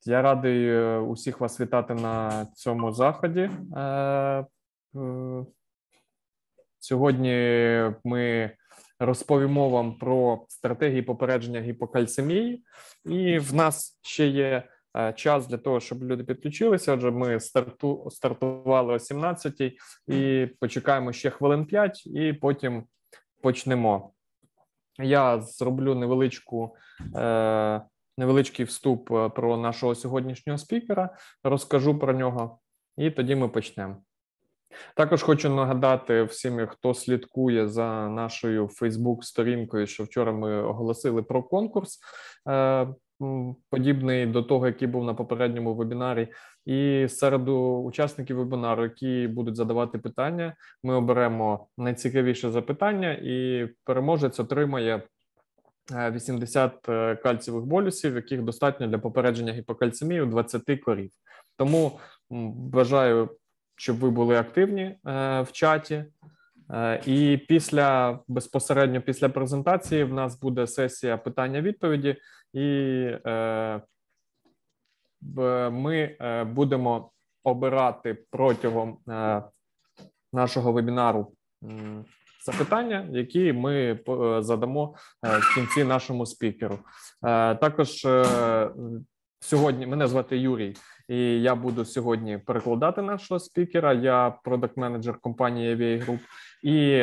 Я радий усіх вас вітати на цьому заході. Сьогодні ми розповімо вам про стратегії попередження гіпокальцемії. І в нас ще є час для того, щоб люди підключилися. Отже, ми стартували о 17-й і почекаємо ще хвилин 5 і потім почнемо. Я зроблю невеличкий вступ про нашого сьогоднішнього спікера, розкажу про нього, і тоді ми почнемо. Також хочу нагадати всім, хто слідкує за нашою Facebook-сторінкою, що вчора ми оголосили про конкурс, подібний до того, який був на попередньому вебінарі. І серед учасників вебінару, які будуть задавати питання, ми оберемо найцікавіше запитання, і переможець отримає 80 кальцієвих болюсів, яких достатньо для попередження гіпокальцемії у 20 корів. Тому бажаю, щоб ви були активні в чаті. І безпосередньо після презентації в нас буде сесія питання-відповіді, і ми будемо обирати протягом нашого вебінару запитання, які ми задамо в кінці нашому спікеру. Також сьогодні мене звати Юрій, і я буду сьогодні перекладати нашого спікера. Я продакт-менеджер компанії avagroup. І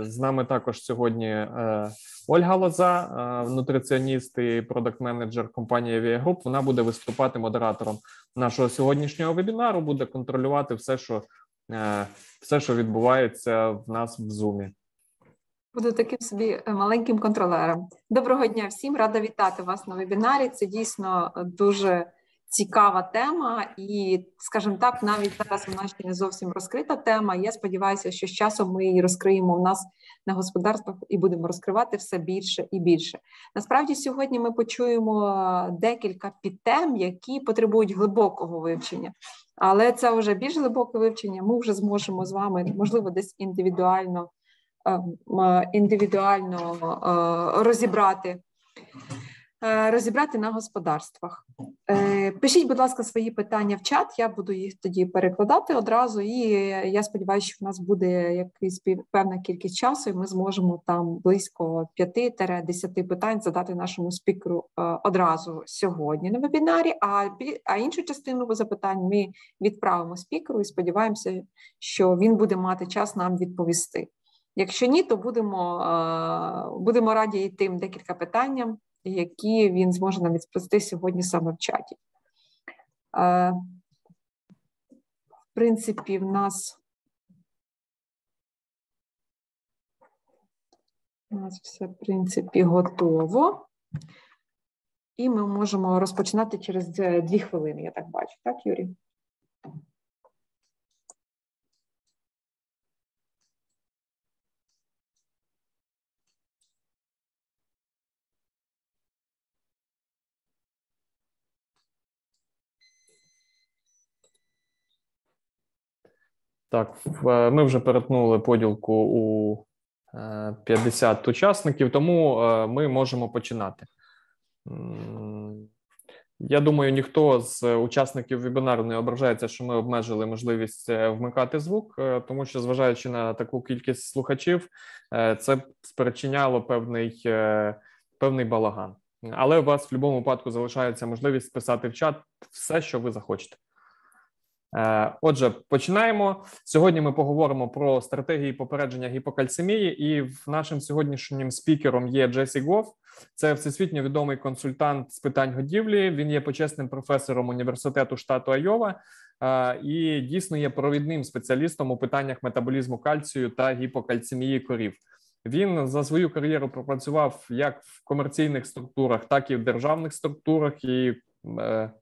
з нами також сьогодні Ольга Лоза, нутриціоніст і продакт-менеджер компанії avagroup. Вона буде виступати модератором нашого сьогоднішнього вебінару, буде контролювати все, що відбувається в нас в Zoom. Буду таким собі маленьким контролером. Доброго дня всім, рада вітати вас на вебінарі. Це дійсно дуже цікава тема і, скажімо так, навіть зараз у нас ще не зовсім розкрита тема. Я сподіваюся, що з часом ми її розкриємо у нас на господарствах і будемо розкривати все більше і більше. Насправді, сьогодні ми почуємо декілька підтем, які потребують глибокого вивчення. Але це вже більш глибоке вивчення, ми вже зможемо з вами, можливо, десь індивідуально розібрати на господарствах. Пишіть, будь ласка, свої питання в чат, я буду їх тоді перекладати одразу, і я сподіваюся, що в нас буде якась певна кількість часу, і ми зможемо там близько 5-10 питань задати нашому спікеру одразу сьогодні на вебінарі, а іншу частину запитань ми відправимо спікеру і сподіваємося, що він буде мати час нам відповісти. Якщо ні, то будемо раді і тим декілька питанням, які він зможе нам відповісти сьогодні саме в чаті. В принципі, в нас все, в принципі, готово. І ми можемо розпочинати через 2 хвилини, я так бачу. Так, Юрій? Так, ми вже перетнули поділку у 50 учасників, тому ми можемо починати. Я думаю, ніхто з учасників вебінару не ображається, що ми обмежили можливість вмикати звук, тому що, зважаючи на таку кількість слухачів, це спричиняло певний балаган. Але у вас в будь-якому випадку залишається можливість писати в чат все, що ви захочете. Отже, починаємо. Сьогодні ми поговоримо про стратегії попередження гіпокальцемії, і нашим сьогоднішнім спікером є Джессі Гофф. Це всесвітньо відомий консультант з питань годівлі. Він є почесним професором університету штату Айова і дійсно є провідним спеціалістом у питаннях метаболізму кальцію та гіпокальцемії корів. Він за свою кар'єру пропрацював як в комерційних структурах, так і в державних структурах і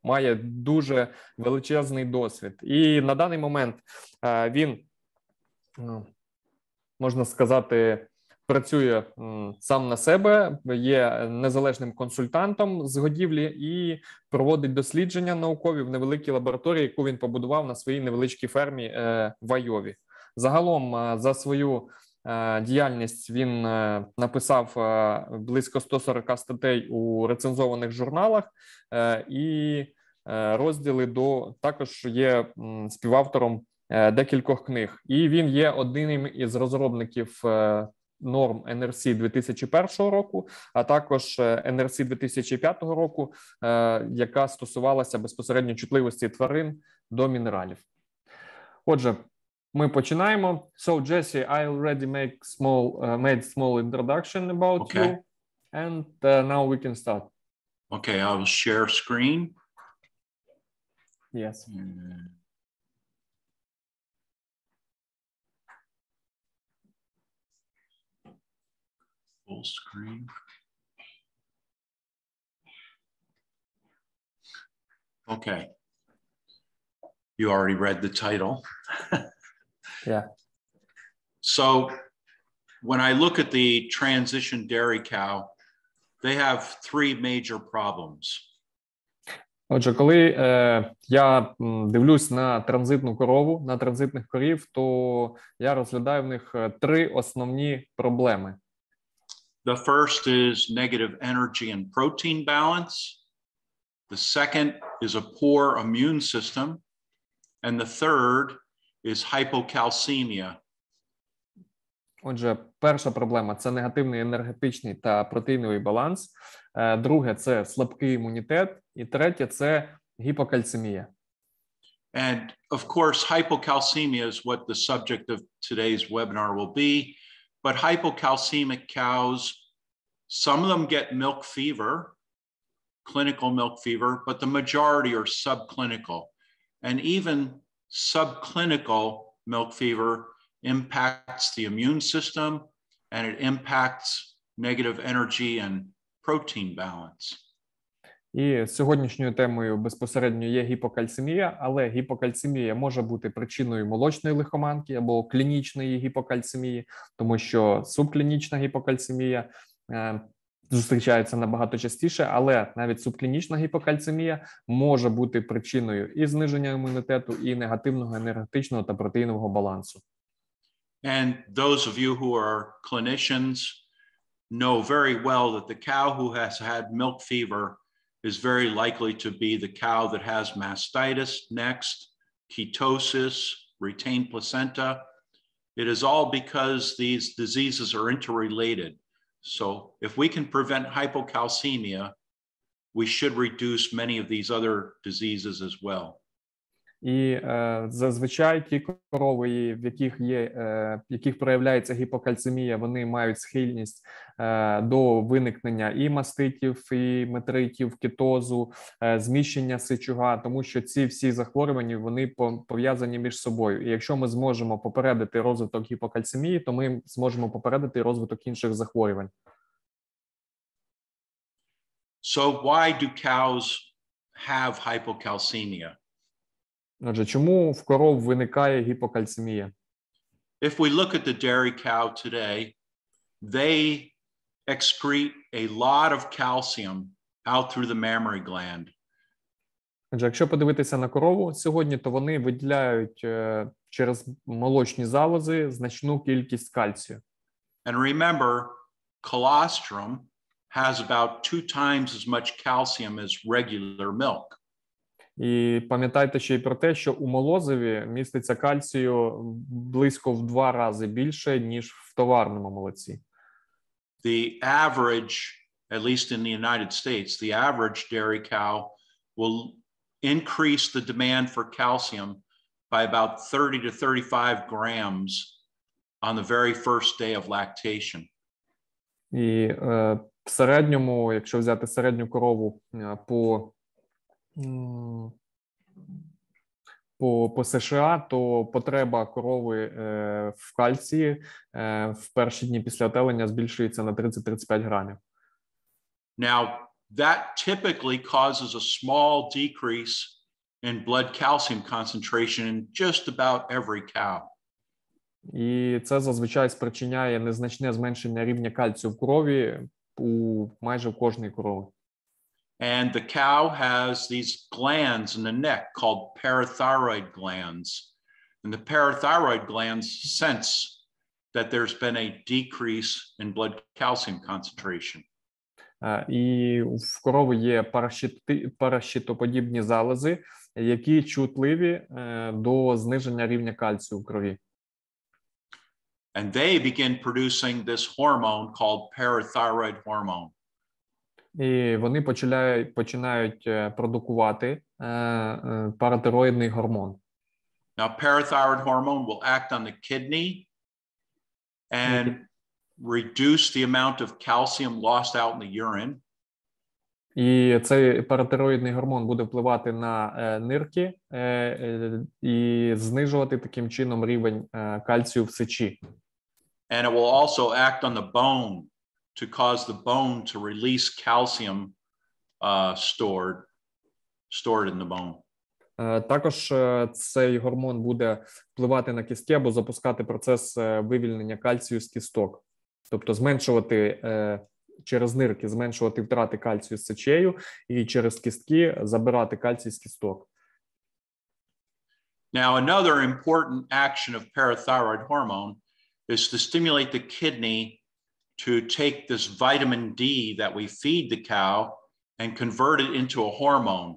має дуже величезний досвід. І на даний момент він, можна сказати, працює сам на себе, є незалежним консультантом з годівлі і проводить дослідження наукові в невеликій лабораторії, яку він побудував на своїй невеличкій фермі в Айові. Загалом за свою діяльність він написав близько 140 статей у рецензованих журналах і розділи також є співавтором декількох книг. І він є одним із розробників норм НРС 2001 року, а також НРС 2005 року, яка стосувалася безпосередньо чутливості тварин до мінералів. Отже, ми починаємо. So, Jesse, I already made small introduction about you, and now we can start. Okay, I will share screen. Yes. Full screen. Okay. You already read the title. Yeah. So when I look at the transition dairy cow, they have three major problems. Отже, коли я дивлюсь на транзитну корову, на транзитних корів, то я розглядаю в них три основні проблеми. The first is negative energy and protein balance. The second is a poor immune system. And the third is hypocalcemia. Отже, перша проблема – це негативний енергетичний та протеїновий баланс. Друге – це слабкий імунітет. І третє – це гіпокальцемія. And of course, hypocalcemia is what the subject of today's webinar will be. But hypocalcemic cows, some of them get milk fever, clinical milk fever, but the majority are subclinical. And even subclinical milk fever impacts the immune system, and it impacts negative energy and protein balance. І сьогоднішньою темою безпосередньо є гіпокальцемія, але гіпокальцемія може бути причиною молочної лихоманки або клінічної гіпокальцемії, тому що субклінічна гіпокальцемія зустрічається набагато частіше, але навіть субклінічна гіпокальцемія може бути причиною і зниження імунітету, і негативного енергетичного та протеїнового балансу. And those of you who are clinicians know very well that the cow who has had milk fever is very likely to be the cow that has mastitis next, ketosis, retained placenta. It is all because these diseases are interrelated. So if we can prevent hypocalcemia, we should reduce many of these other diseases as well. І зазвичай ті корови, в яких проявляється гіпокальцемія, вони мають схильність до виникнення і маститів, і метритів, кетозу, зміщення сечуга, тому що ці всі захворювання, вони пов'язані між собою. І якщо ми зможемо попередити розвиток гіпокальцемії, то ми зможемо попередити розвиток інших захворювань. So why do cows have hypocalcemia? Отже, чому в коров виникає гіпокальцемія? If we look at the dairy cow today, they excrete a lot of calcium out through the mammary gland. Отже, якщо подивитися на корову сьогодні, то вони виділяють через молочні залози значну кількість кальцію. And remember, colostrum has about 2 times as much calcium as regular milk. І пам'ятайте ще й про те, що у молозиві міститься кальцію близько в 2 рази більше, ніж в товарному молоці. The average, at least in the United States, the average dairy cow will increase the demand for calcium by about 30 to 35 grams on the very first day of lactation. І в середньому, якщо взяти середню корову по США, то потреба корови в кальції в перші дні після отелення збільшується на 30-35 грамів. Now, that typically causes a small decrease in blood calcium concentration in just about every cow. І це зазвичай спричиняє незначне зменшення рівня кальцію в крові у майже в кожній корові. And the cow has these glands in the neck called parathyroid glands. And the parathyroid glands sense that there's been a decrease in blood calcium concentration. І в корови є паращитоподібні залози, які чутливі до зниження рівня кальцію в крові. And they begin producing this hormone called parathyroid hormone. І вони починають продукувати паратироїдний гормон. Now, parathyroid hormone will act on the kidney and reduce the amount of calcium lost out in the urine. І цей паратироїдний гормон буде впливати на нирки і знижувати таким чином рівень кальцію в сечі. And it will also act on the bone to cause the bone to release calcium stored in the bone. Також цей гормон буде впливати на кістки або запускати процес вивільнення кальцію з кісток. Тобто зменшувати через нирки, зменшувати втрати кальцію з сечею і через кістки забирати кальцій з кісток. Now, another important action of parathyroid hormone is to stimulate the kidney to take this vitamin D that we feed the cow and convert it into a hormone.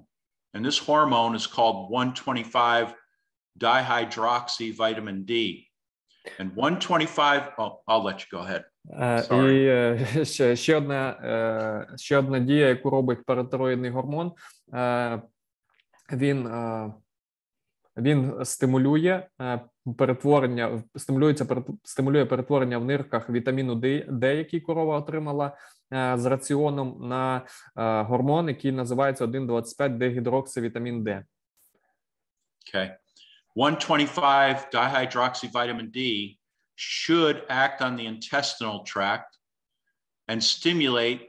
And this hormone is called 1,25 dihydroxyvitamin D. And 1,25, I'll let you go ahead. І ще одна дія, яку робить паратироїдний гормон, він стимулює перетворення в нирках вітаміну D, який корова отримала з раціоном, на гормон, який називається 1,25 дегідроксивітамін D. Okay. 1,25 dihydroxyvitamin D should act on the intestinal tract and stimulate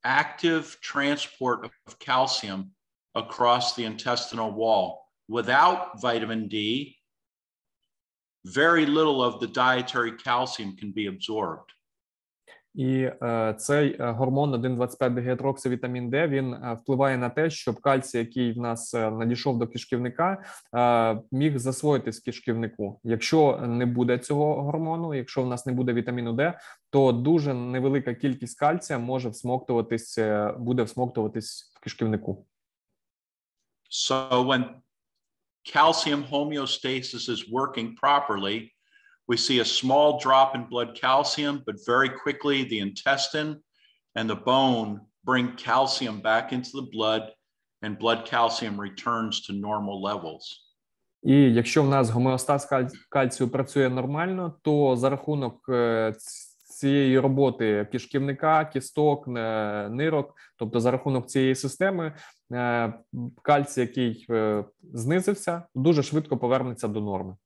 active transport of calcium across the intestinal wall. Without vitamin D, very little of the dietary calcium can be absorbed. І цей гормон 1,25 дегідроксивітамін D, він впливає на те, щоб кальцій, який в нас надійшов до кишківника, міг засвоїтись в кишківнику. Якщо не буде цього гормону, якщо в нас не буде вітаміну D, то дуже невелика кількість кальція буде всмоктуватись в кишківнику. So when calcium homeostasis is working properly, we see a small drop in blood calcium, but very quickly the intestine and the bone bring calcium back into the blood, and blood calcium returns to normal levels. І якщо в нас гомеостаз кальцію працює нормально, то за рахунок цієї роботи кишківника, кісток, нирок, тобто за рахунок цієї системи, кальцій, який знизився, дуже швидко повернеться до норми.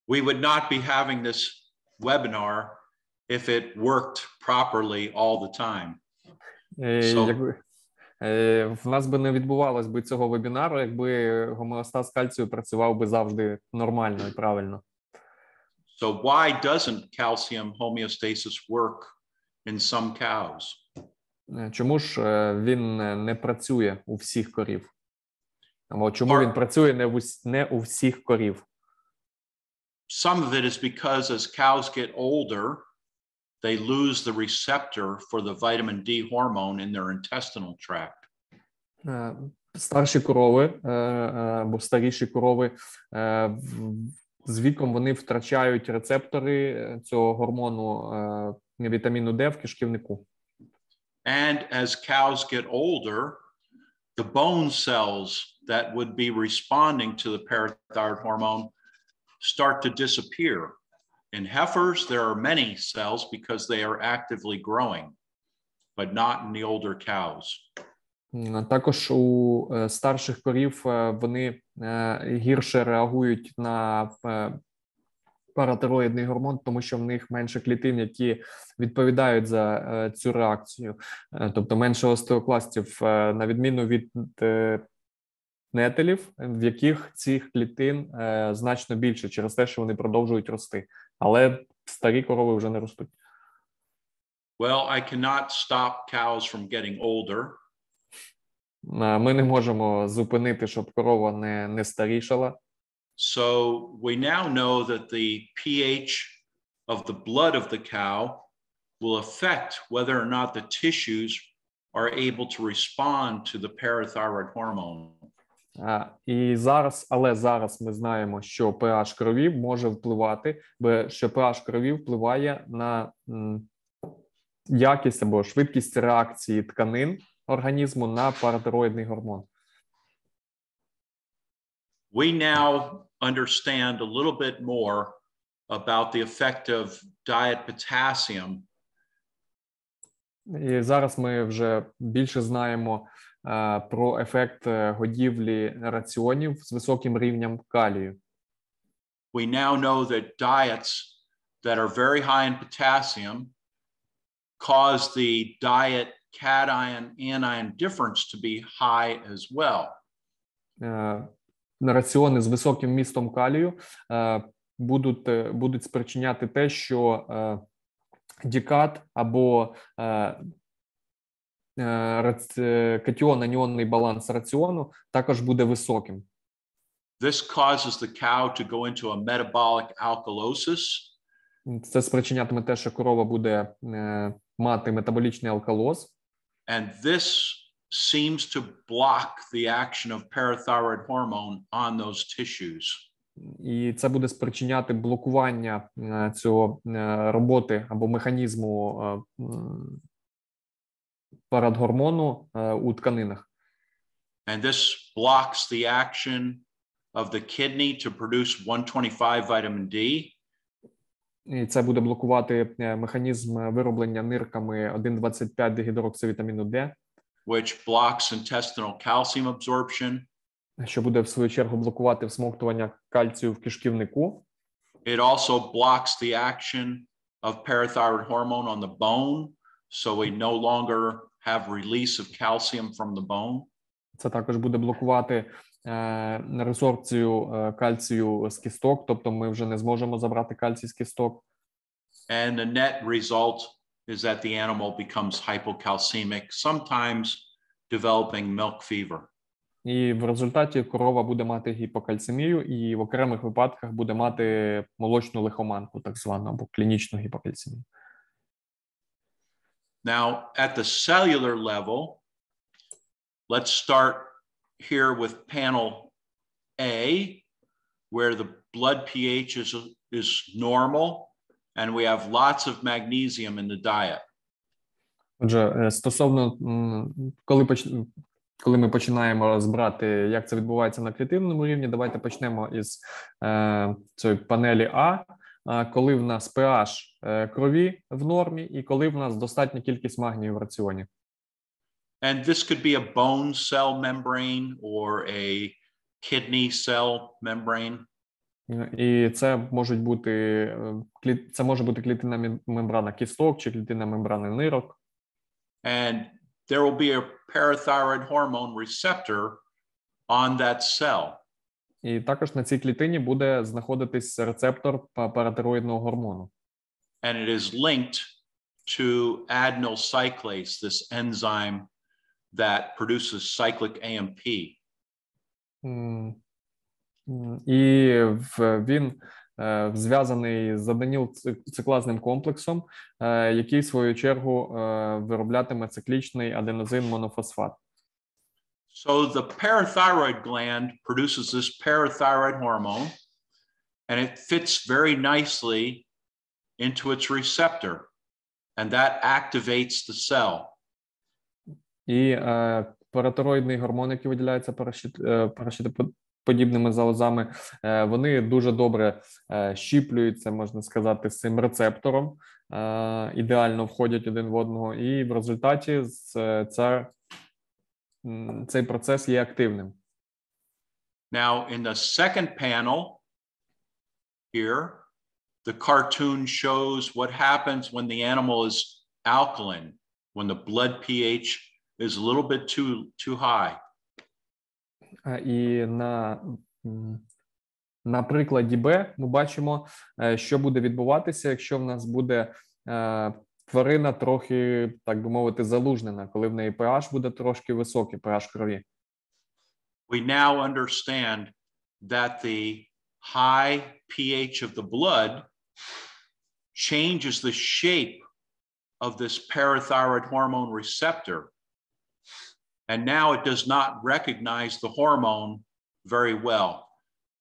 We would not be having this webinar if it worked properly all the time. В нас би не відбувалось би цього вебінару, якби гомеостаз кальцію працював би завжди нормально і правильно. So why doesn't calcium homeostasis work in some cows? Чому ж він не працює у всіх корів? Або чому він працює не у всіх корів? Some of it is because as cows get older, they lose the receptor for the vitamin D hormone in their intestinal tract. Старші корови або старіші корови з віком вони втрачають рецептори цього гормону вітаміну D в кишківнику. And as cows get older, the bone cells that would be responding to the parathyroid hormone start to disappear. In heifers, there are many cells because they are actively growing, but not in the older cows. Також у старших корів вони гірше реагують на паратироїдний гормон, тому що в них менше клітин, які відповідають за цю реакцію. Тобто менше остеокластів, на відміну від нетелів, в яких цих клітин значно більше через те, що вони продовжують рости. Але старі корови вже не ростуть. Well, I cannot stop cows from getting older. Ми не можемо зупинити, щоб корова не старішала. So we now know that the pH of the blood of the cow will affect whether or not the tissues are able to respond to the parathyroid hormone. Але зараз ми знаємо, що pH крові може впливати, що pH крові впливає на якість або швидкість реакції тканин організму на паратироїдний гормон. We now understand a little bit more about the effect of diet potassium. І зараз ми вже більше знаємо про ефект годівлі раціонів з високим рівнем калію. We now know that diets that are very high in potassium cause the diet cation-anion difference to be high as well. Раціони з високим містом калію будуть спричиняти те, що дікат або катіон-аніонний баланс раціону також буде високим. This causes the cow to go into a metabolic alkalosis. Це спричинятиме те, що корова буде мати метаболічний алкалоз. And this seems to block the action of parathyroid hormone on those tissues. І це буде спричиняти блокування цього роботи або механізму парагормону у тканинах. And this blocks the action of the kidney to produce 125 vitamin D. І це буде блокувати механізм вироблення нирками 1,25 дегідроксивітаміну D, which blocks intestinal calcium absorption. Що буде в свою чергу блокувати всмоктування кальцію в кишківнику. It also blocks the action of parathyroid hormone on the bone, so we no longer have release of calcium from the bone. Це також буде блокувати ресорбцію кальцію з кісток, тобто ми вже не зможемо забрати кальцій з кісток. And the net result is that the animal becomes hypocalcemic, sometimes developing milk fever. І в результаті корова буде мати гіпокальцемію і в окремих випадках буде мати молочну лихоманку, так звану, або клінічну гіпокальцемію. Now, at the cellular level, let's start here with panel A, where the blood pH is normal, and we have lots of magnesium in the diet. Отже, стосовно, коли ми починаємо розбирати, як це відбувається на клітинному рівні, давайте почнемо із цієї панелі А, коли в нас pH крові в нормі і коли в нас достатня кількість магнію в раціоні. And this could be a bone cell membrane or a kidney cell membrane. І це може бути клітинна мембрана кісток чи клітинна мембрана нирок. And there will be a parathyroid hormone receptor on that cell. І також на цій клітині буде знаходитись рецептор паратироїдного гормону. And it is linked to adenyl cyclase, this enzyme that produces cyclic AMP. І він зв'язаний з аденілциклазним комплексом, який в свою чергу вироблятиме циклічний аденозин-монофосфат. So the parathyroid gland produces this parathyroid hormone, and it fits very nicely into its receptor, and that activates the cell. І паратироїдний гормон, який виділяється парашитоподібними залозами, вони дуже добре щіплюються, можна сказати, з цим рецептором, ідеально входять один в одного, і в результаті цей процес є активним. Now, in the second panel here, the cartoon shows what happens when the animal is alkaline, when the blood pH is a little bit too high. І на прикладі Б ми бачимо, що буде відбуватися, якщо в нас буде тварина трохи, так би мовити, залужнена, коли в неї pH буде трошки високий, pH крові. We now understand that the high pH of the blood changes the shape of this parathyroid hormone receptor. And now it does not recognize the hormone very well.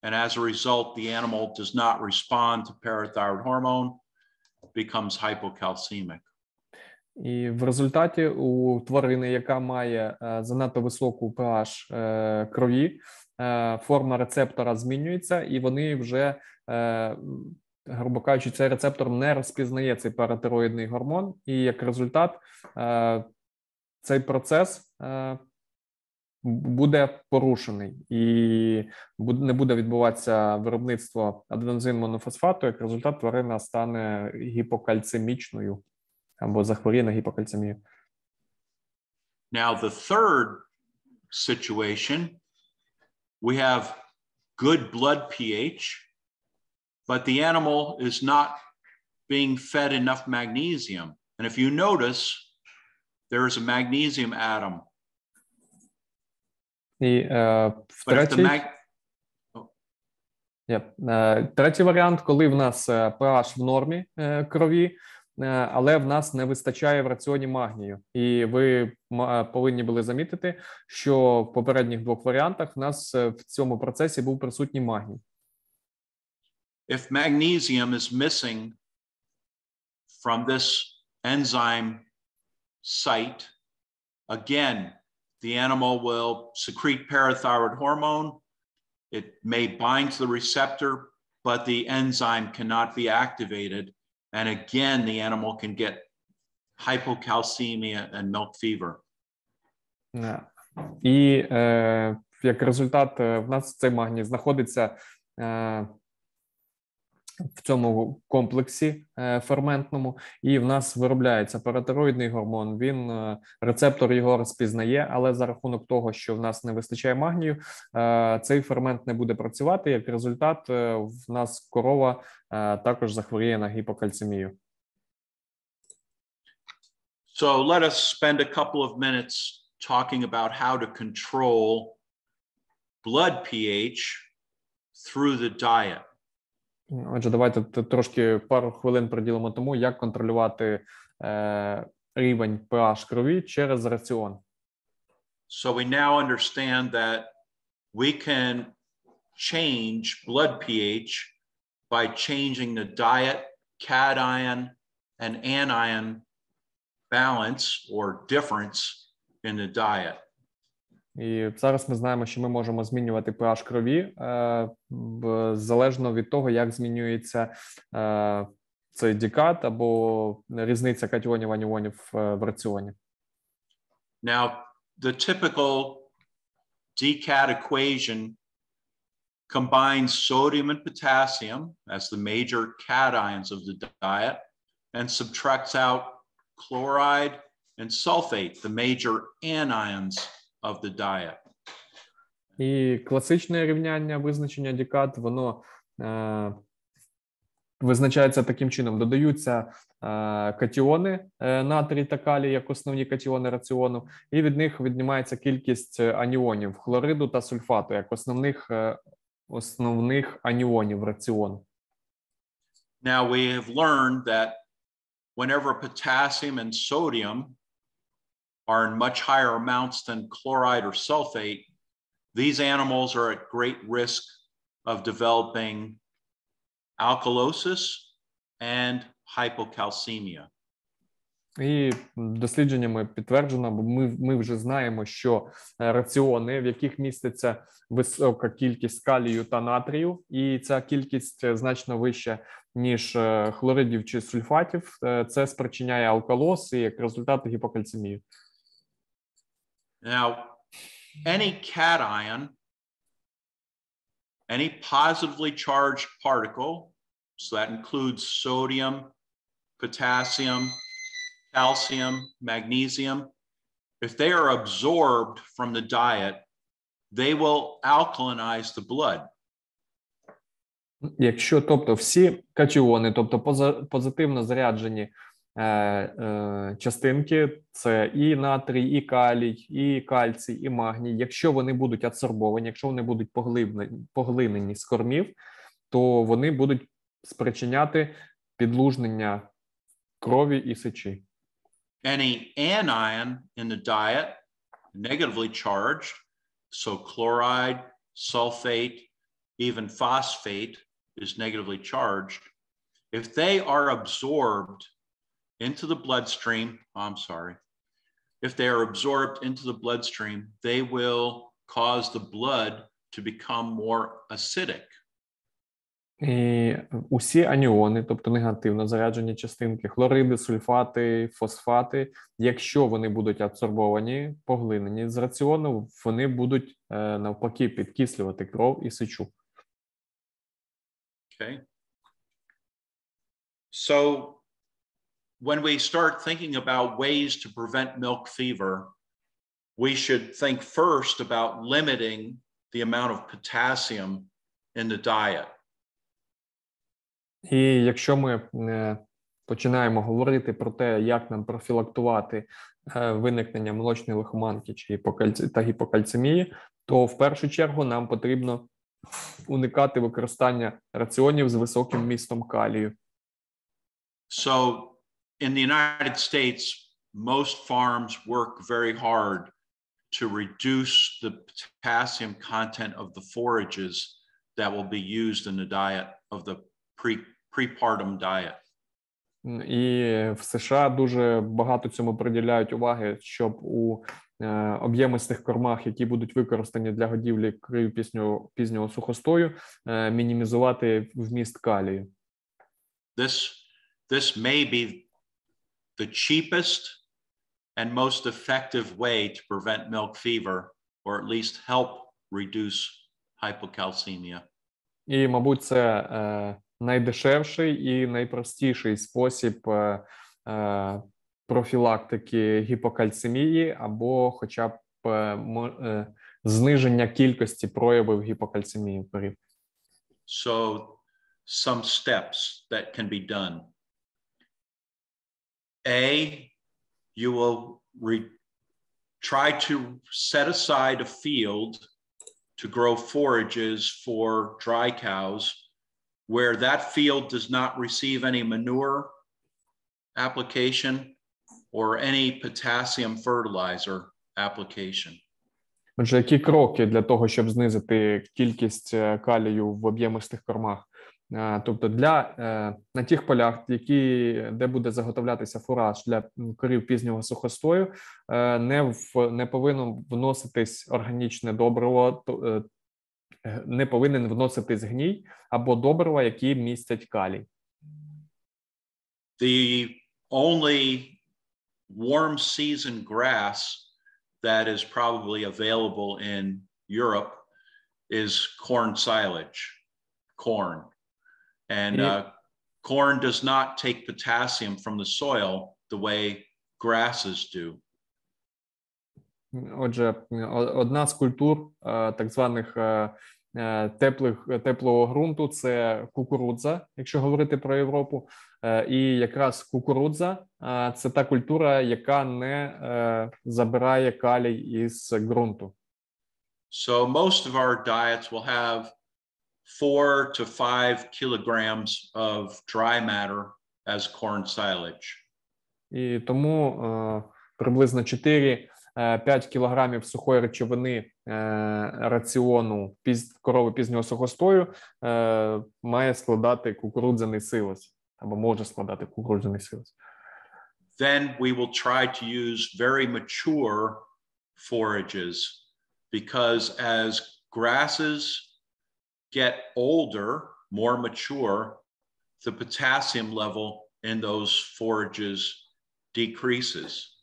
And as a result, the animal does not respond to parathyroid hormone, becomes hypocalcemic. І в результаті у тварини, яка має занадто високу pH крові, форма рецептора змінюється, і вони вже, грубо кажучи, цей рецептор не розпізнає цей паратироїдний гормон, і як результат цей процес буде порушений, і не буде відбуватися виробництво аденозин-монофосфату, як результат тварина стане гіпокальцемічною або захворіє на гіпокальцемію. Now the third situation, we have good blood pH, but the animal is not being fed enough magnesium. And if you notice, there is a magnesium atom. І третій варіант, коли в нас pH в нормі крові, але в нас не вистачає в раціоні магнію. І ви повинні були замітити, що в попередніх двох варіантах в нас в цьому процесі був присутній магній. If magnesium is missing from this enzyme site, again, the animal will secrete parathyroid hormone. It may bind to the receptor, but the enzyme cannot be activated. And again, the animal can get hypocalcemia and milk fever. І як результат в нас цей магній знаходиться в цьому комплексі ферментному, і в нас виробляється паратироїдний гормон, рецептор його розпізнає, але за рахунок того, що в нас не вистачає магнію, цей фермент не буде працювати, як результат в нас корова також захворіє на гіпокальцемію. So let us spend a couple of minutes talking about how to control blood pH through the diet. Отже, давайте трошки пару хвилин приділимо тому, як контролювати рівень pH крові через раціон. So we now understand that we can change blood pH by changing the diet, cation and anion balance or difference in the diet. І зараз ми знаємо, що ми можемо змінювати pH крові залежно від того, як змінюється цей дікат або різниця катіонів аніонів в раціоні. Now, the typical decat equation combines sodium and potassium as the major cations of the diet and subtracts out chloride and sulfate, the major anions of the diet. І класичне рівняння визначення дікат, воно визначається таким чином. Додаються катіони натрій та калій як основні катіони раціону, і від них віднімається кількість аніонів хлориду та сульфату як основних аніонів раціону. Now we have learned that whenever potassium and sodium are in much higher amounts than chloride or sulfate, these animals are at great risk of developing alkalosis and hypocalcemia. І дослідженнями підтверджено, бо ми вже знаємо, що раціони, в яких міститься висока кількість калію та натрію, і ця кількість значно вища, ніж хлоридів чи сульфатів, це спричиняє алкалоз і як результат гіпокальцемію. Now, any cation, any positively charged particle, so that includes sodium, potassium, calcium, magnesium, if they are absorbed from the diet, they will alkalinize the blood. Якщо, тобто, всі катіони, тобто позитивно заряджені частинки, це і натрій, і калій, і кальцій, і магній, якщо вони будуть адсорбовані, якщо вони будуть поглинені з кормів, то вони будуть спричиняти підлужнення крові і сечі. Any anion in the diet, negatively charged, so chloride, sulfate, even phosphate is negatively charged. If they are absorbed into the bloodstream, if they are absorbed into the bloodstream, they will cause the blood to become more acidic. І усі аніони, тобто негативно заряджені частинки, хлориди, сульфати, фосфати, якщо вони будуть адсорбовані, поглинені з раціону, вони будуть навпаки підкислювати кров і сечу. Okay. So when we start thinking about ways to prevent milk fever, we should think first about limiting the amount of potassium in the diet. І якщо ми починаємо говорити про те, як нам профілактувати виникнення молочної лихоманки чи гіпокальцемії, то в першу чергу нам потрібно уникати використання раціонів з високим вмістом калію. So in the United States, most farms work very hard to reduce the potassium content of the forages that will be used in the diet of the prepartum diet. І в США дуже багато цьому приділяють уваги, щоб у об'ємистих кормах, які будуть використані для годівлі крив пізнього сухостою, мінімізувати вміст калію. This may be the cheapest and most effective way to prevent milk fever, or at least help reduce hypocalcemia. І, мабуть, це найдешевший і найпростіший спосіб профілактики гіпокальцемії або хоча б зниження кількості проявів гіпокальцемії в корів. So some steps that can be done. You will try to set aside a field to grow forages for dry cows where that field does not receive any manure application or any potassium fertilizer application. Отже, які кроки для того, щоб знизити кількість калію в об'ємистих кормах? Тобто на тих полях, де буде заготовлятися фураж для корів пізнього сухостою, не повинно вноситись органічне добриво, не повинен вноситись гній або добрива, які містять калій. The only warm season grass that is probably available in Europe is corn silage, corn. And corn does not take potassium from the soil the way grasses do. Отже, одна з культур так званих теплого ґрунту – це кукурудза, якщо говорити про Європу. І якраз кукурудза – це та культура, яка не забирає калій із ґрунту. So most of our diets will have 4 to 5 kilograms of dry matter as corn silage. І тому приблизно 4-5 кілограмів сухої речовини раціону корови пізнього сухостою має складати кукурудзяний силос, або може складати кукурудзяний силос. Then we will try to use very mature forages because as grasses get older, more mature, the potassium level in those forages decreases.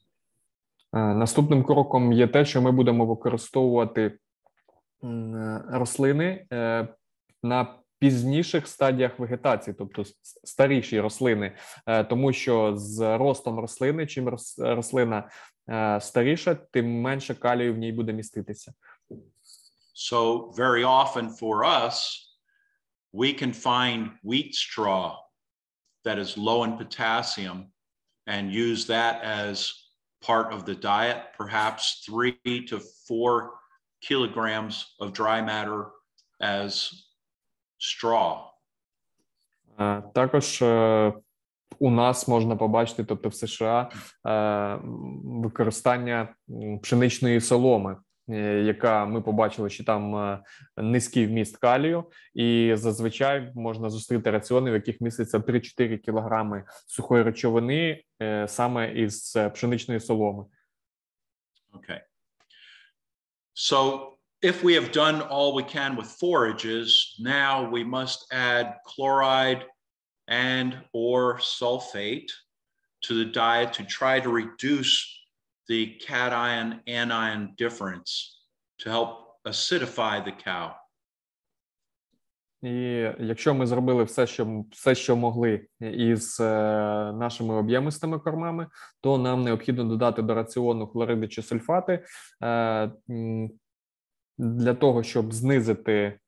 Наступним кроком є те, що ми будемо використовувати рослини на пізніших стадіях вегетації, тобто старіші рослини, тому що з ростом рослини, чим рослина старіша, тим менше калію в ній буде міститися. So very often for us, we can find wheat straw that is low in potassium and use that as part of the diet, perhaps 3 to 4 kilograms of dry matter as straw Також у нас можна побачити, тобто в США, використання пшеничної соломи, яка ми побачили, що там низький вміст калію, і зазвичай можна зустріти раціони, в яких міститься 3-4 кілограми сухої речовини саме із пшеничної соломи. Okay. So if we have done all we can with forages, now we must add chloride and or sulfate to the diet to try to reduce the cation-anion difference to help acidify the cow. І якщо ми зробили все, що могли із нашими об'ємистими кормами, то нам необхідно додати до раціону хлориди чи сульфати для того, щоб знизити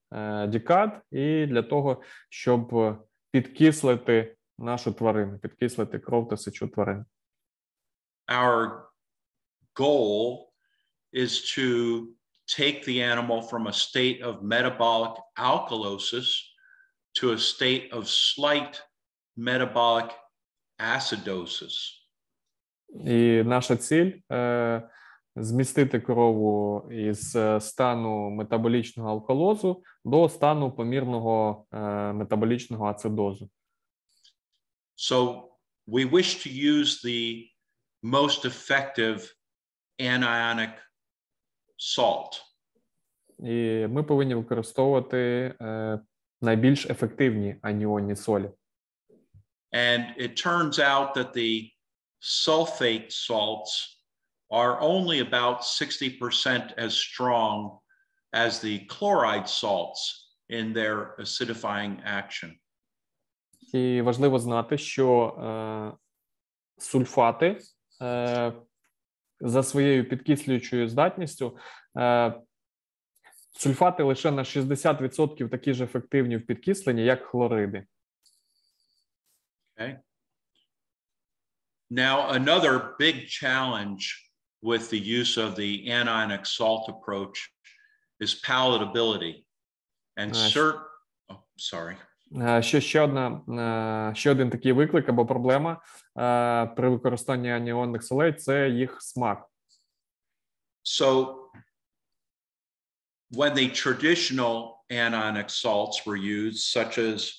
дікат і для того, щоб підкислити нашу тварину, підкислити кров та сечу тварин. Our goal is to take the animal from a state of metabolic alkalosis to a state of slight metabolic acidosis. І наша ціль змістити корову із стану метаболічного алкалозу до стану помірного метаболічного ацидозу. So we wish to use the most effective anionic salt. І ми повинні використовувати найбільш ефективні аніонні солі. And it turns out that the sulfate salts are only about 60% as strong as the chloride salts in their acidifying action. І важливо знати, що сульфати за своєю підкислюючою здатністю, сульфати лише на 60% такі ж ефективні в підкисленні, як хлориди. Okay. Now, another big challenge with the use of the anionic salt approach is palatability. And Ще один такий виклик або проблема при використанні аніонних солей – це їх смак. So, when the traditional anionic salts were used, such as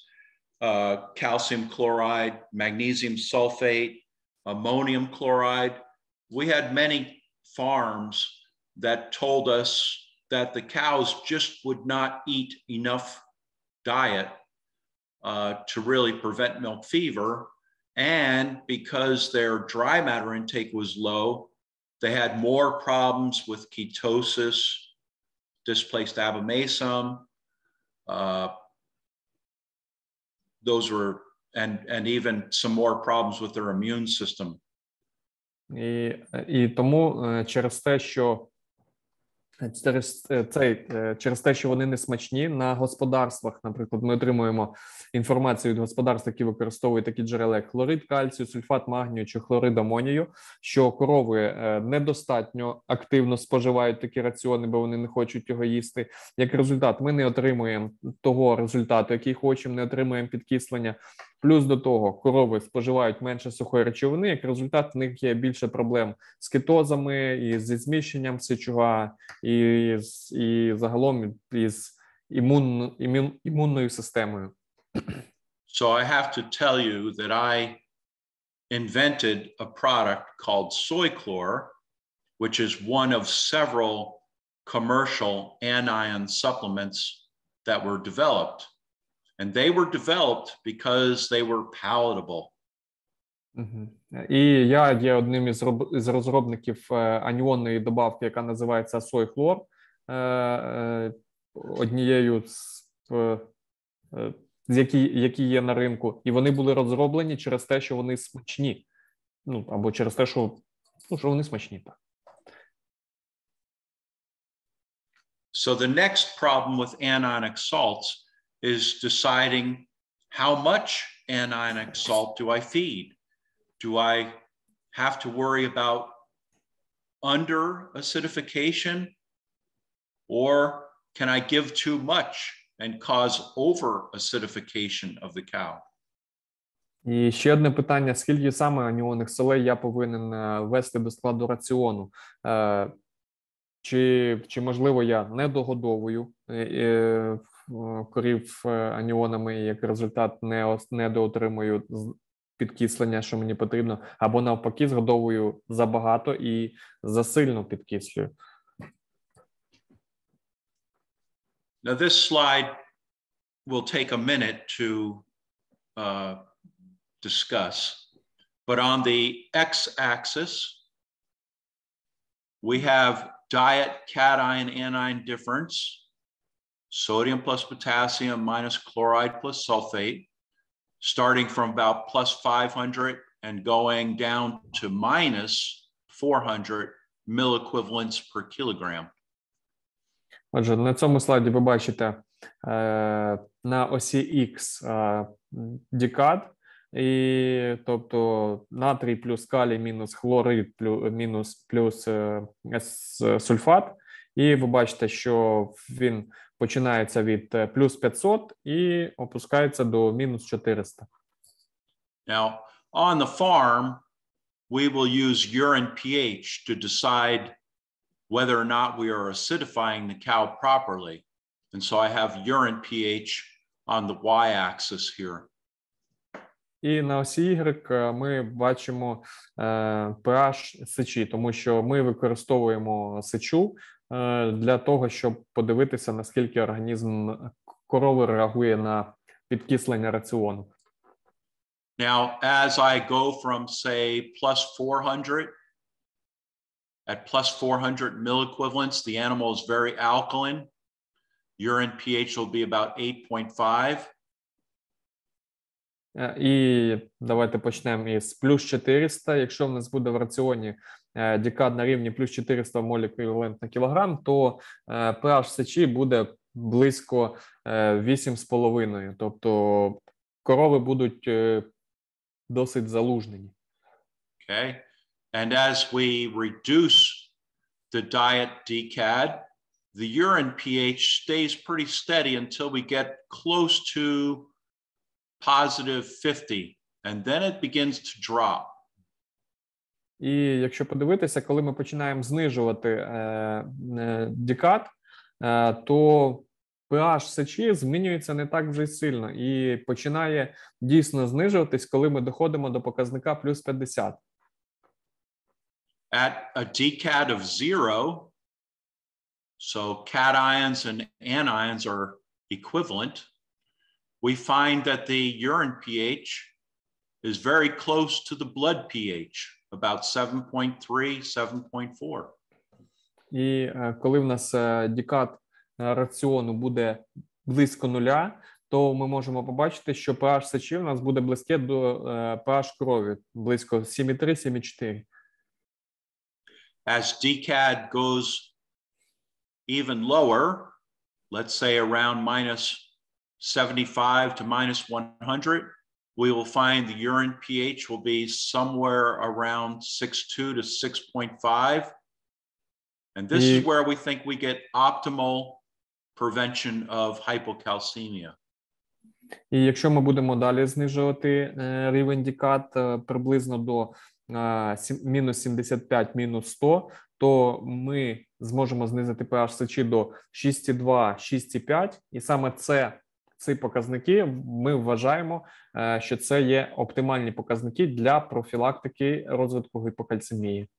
calcium chloride, magnesium sulfate, ammonium chloride, we had many farms that told us that the cows just would not eat enough diet to really prevent milk fever. And because their dry matter intake was low, they had more problems with ketosis, displaced abomasum. Those were, and even some more problems with their immune system. І тому через те, що вони не смачні, на господарствах, наприклад, ми отримуємо інформацію від господарств, які використовують такі джерела, як хлорид кальцію, сульфат магнію чи хлорид амонію, що корови недостатньо активно споживають такі раціони, бо вони не хочуть його їсти. Як результат, ми не отримуємо того результату, який хочемо, не отримуємо підкислення. Плюс до того, корови споживають менше сухої речовини, як результат в них є більше проблем з кетозами, і зі зміщенням сечова, і загалом із імунною системою. So I have to tell you that I invented a product called soy chlor, which is one of several commercial anion supplements that were developed. And they were developed because they were palatable. І я є одним із розробників аніонної добавки, яка називається сой-хлор, однією з які є на ринку. І вони були розроблені через те, що вони смачні. Або через те, що вони смачні. Так. So the next problem with anionic salts is deciding how much anionic salt do I feed? Do I have to worry about under acidification, or can I give too much and cause over acidification of the cow? І ще одне питання: скільки саме аніонних солей я повинен ввести до складу раціону? Чи можливо я не догодовую корів аніонами, і як результат не доотримую підкислення, що мені потрібно, або навпаки згодовую забагато і засильно підкислюю? Now this slide will take a minute to discuss, but on the x-axis we have diet cation anion difference, sodium plus potassium minus chloride plus sulfate, starting from about plus 500 and going down to minus 400 milliequivalents per kilogram. Отже, на цьому слайді ви бачите на осі X дікад, і тобто натрій плюс калій мінус хлорид плюс сульфат. І ви бачите, що він починається від плюс 500 і опускається до мінус 400. Now, on the farm, we will use urine pH to decide whether or not we are acidifying the cow properly. And so I have urine pH on the y-axis here. І на осі Y ми бачимо pH сечі, тому що ми використовуємо сечу для того, щоб подивитися, наскільки організм корови реагує на підкислення раціону. Now, as I go from, say, plus 400, at plus 400 milliequivalents, the animal is very alkaline. Urine pH will be about 8.5. І давайте почнемо із плюс 400. Якщо в нас буде в раціоні дікад на рівні плюс 400 моль еквівалент на кілограм, то pH сечі буде близько 8,5. Тобто корови будуть досить залужнені. Okay. And as we reduce the diet DCAD, the urine pH stays pretty steady until we get close to positive 50, and then it begins to drop. І якщо подивитися, коли ми починаємо знижувати дікад, то pH сечі змінюється не так вже й сильно і починає дійсно знижуватись, коли ми доходимо до показника плюс 50. At a DCAD of 0, so cations and anions are equivalent, we find that the urine pH is very close to the blood pH, about 7.3, 7.4. І коли в нас дікад раціону буде близько нуля, то ми можемо побачити, що pH сечі в нас буде близьке до pH крові, близько 7,3, 7,4. As DCAD goes even lower, let's say around minus 75 to minus 100, we will find the urine pH will be somewhere around 6.2 to 6.5. And this is where we think we get optimal prevention of hypocalcemia. І якщо ми будемо далі знижувати рівень дікад приблизно до мінус 75, мінус 100, то ми зможемо знизити pH сечі до 6,2, 6,5. І саме ці показники ми вважаємо, що це є оптимальні показники для профілактики розвитку гіпокальцемії.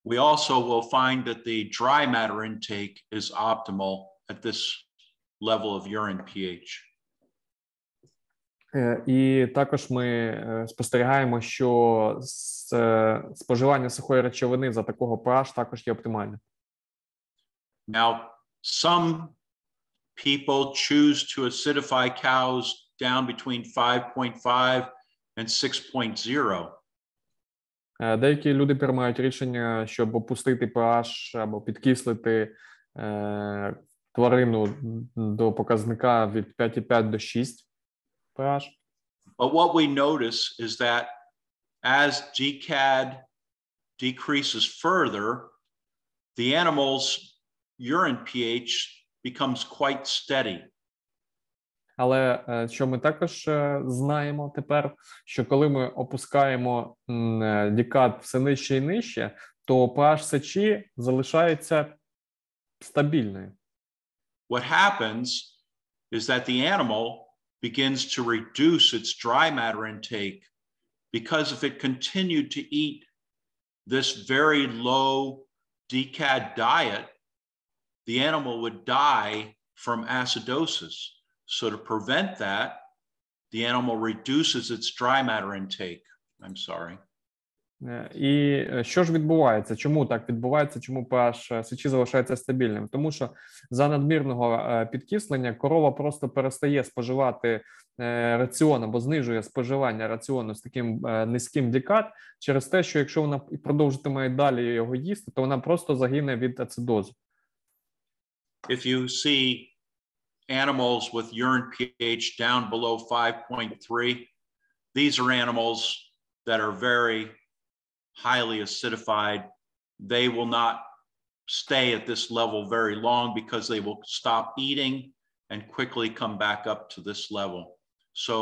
We also will find that the dry matter intake is optimal at this level of urine pH. І також ми спостерігаємо, що споживання сухої речовини за такого pH також є оптимальним. Now, some people choose to acidify cows down between 5.5 and 6.0. Деякі люди приймають рішення, щоб опустити pH або підкислити тварину до показника від 5,5 до 6 pH. But what we notice is that as GCAD decreases further, the animal's urine pH becomes quite steady. Але що ми також знаємо тепер, що коли ми опускаємо дікат все нижче і нижче, то pH сечі залишається стабільною. What happens is that the animal begins to reduce its dry matter intake because if it continued to eat this very low DCAD diet, the animal would die from acidosis. So to prevent that, the animal reduces its dry matter intake. I'm sorry. І що ж відбувається? Чому так відбувається? Чому pH сечі залишається стабільним? Тому що за надмірного підкислення корова просто перестає споживати раціон або знижує споживання раціону з таким низьким дікат через те, що якщо вона продовжитиме далі його їсти, то вона просто загине від ацидозу. If you see animals with urine pH down below 5.3, these are animals that are very highly acidified. They will not stay at this level very long because they will stop eating and quickly come back up to this level. So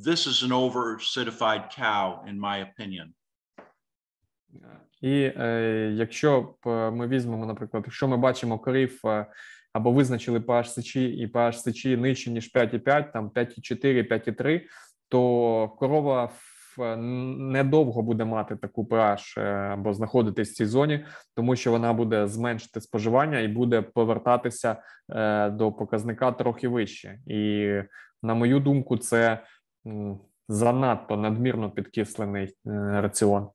this is an over-acidified cow, in my opinion. І якщо ми візьмемо, наприклад, якщо ми бачимо корів або визначили pH сечі і pH сечі нижче, ніж 5,5, там 5,4, 5,3, то корова недовго буде мати таку pH або знаходитись в цій зоні, тому що вона буде зменшити споживання і буде повертатися до показника трохи вище. І, на мою думку, це занадто надмірно підкислений раціон.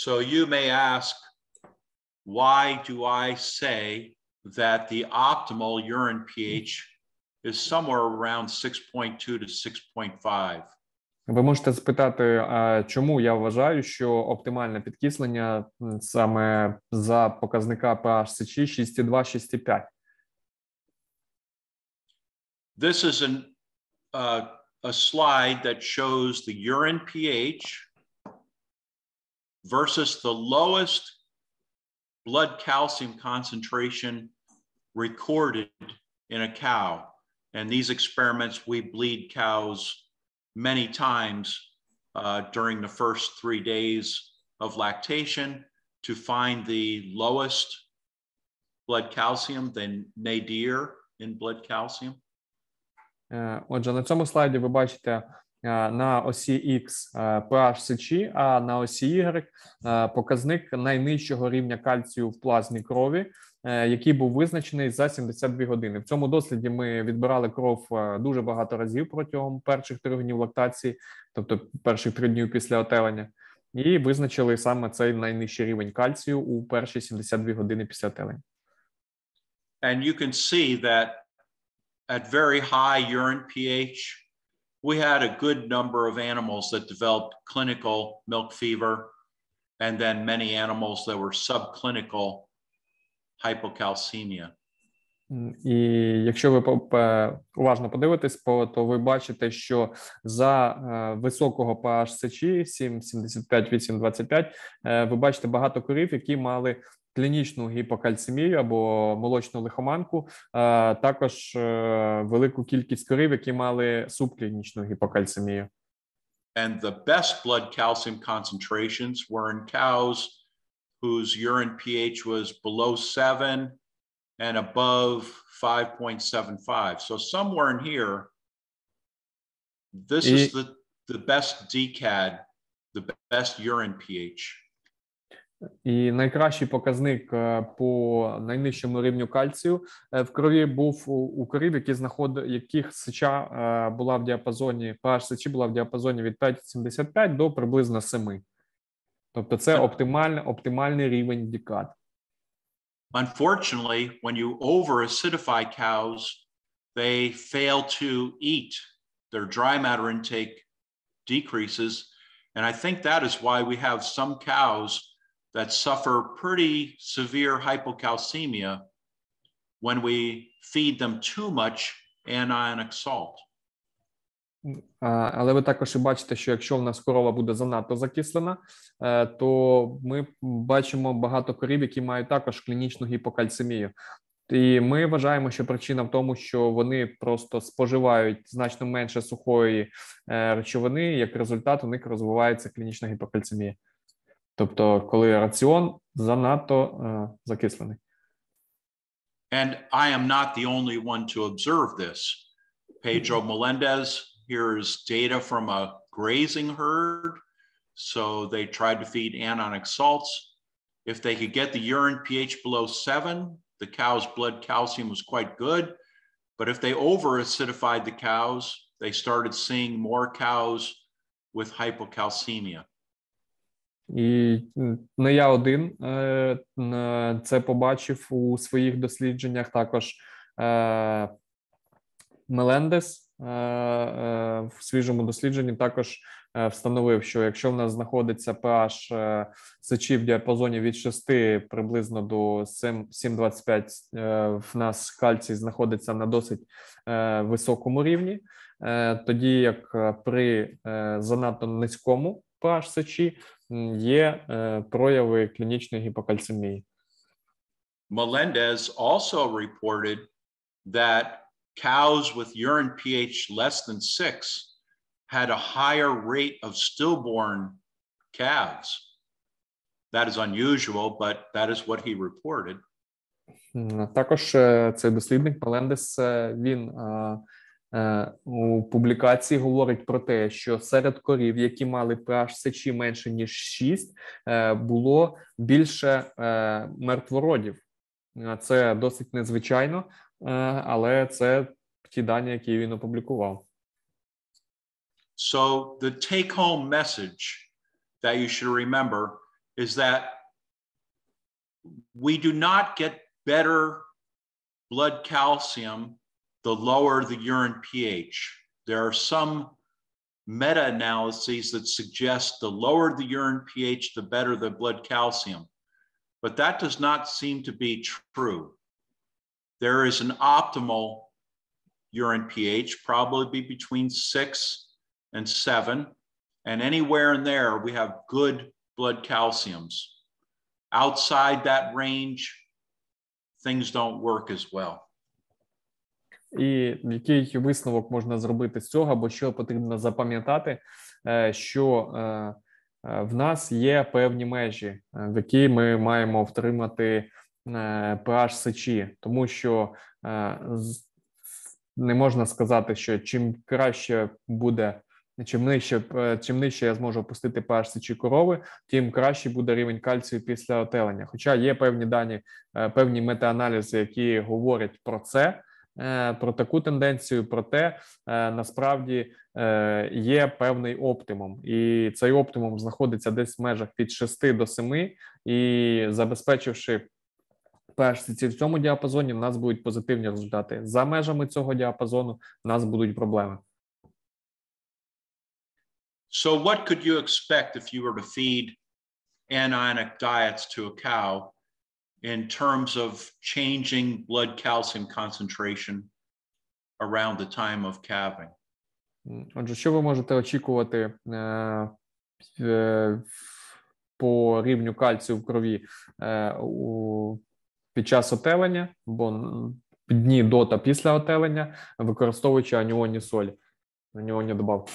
So you may ask, why do I say that the optimal urine pH is somewhere around 6.2 to 6.5? Ви можете спитати, чому я вважаю, що оптимальне підкислення саме за показника pH сечі 6,2-6,5? This is a slide that shows the urine pH versus the lowest blood calcium concentration recorded in a cow. And these experiments, we bleed cows many times during the first 3 days of lactation to find the lowest blood calcium, the nadir in blood calcium. Отже, на цьому слайді ви бачите на осі X pH сечі, а на осі Y показник найнижчого рівня кальцію в плазмі крові, який був визначений за 72 години. В цьому досліді ми відбирали кров дуже багато разів протягом перших 3 днів лактації, тобто перших 3 днів після отелення, і визначили саме цей найнижчий рівень кальцію у перші 72 години після отелення. And you can see that at very high urine pH, we had a good number of animals that developed clinical milk fever, and then many animals that were subclinical hypocalcemia. І якщо ви уважно подивитесь, то ви бачите, що за високого pH сечі 7,75, 8,25, ви бачите багато корів, які мали клінічну гіпокальцемію або молочну лихоманку, також велику кількість корів, які мали субклінічну гіпокальцемію. And the best blood calcium concentrations were in cows whose urine pH was below 7 and above 5.75. So somewhere in here, this is the best DCAD, the best urine pH. І найкращий показник по найнижчому рівню кальцію в крові був у корів, яких сеча була в діапазоні, pH сечі була в діапазоні від 5,75 до приблизно 7. Тобто це оптимальний рівень дікат. Unfortunately, when you over-acidify cows, they fail to eat. Their dry matter intake decreases. And I think that is why we have some cows that suffer pretty severe hypocalcemia when we feed them too much anionic salt. Але ви також і бачите, що якщо в нас корова буде занадто закислена, то ми бачимо багато корів, які мають також клінічну гіпокальцемію. І ми вважаємо, що причина в тому, що вони просто споживають значно менше сухої речовини, і як результат у них розвивається клінічна гіпокальцемія. Тобто, коли раціон занадто закислений. And I am not the only one to observe this. Pedro Melendez, here's data from a grazing herd. So they tried to feed anionic salts. If they could get the urine pH below 7, the cow's blood calcium was quite good. But if they over-acidified the cows, they started seeing more cows with hypocalcemia. І не я один це побачив у своїх дослідженнях. Також Мелендес в свіжому дослідженні також встановив, що якщо в нас знаходиться pH сечі в діапазоні від 6 приблизно до 7,25, в нас кальцій знаходиться на досить високому рівні, тоді як при занадто низькому pH сечі є прояви клінічної гіпокальцемії. Melendez also reported that cows with urine pH less than 6 had a higher rate of stillborn calves. That is unusual, but that is what he reported. Також цей дослідник Мелендес, він у публікації говорить про те, що серед корів, які мали pH сечі менше, ніж 6, було більше мертвородів. Це досить незвичайно, але це ті дані, які він опублікував. So the take-home message that you should remember is that we do not get better blood calcium the lower the urine pH. There are some meta-analyses that suggest the lower the urine pH, the better the blood calcium. But that does not seem to be true. There is an optimal urine pH, probably between 6 and 7. And anywhere in there, we have good blood calciums. Outside that range, things don't work as well. І який висновок можна зробити з цього, або що потрібно запам'ятати, що в нас є певні межі, в які ми маємо втримати pH сечі, тому що не можна сказати, що чим краще буде, чим нижче я зможу опустити pH сечі корови, тим краще буде рівень кальцію після отелення. Хоча є певні дані, певні метааналізи, які говорять про це, про таку тенденцію, проте насправді є певний оптимум. І цей оптимум знаходиться десь в межах від 6 до 7, і забезпечивши pH сечі в цьому діапазоні, в нас будуть позитивні результати. За межами цього діапазону в нас будуть проблеми. So what could you expect if you were to feed anionic diets to a cow in terms of changing blood calcium concentration around the time of calving? Отже, що ви можете очікувати по рівню кальцію в крові під час отелення, або дні до та після отелення, використовуючи аніонні солі, аніонні добавки?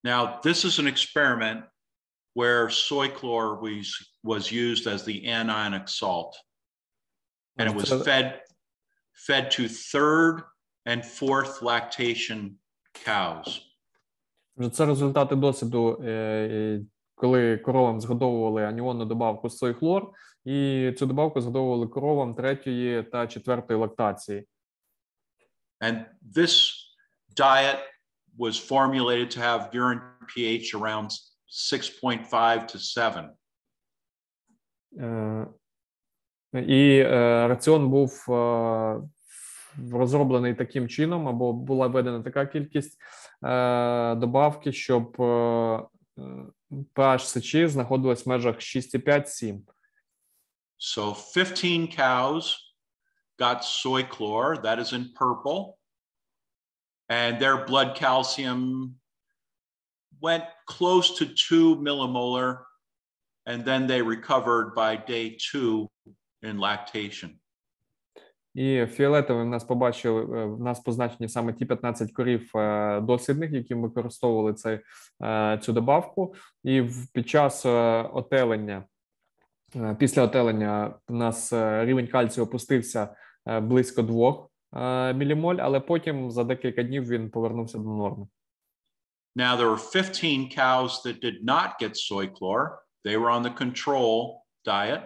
Now, this is an experiment where soy chlor was used as the anionic salt. And it was fed to 3rd and 4th lactation cows. Це результати досвіду, коли коровам згодовували аніонну добавку сой-хлор, і цю добавку згодовували коровам 3-ї та 4-ї лактації. And this diet was formulated to have urine pH around 6.5 to 7. І раціон був розроблений таким чином, або була введена така кількість добавки, щоб pH сечі знаходилась в межах 6,5-7. So 15 cows got soy chlor, that is in purple, and their blood calcium went close to 2 millimolar, and then they recovered by day 2 in lactation. І фіолетовим в нас позначені саме ті 15 корів дослідних, які використовували цю добавку. І під час отелення, після отелення у нас рівень кальцію опустився близько 2 мілімоль, але потім за декілька днів він повернувся до норми. Now, there were 15 cows that did not get soy chlor. They were on the control diet.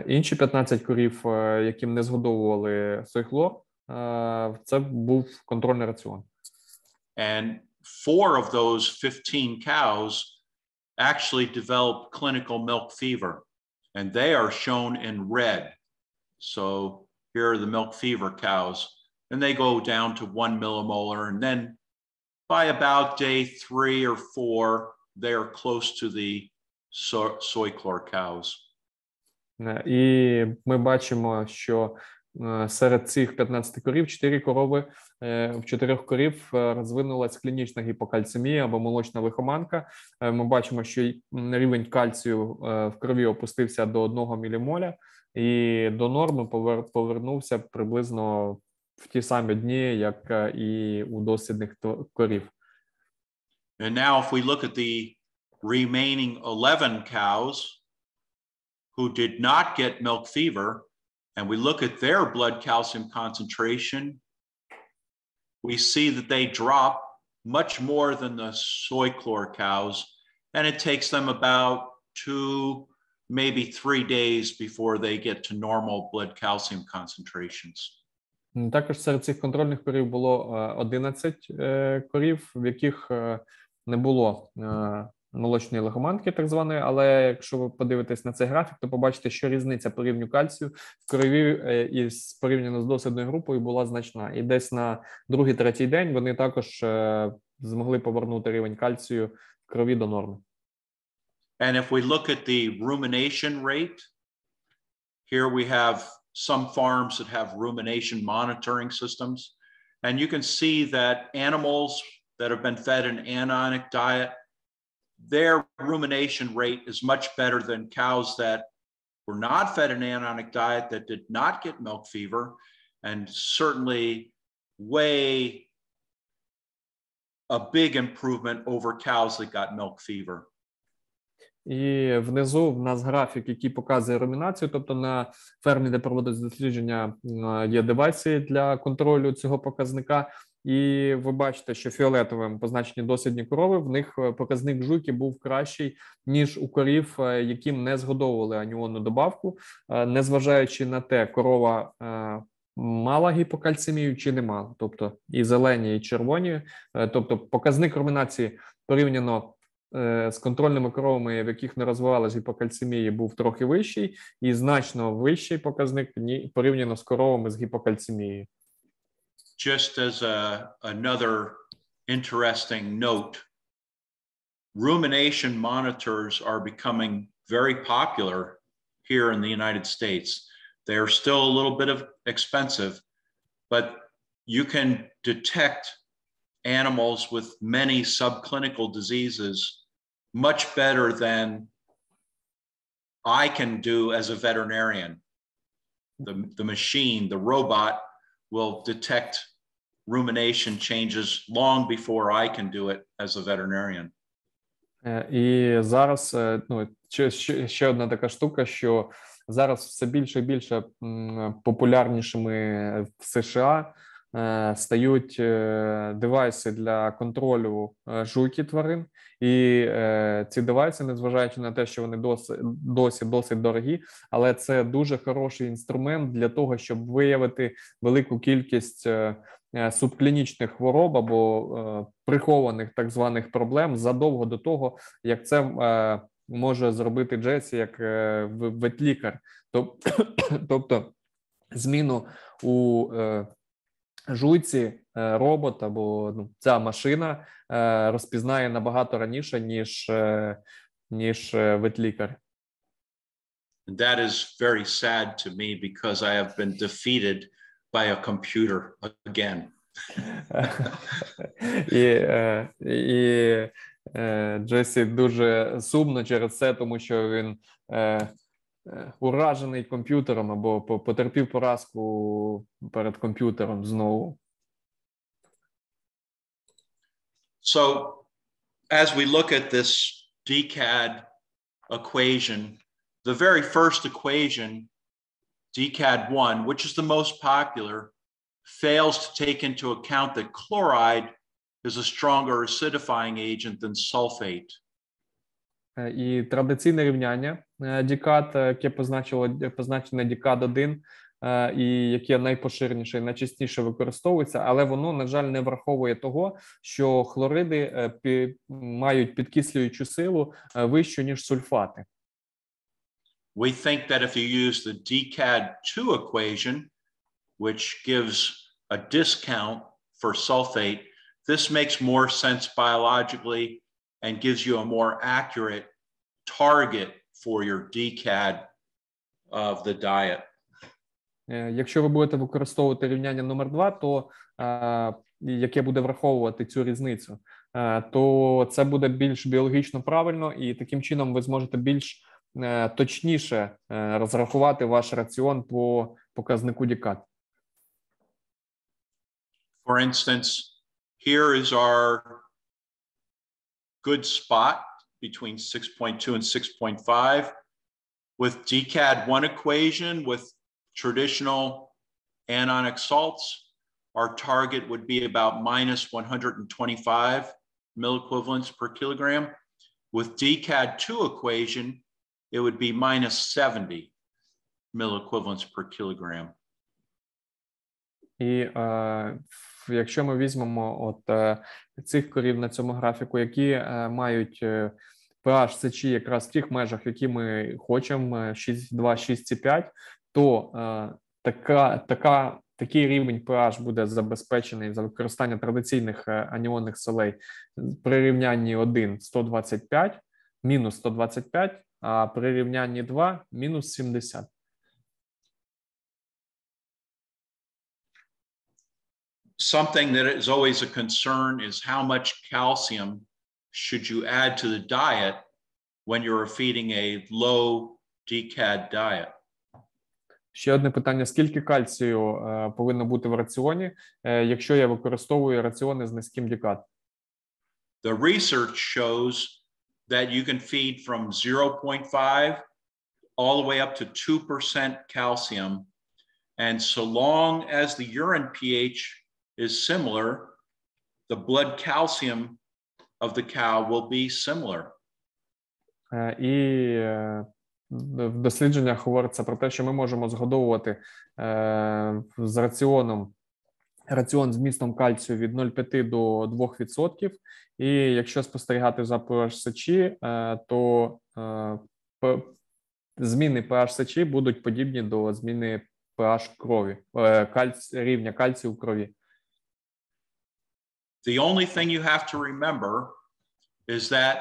Інші 15 корів, яким не згодовували сойхлор, це був контрольний раціон. And 4 of those 15 cows actually developed clinical milk fever, and they are shown in red. So here are the milk fever cows, and they go down to 1 millimolar, and then by about day 3 or 4, they are close to the soy chlor cows. І ми бачимо, що серед цих 15 корів, 4 корови, в 4 корів розвинулась клінічна гіпокальцемія або молочна лихоманка. Ми бачимо, що рівень кальцію в крові опустився до 1 мілімоля і до норми повернувся приблизно в ті самі дні, як і у дослідних корів. And now if we look at the remaining 11 cows who did not get milk fever, and we look at their blood calcium concentration, we see that they drop much more than the soy chlor cows, and it takes them about 2, maybe 3 days before they get to normal blood calcium concentrations. Також серед цих контрольних корів було 11 корів, в яких не було молочної лихоманки, так званої, але якщо ви подивитесь на цей графік, то побачите, що різниця по рівню кальцію в крові порівняно з дослідною групою була значна. І десь на 2-3 день вони також змогли повернути рівень кальцію в крові до норми. And if we look at the rumination rate, here we have some farms that have rumination monitoring systems, and you can see that animals that have been fed an anionic diet, their rumination rate is much better than cows that were not fed an anionic diet that did not get milk fever, and certainly way a big improvement over cows that got milk fever. І внизу в нас графік, який показує румінацію, тобто на фермі, де проводиться дослідження, є девайси для контролю цього показника. І ви бачите, що фіолетовим позначені дослідні корови, в них показник жуйки був кращий, ніж у корів, яким не згодовували аніонну добавку, незважаючи на те, корова мала гіпокальцемію чи не мала. Тобто і зелені, і червоні. Тобто показник румінації порівняно з контрольними коровами, в яких не розвивалася гіпокальцемія, був трохи вищий, і значно вищий показник порівняно з коровами з гіпокальцемією. Just as another interesting note, rumination monitors are becoming very popular here in the United States. They are still a little bit expensive, but you can detect animals with many subclinical diseases much better than I can do as a veterinarian. The machine, the robot, will detect rumination changes long before I can do it as a veterinarian. І зараз, ще одна така штука, що зараз все більше і більше популярнішими в США стають девайси для контролю жуйки тварин. І ці девайси, незважаючи на те, що вони досі досить дорогі, але це дуже хороший інструмент для того, щоб виявити велику кількість субклінічних хвороб або прихованих так званих проблем задовго до того, як це може зробити Джессі як ветлікар. Тобто зміну у жуйці робот або ця машина розпізнає набагато раніше, ніж ветлікар. That is very sad to me because I have been defeated by a computer again. І Джессі дуже сумно через це, тому що він уражений комп'ютером або потерпів поразку перед комп'ютером знову. So as we look at this DCAD equation, the very first equation, DCAD1, which is the most popular, fails to take into account that chloride is a stronger acidifying agent than sulfate. І традиційне рівняння DCAD, яке позначене DCAD1, і яке найпоширеніше і найчастіше використовується, але воно, на жаль, не враховує того, що хлориди мають підкислюючу силу вищу, ніж сульфати. We think that if you use the DCAD2 equation, which gives a discount for sulfate, this makes more sense biologically and gives you a more accurate target for your DCAD of the diet. Якщо ви будете використовувати рівняння номер 2, то яке буде враховувати цю різницю, то це буде більш біологічно правильно, і таким чином ви зможете більш точніше розрахувати ваш раціон по показнику DCAD. For instance, here is our good spot between 6.2 and 6.5 with DCAD1 equation with traditional anionic salts. Our target would be about minus 125 milliequivalents per kilogram. With DCAD2 equation, it would be minus 70 milliequivalents per kilogram. І якщо ми візьмемо цих корів на цьому графіку, які мають pH сечі якраз в тих межах, які ми хочемо, 6,2, 6,5, то такий рівень pH буде забезпечений за використання традиційних аніонних солей при рівнянні 1 – 125, мінус 125, а при рівнянні 2 – мінус 70. Something that is always a concern is how much calcium should you add to the diet when you're feeding a low DCAD diet. Ще одне питання: скільки кальцію повинно бути в раціоні, якщо я використовую раціони з низьким DCAD? The research shows that you can feed from 0.5 all the way up to 2% calcium, and so long as the urine pH is similar, the blood calcium of the cow will be similar. І в дослідженнях говориться про те, що ми можемо згодовувати з раціон з вмістом кальцію від 0,5 до 2%, і якщо спостерігати за pH сечі, то зміни pH сечі будуть подібні до зміни pH крові, рівня кальцію в крові. The only thing you have to remember is that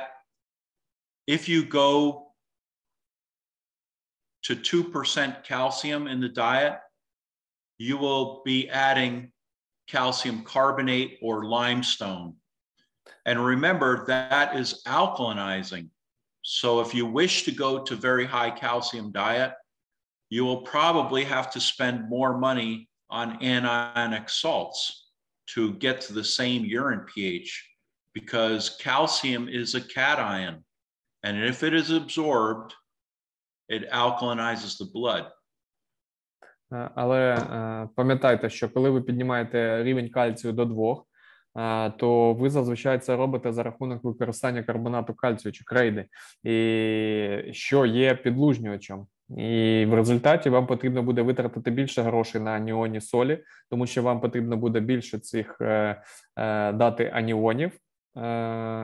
if you go to 2% calcium in the diet, you will be adding calcium carbonate or limestone. And remember, that is alkalinizing. So if you wish to go to very high calcium diet, you will probably have to spend more money on anionic salts to get to the same urine pH, because calcium is a cation, and if it is absorbed, it alkalinizes the blood. Але пам'ятайте, що коли ви піднімаєте рівень кальцію до 2, то ви зазвичай це робите за рахунок використання карбонату кальцію чи крейди, і що є підлужнювачем. І в результаті вам потрібно буде витратити більше грошей на аніонні солі, тому що вам потрібно буде більше цих дати аніонів,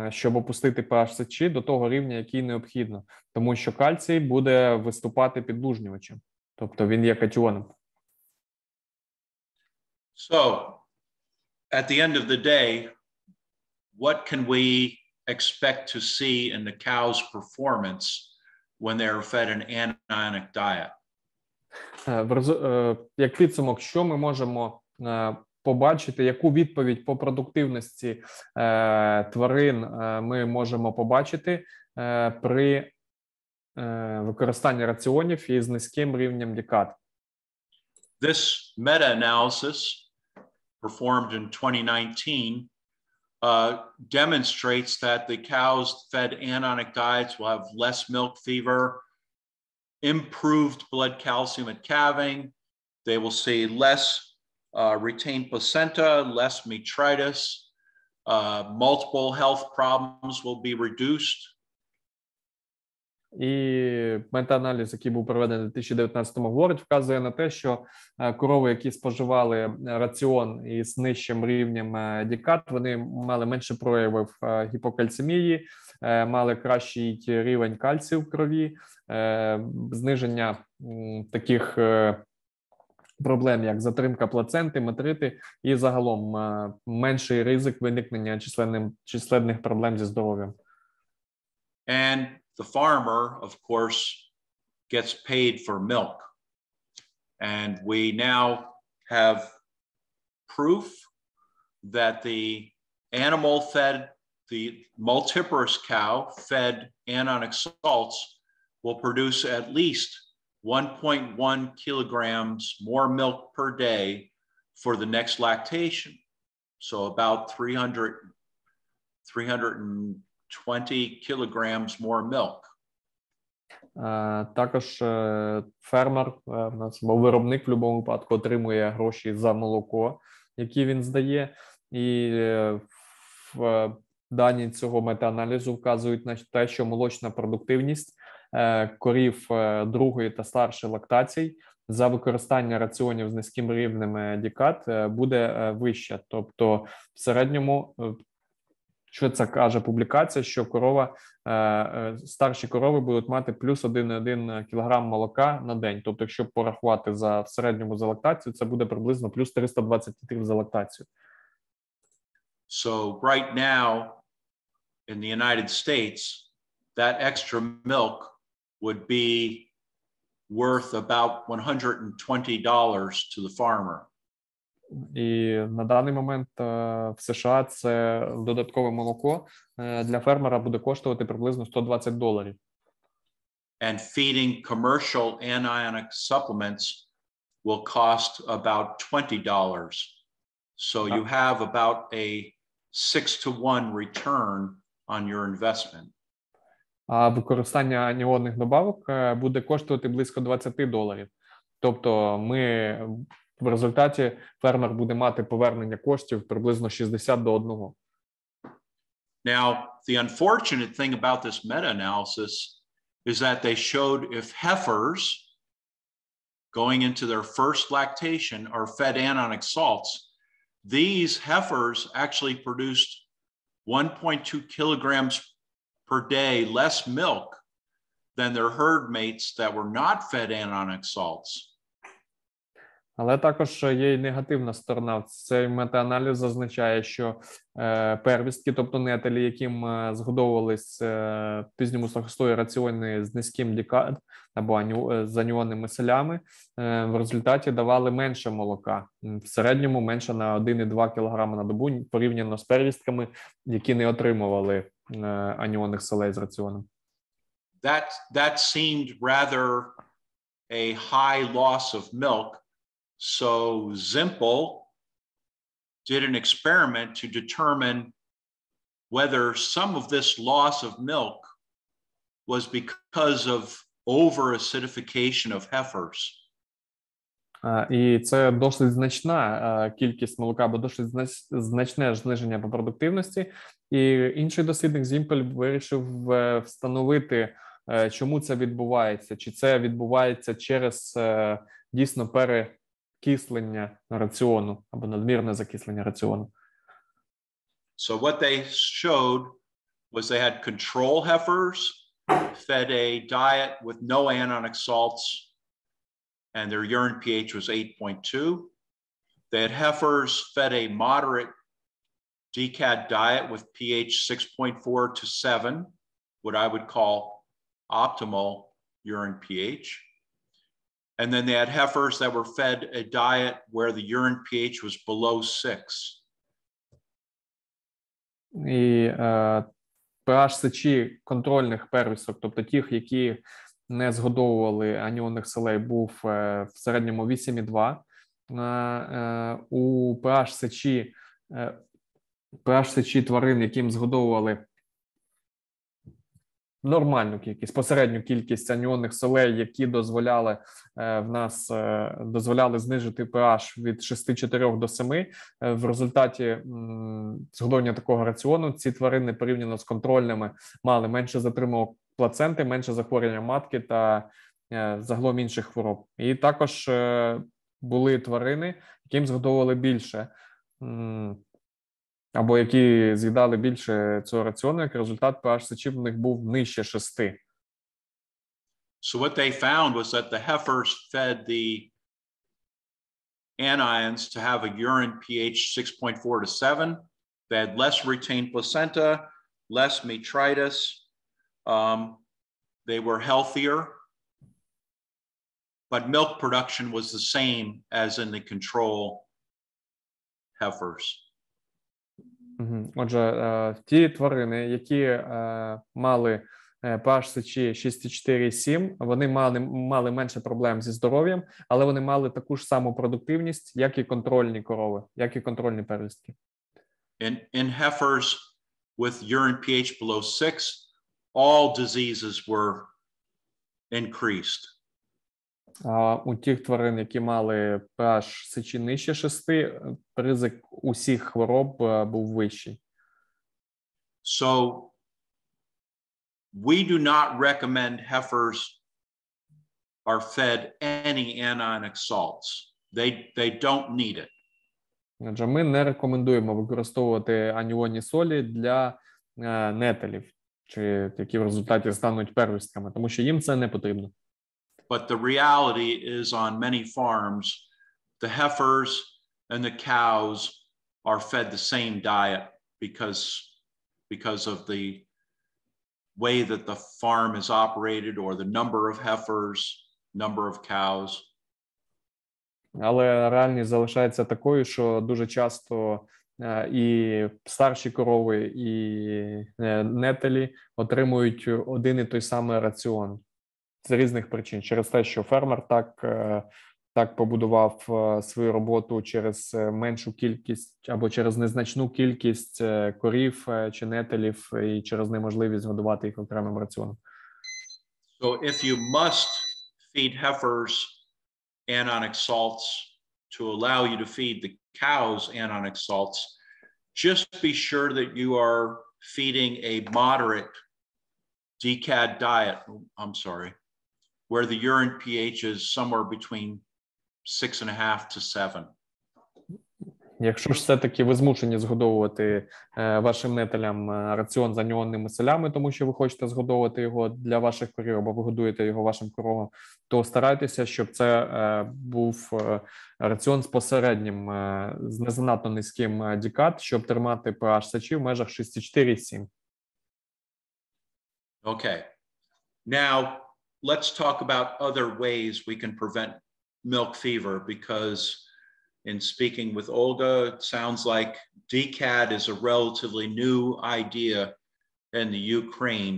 щоб опустити pH сечі до того рівня, який необхідно. Тому що кальцій буде виступати підлужнювачем, тобто він є катіоном. So, at the end of the day, what can we expect to see in the cow's performance when they're fed an anionic diet? Як підсумок, що ми можемо побачити, яку відповідь по продуктивності тварин ми можемо побачити при використання раціонів із низьким рівнем дікат. This meta-analysis performed in 2019 demonstrates that the cows fed anonic diets will have less milk fever, improved blood calcium at calving. They will see less retained placenta, less metritis, multiple health problems will be reduced. І метааналіз, який був проведений у 2019 році, вказує на те, що корови, які споживали раціон із нижчим рівнем дікат, вони мали менше проявів гіпокальцемії, мали кращий рівень кальцію в крові, зниження таких проблем, як затримка плаценти, метрити і загалом менший ризик виникнення численних проблем зі здоров'ям. And the farmer, of course, gets paid for milk. And we now have proof that the animal fed, the multiparous cow fed anonic salts will produce at least 1.1 kilograms more milk per day for the next lactation. So about 320 kilograms more milk. Також фермер, або виробник в будь-якому випадку отримує гроші за молоко, які він здає, і в дані цього метааналізу вказують на те, що молочна продуктивність корів другої та старшої лактацій за використання раціонів з низьким рівнем дікат буде вища. Тобто в середньому, що це каже публікація, що старші корови будуть мати плюс 1,1 кг молока на день. Тобто, якщо порахувати в середньому за лактацію, це буде приблизно плюс 320 літрів за лактацію. So right now in the United States, that extra milk would be worth about $120 to the farmer. І на даний момент в США це додаткове молоко для фермера буде коштувати приблизно $120. And feeding commercial anionic supplements will cost about $20. So you have about a 6-to-1 return on your investment. А використання аніонних добавок буде коштувати близько $20. Тобто в результаті фермер буде мати повернення коштів приблизно 60 до 1. Now, the unfortunate thing about this meta-analysis is that they showed if heifers going into their first lactation are fed anonic salts, these heifers actually produced 1.2 kilograms per day less milk than their herd mates that were not fed anonic salts. Але також є й негативна сторона. Цей метааналіз зазначає, що первістки, тобто нетелі, яким згодовувались пізньому слахостої раціони з низьким дікат або з аніонними селями, в результаті давали менше молока. В середньому менше на 1,2 кг на добу порівняно з первістками, які не отримували аніонних селей з раціоном. That seemed rather a high loss of milk. So Zimpel did an experiment to determine whether some of this loss of milk was because of over-acidification of heifers. І це досить значна кількість молока, або досить значне зниження по продуктивності. І інший дослідник Зімпель вирішив встановити, чому це відбувається. Чи це відбувається через дійсно перекислення раціону або надмірне закислення раціону. So what they showed was they had control heifers fed a diet with no anionic salts and their urine pH was 8.2. They had heifers fed a moderate DCAD diet with pH 6.4 to 7, what I would call optimal urine pH. And then they had heifers that were fed a diet where the urine pH was below 6. І pH сечі контрольних первісток, тобто тих, які не згодовували аніонних солей, був в середньому 8,2. У pH сечі тварин, яким згодовували нормальну кількість, посередню кількість аніонних солей, які дозволяли знижити pH від 6,4 до 7. В результаті згодовування такого раціону ці тварини порівняно з контрольними мали менше затримок плаценти, менше захворювання матки та загалом інших хвороб. І також були тварини, яким згодовували більше, або які з'їдали більше цього раціону, як результат pH сечі в них був нижче 6. So what they found was that the heifers fed the anions to have a urine pH 6.4 to 7. They had less retained placenta, less metritis. They were healthier, but milk production was the same as in the control heifers. Отже, ті тварини, які мали pH сечі 6,4-7, вони мали менше проблем зі здоров'ям, але вони мали таку ж саму продуктивність, як і контрольні корови, як і контрольні первістки. In heifers with urine pH below 6, all diseases were increased. А у тих тварин, які мали pH сечі нижче 6, ризик усіх хвороб був вищий. So we do not recommend heifers are fed any anionic salts. They don't need it. Отже, ми не рекомендуємо використовувати аніонні солі для нетелів, чи які в результаті стануть первістками, тому що їм це не потрібно. But the reality is on many farms, the heifers and the cows are fed the same diet because of the way that the farm is operated or the number of heifers, number of cows. Але реальність залишається такою, що дуже часто і старші корови, і нетелі отримують один і той самий раціон. З різних причин. Через те, що фермер так побудував свою роботу через меншу кількість або через незначну кількість корів чи нетелів і через неможливість годувати їх окремим раціоном. So if you must feed heifers anionic salts to allow you to feed the cows anionic salts, just be sure that you are feeding a moderate DCAD diet. I'm sorry. Where the urine pH is somewhere between 6.5 to 7. Якщо ж все-таки ви змушені згодовувати вашим нетелям раціон з аніонними солями, тому що ви хочете згодовувати його для ваших корів, або ви годуєте його вашим коровам, то старайтеся, щоб це був раціон з посереднім, з не занадто низьким DCAD, щоб тримати pH сечі в межах 6,4-7. Okay. Now, let's talk about other ways we can prevent milk fever, because in speaking with Olga, it sounds like DCAD is a relatively new idea in the Ukraine,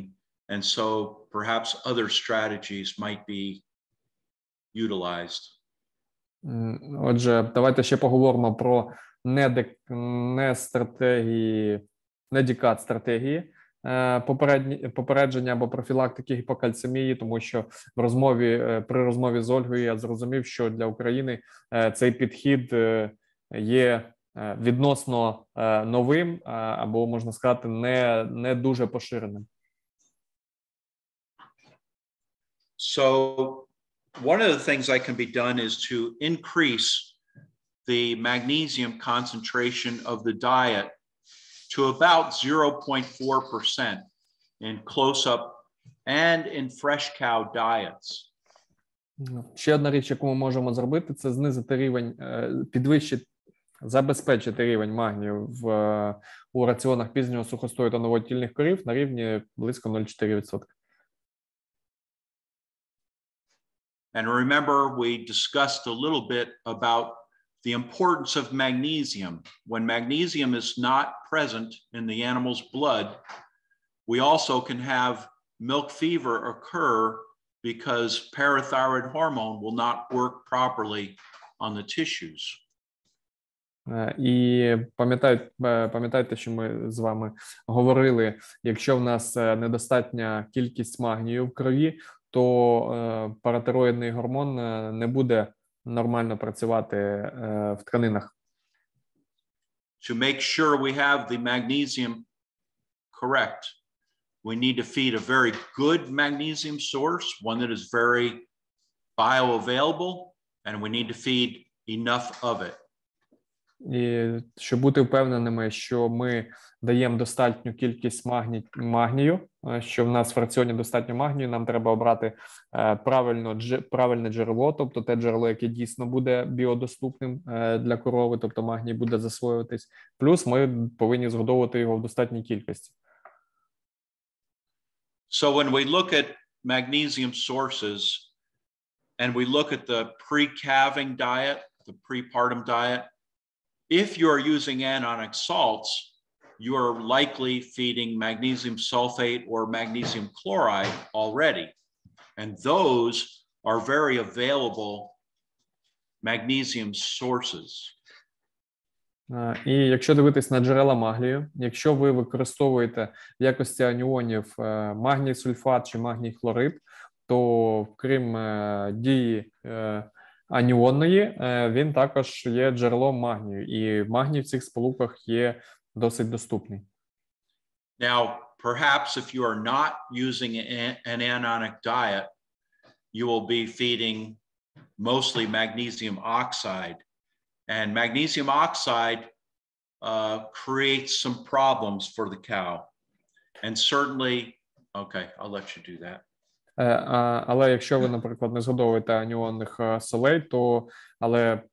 and so perhaps other strategies might be utilized. Отже, давайте ще поговоримо про DCAD стратегії. Попередження або профілактики гіпокальцемії, тому що при розмові з Ольгою я зрозумів, що для України цей підхід є відносно новим, або, можна сказати, не дуже поширеним. So one of the things that can be done is to increase the magnesium concentration of the diet to about 0.4% in close-up and in fresh cow diets. Ще одна річ, яку ми можемо зробити, це знизити рівень, забезпечити рівень магнію у раціонах пізнього сухостою та новотільних корів на рівні близько 0,4%. And remember, we discussed a little bit about the importance of magnesium. When magnesium is not present in the animal's blood, we also can have milk fever occur because parathyroid hormone will not work properly on the tissues. І пам'ятайте, що ми з вами говорили, якщо в нас недостатня кількість магнію в крові, то паратироїдний гормон не буде нормально працювати в тканинах. To make sure we have the magnesium correct, we need to feed a very good magnesium source, one that is very bioavailable, and we need to feed enough of it. І щоб бути впевненими, що ми даємо достатню кількість магнію, що в нас в раціоні достатньо магнію, нам треба обрати правильне джерело, тобто те джерело, яке дійсно буде біодоступним для корови, тобто магній буде засвоюватись. Плюс ми повинні згодовувати його в достатній кількості. So when we look at magnesium sources and we look at the pre-calving diet, the prepartum diet, if you're using anionic salts, you are likely feeding magnesium sulfate or magnesium chloride already. And those are very available magnesium sources. І якщо дивитись на джерела магнію, якщо ви використовуєте в якості аніонів магній сульфат чи магній хлорид, то крім дії аніонної, він також є джерелом магнію, і магній в цих сполуках є досить доступний. Now, perhaps if you are not using an anionic diet, you will be feeding mostly magnesium oxide. And magnesium oxide creates some problems for the cow. And certainly, okay, I'll let you do that. Але якщо ви, наприклад, не згодовуєте аніонних солей, то, але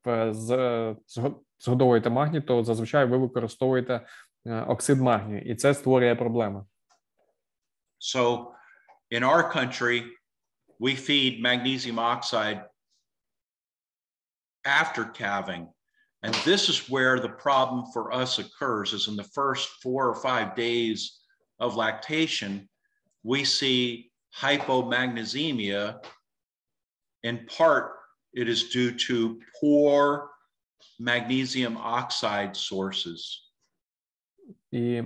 згодовуєте магній, то зазвичай ви використовуєте оксид магнію, і це створює проблеми. So, in our country, we feed magnesium oxide after calving. And this is where the problem for us occurs, is in the first 4 or 5 days of lactation, we see hypomagnesemia. In part, it is due to poor magnesium oxide sources. І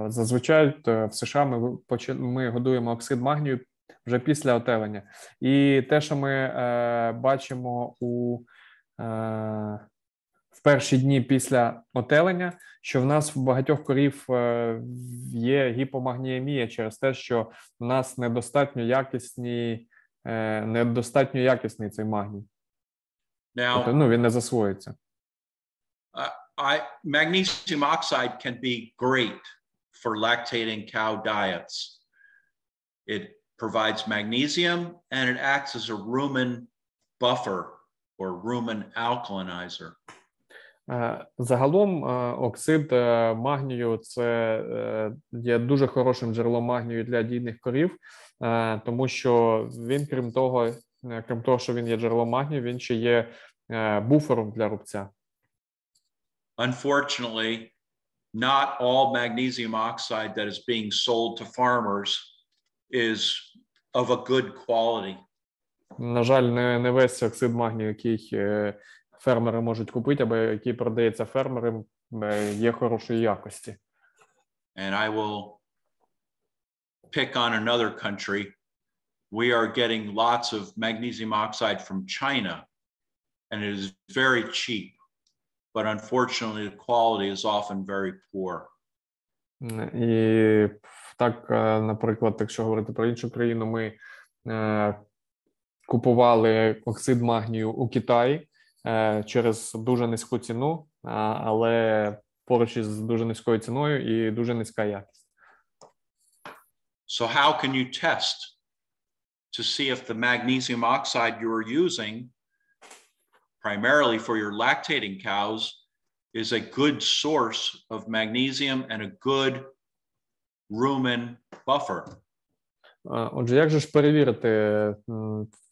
зазвичай в США ми годуємо оксид магнію вже після отелення. І те, що ми бачимо в перші дні після отелення, що в нас в багатьох корів є гіпомагніємія через те, що в нас недостатньо якісний цей магній. Тобто, він не засвоюється. Magnesium oxide can be great for lactating cow diets. It provides magnesium and it acts as a rumen buffer or rumen alkalinizer. Загалом оксид магнію – це є дуже хорошим джерелом магнію для дійних корів, тому що він, крім того, що він є джерелом магнію, він ще є буфером для рубця. Unfortunately, not all magnesium oxide that is being sold to farmers is of a good quality. На жаль, не весь оксид магнію, який фермери можуть купити, або який продається фермерам, є хорошої якості. And I will pick on another country. We are getting lots of magnesium oxide from China, and it is very cheap. But unfortunately, the quality is often very poor. І так, наприклад, якщо говорити про іншу країну, ми купували оксид магнію у Китаї через дуже низьку ціну, але поруч із дуже низькою ціною і дуже низька якість. So how can you test to see if the magnesium oxide you are using, primarily for your lactating cows, is a good source of magnesium and a good rumen buffer? Отже, як же ж перевірити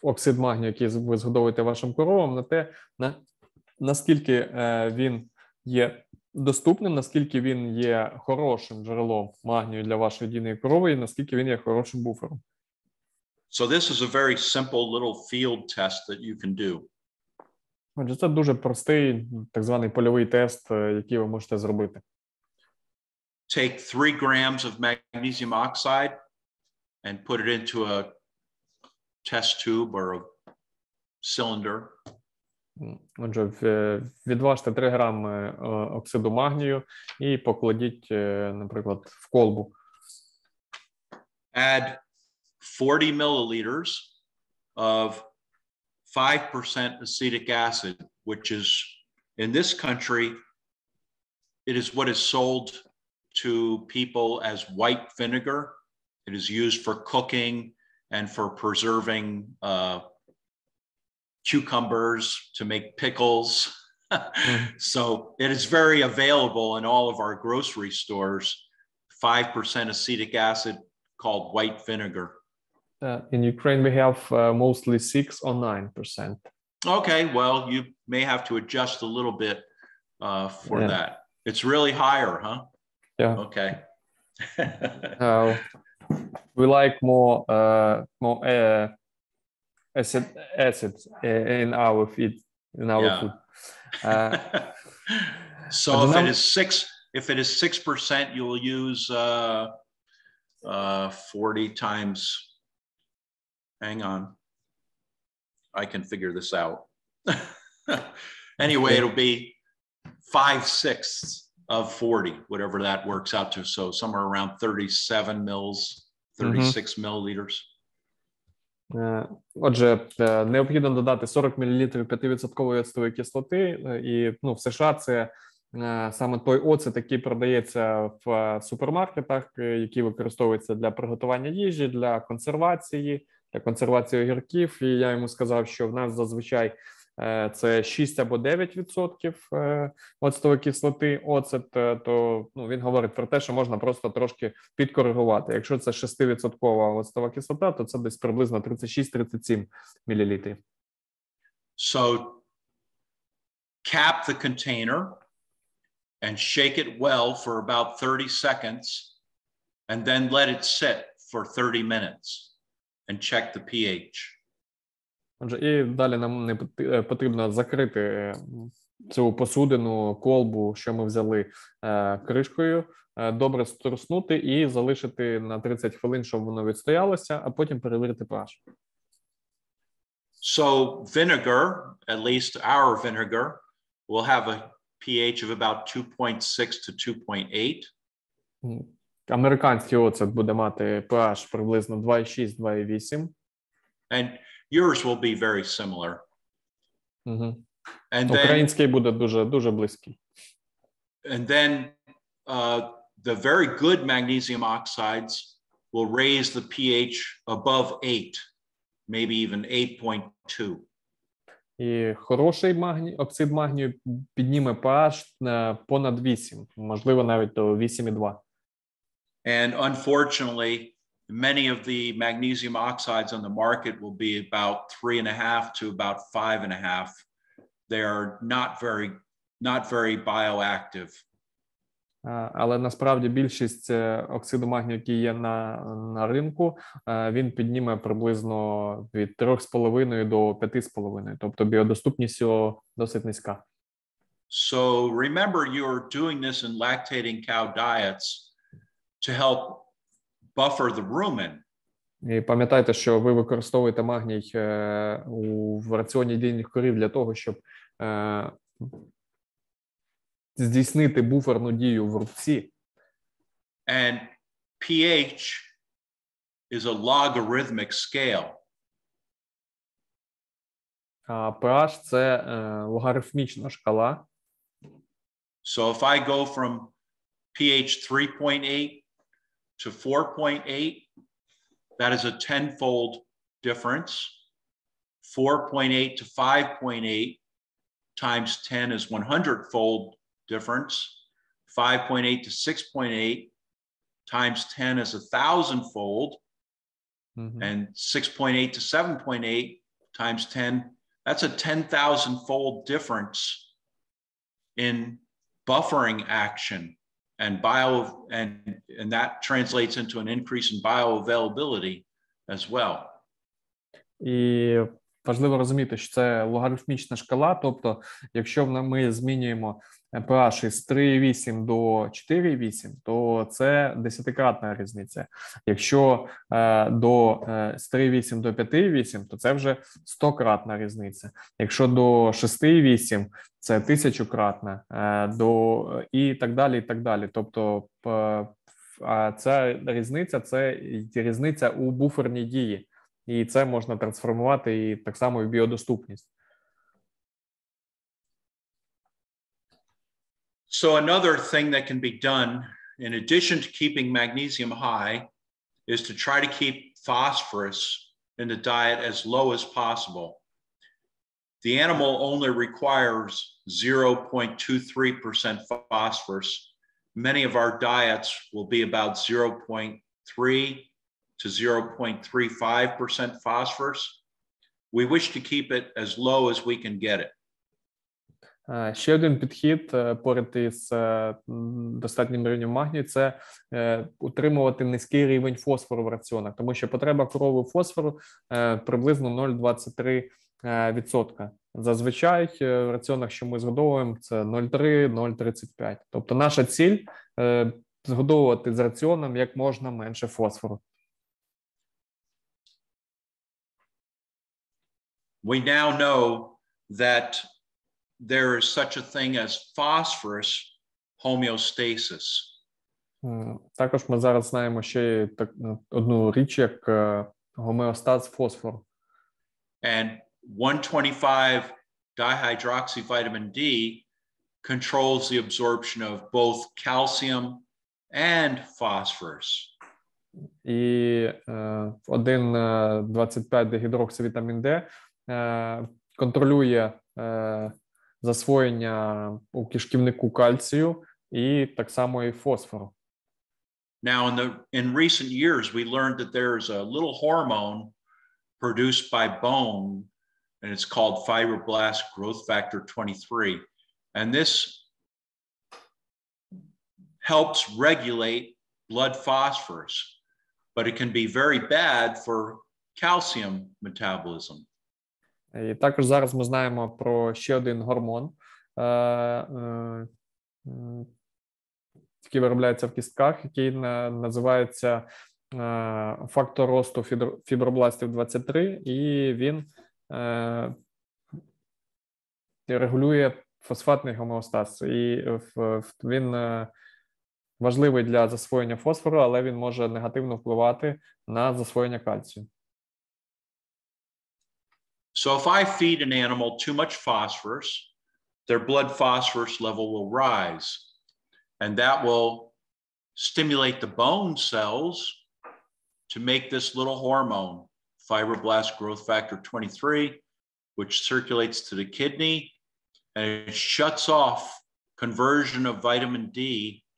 оксид магнію, який ви згодовуєте вашим коровам, на те, наскільки він є доступним, наскільки він є хорошим джерелом магнію для вашої дійної корови і наскільки він є хорошим буфером. So this is a very simple little field test that you can do. Отже, це дуже простий, так званий польовий тест, який ви можете зробити. Take 3 grams of magnesium oxide and put it into a test tube or a cylinder. Отже, відважте 3 грами оксиду магнію і покладіть, наприклад, в колбу. Add 40 milliliters of 5% acetic acid, which is, in this country, it is what is sold to people as white vinegar. It is used for cooking and for preserving cucumbers, to make pickles. So it is very available in all of our grocery stores, 5% acetic acid called white vinegar. In Ukraine, we have mostly 6 or 9%. Okay, well, you may have to adjust a little bit for that. It's really higher, huh? Yeah. Okay. We like more acids in our feed. Food. So if it is 6%, you will use 40 times. Hang on, I can figure this out. Anyway, it'll be 5/6 of 40, whatever that works out to. So somewhere around 37 mils, 36 milliliters. Отже, необхідно додати 40 мл 5% оцтової кислоти, і в США це саме той оцет, який продається в супермаркетах, який використовується для приготування їжі, для консервації огірків. І я йому сказав, що в нас зазвичай це 6 або 9% оцтової кислоти, оцет, то він говорить про те, що можна просто трошки підкоригувати. Якщо це 6% оцтова кислота, то це десь приблизно 36-37 мл. So cap the container and shake it well for about 30 seconds and then let it sit for 30 minutes and check the pH. Отже, і далі нам не потрібно закрити цю посудину, колбу, що ми взяли, кришкою, добре струснути і залишити на 30 хвилин, щоб воно відстоялося, а потім перевірити pH. So vinegar, at least our vinegar, will have a pH of about 2.6 to 2.8. Американський оцет буде мати pH приблизно 2,6-2,8. And yours will be very similar. And Український буде дуже близький. And then the very good magnesium oxides will raise the pH above 8, maybe even 8.2. І хороший оксид магнію підніме pH понад 8, можливо, навіть до 8,2. And unfortunately, many of the magnesium oxides on the market will be about 3.5 to about 5.5. They are not very bioactive. Але насправді більшість оксиду магнію, який є на ринку, він підніме приблизно від 3,5 до 5,5, тобто біодоступність його досить низька. So remember, you're doing this in lactating cow diets to help buffer the rumen. І пам'ятайте, що ви використовуєте магній в раціоні дійних корів для того, щоб здійснити буферну дію в рубці. And pH is a logarithmic scale. pH – це логарифмічна шкала. So if I go from pH 3.8 to 4.8, that is a 10-fold difference. 4.8 to 5.8 times 10 is 100-fold difference. 5.8 to 6.8 times 10 is 1,000-fold. And 6.8 to 7.8 times 10, that's a 10,000-fold difference in buffering action and that translates into an increase in bioavailability as well. І важливо розуміти, що це логарифмічна шкала, тобто якщо ми змінюємо pH із 3,8 до 4,8, то це 10-кратна різниця. Якщо з 3,8 до 5,8, то це вже 100-кратна різниця. Якщо до 6,8, це 1000-кратна, і так далі, і так далі. Тобто ця різниця – це різниця у буферній дії. І це можна трансформувати і так само в біодоступність. So another thing that can be done, in addition to keeping magnesium high, is to try to keep phosphorus in the diet as low as possible. The animal only requires 0.23% phosphorus. Many of our diets will be about 0.3 to 0.35% phosphorus. We wish to keep it as low as we can get it. Ще один підхід поряд із достатнім рівнем магнію – це утримувати низький рівень фосфору в раціонах, тому що потреба корови фосфору приблизно 0,23%. Зазвичай в раціонах, що ми згодовуємо, це 0,3-0,35. Тобто наша ціль – згодовувати з раціоном як можна менше фосфору. We now know that there is such a thing as phosphorus homeostasis. Також ми зараз знаємо ще одну річ, як гомеостаз фосфору. And 125 dihydroxyvitamin D controls the absorption of both calcium and phosphorus. І 1,25-дегідроксивітамін Д контролює засвоєння у кишківнику кальцію і так само і фосфору. Now, in recent years, we learned that there is a little hormone produced by bone, and it's called fibroblast growth factor 23. And this helps regulate blood phosphorus, but it can be very bad for calcium metabolism. І також зараз ми знаємо про ще один гормон, який виробляється в кістках, який називається фактор росту фібробластів 23, і він регулює фосфатний гомеостаз. І він важливий для засвоєння фосфору, але він може негативно впливати на засвоєння кальцію. So if I feed an animal too much phosphorus, their blood phosphorus level will rise, and that will stimulate the bone cells to make this little hormone, fibroblast growth factor 23, which circulates to the kidney, and it shuts off conversion of vitamin D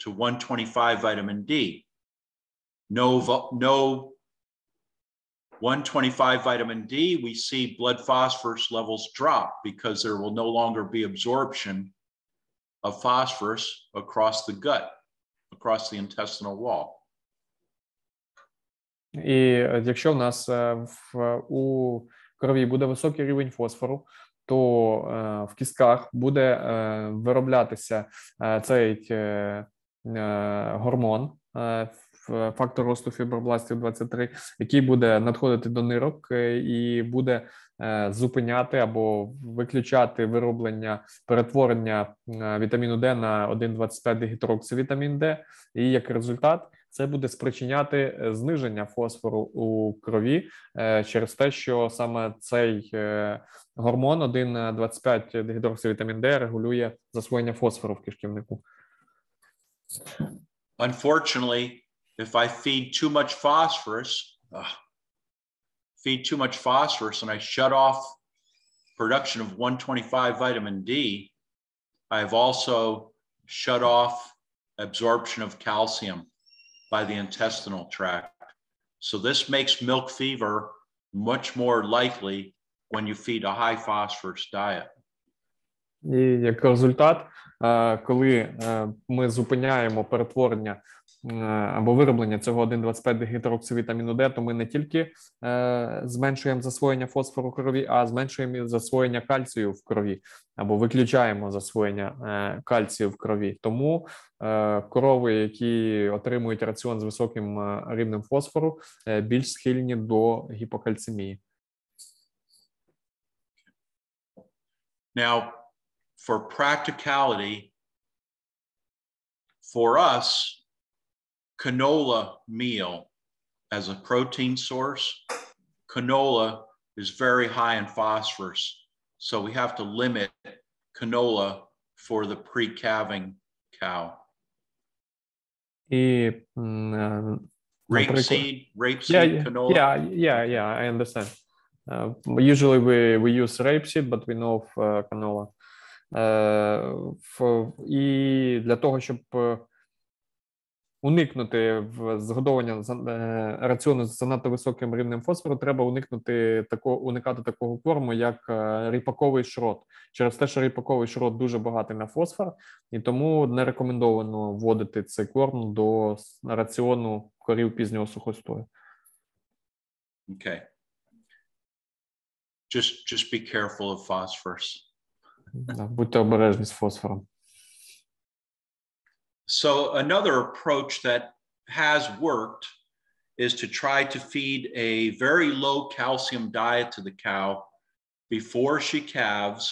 to 125 vitamin D. No 125 vitamin D, we see blood phosphorus levels drop because there will no longer be absorption of phosphorus across the gut, across the intestinal wall. І якщо в нас у крові буде високий рівень фосфору, то в кістках буде вироблятися цей гормон, фактор росту фібробластів 23, який буде надходити до нирок і буде зупиняти або виключати вироблення, перетворення вітаміну Д на 1,25-дегідроксивітамін Д, і як результат це буде спричиняти зниження фосфору у крові через те, що саме цей гормон 1,25-дегідроксивітамін Д регулює засвоєння фосфору в кишківнику. Unfortunately, if I feed too much phosphorus and I shut off production of 125 vitamin D, I've also shut off absorption of calcium by the intestinal tract. So this makes milk fever much more likely when you feed a high phosphorus diet. І як результат, коли ми зупиняємо перетворення або вироблення цього 1,25-дегідроксивітаміну Д, то ми не тільки зменшуємо засвоєння фосфору в крові, а зменшуємо засвоєння кальцію в крові, або виключаємо засвоєння кальцію в крові. Тому корови, які отримують раціон з високим рівнем фосфору, більш схильні до гіпокальцемії. Now, for practicality, for us, canola meal as a protein source, canola is very high in phosphorus. So we have to limit canola for the pre-calving cow. І, rapeseed, canola. Yeah, I understand. Usually we use rapeseed, but we know of canola. І для того, щоб уникнути згодовування раціону з занадто високим рівнем фосфору, треба уникати такого корму, як ріпаковий шрот. Через те, що ріпаковий шрот дуже багатий на фосфор, і тому не рекомендовано вводити цей корм до раціону корів пізнього сухостою. Okay. Just be careful of phosphorus. Будьте обережні з фосфором. So another approach that has worked is to try to feed a very low calcium diet to the cow before she calves.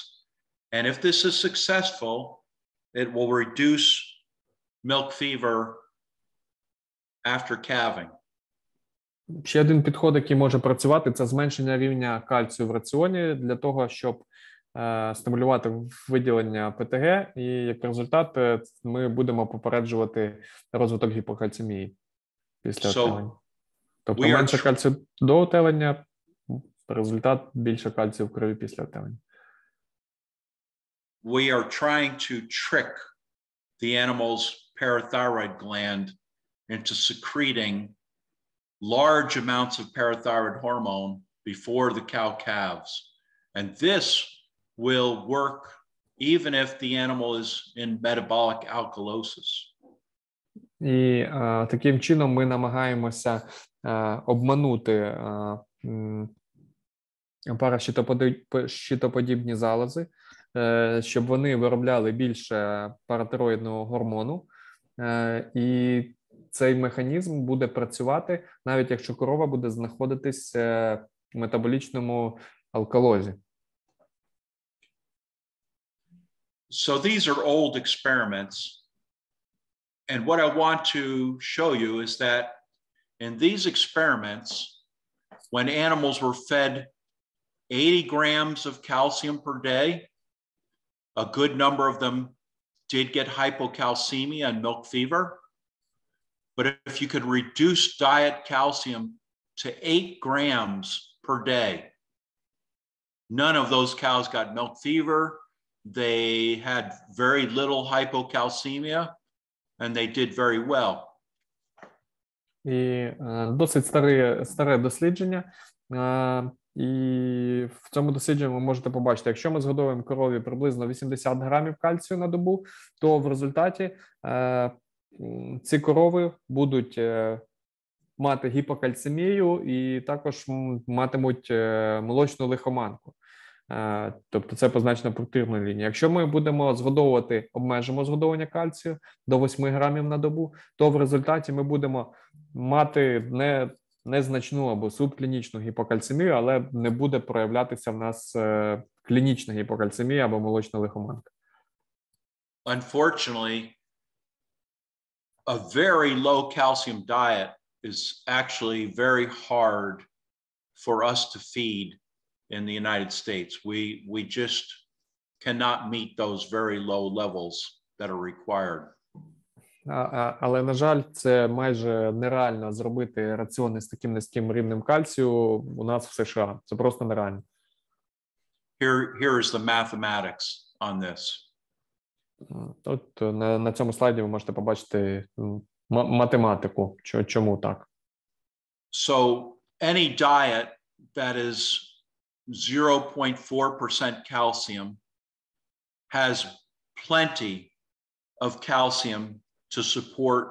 And if this is successful, it will reduce milk fever after calving. Ще один підход, який може працювати, це зменшення рівня кальцію в раціоні для того, щоб стимулювати виділення ПТГ, і як результат ми будемо попереджувати розвиток гіпокальцемії після отелення. Тобто менше кальцію до отелення, результат більше кальцію в крові після отелення. We are trying to trick the animal's parathyroid gland into secreting large amounts of parathyroid hormone before the cow calves. And this will work even if the animal is in metabolic alkalosis. І таким чином ми намагаємося обманути паращитоподібні залози, щоб вони виробляли більше паратироїдного гормону, і цей механізм буде працювати, навіть якщо корова буде знаходитись в метаболічному алкалозі. So these are old experiments. And what I want to show you is that in these experiments, when animals were fed 80 grams of calcium per day, a good number of them did get hypocalcemia and milk fever. But if you could reduce diet calcium to 8 grams per day, none of those cows got milk fever. They had very little hypocalcemia, and they did very well. І досить старе дослідження. І в цьому дослідженні ви можете побачити, якщо ми згодовуємо корові приблизно 80 грамів кальцію на добу, то в результаті ці корови будуть мати гіпокальцемію і також матимуть молочну лихоманку. Тобто це позначено пунктирною лінією. Якщо ми будемо обмежимо згодовування кальцію до 8 грамів на добу, то в результаті ми будемо мати незначну або субклінічну гіпокальцемію, але не буде проявлятися в нас клінічна гіпокальцемія або молочна лихоманка. Unfortunately, a very low calcium diet is actually very hard for us to feed in the United States. We just cannot meet those very low levels that are required. Але, на жаль, це майже нереально зробити раціони з таким низьким рівнем кальцію у нас в США. Це просто нереально. Here is the mathematics on this. Тут на цьому слайді ви можете побачити математику, чому так. So any diet that is 0.4% calcium has plenty of calcium to support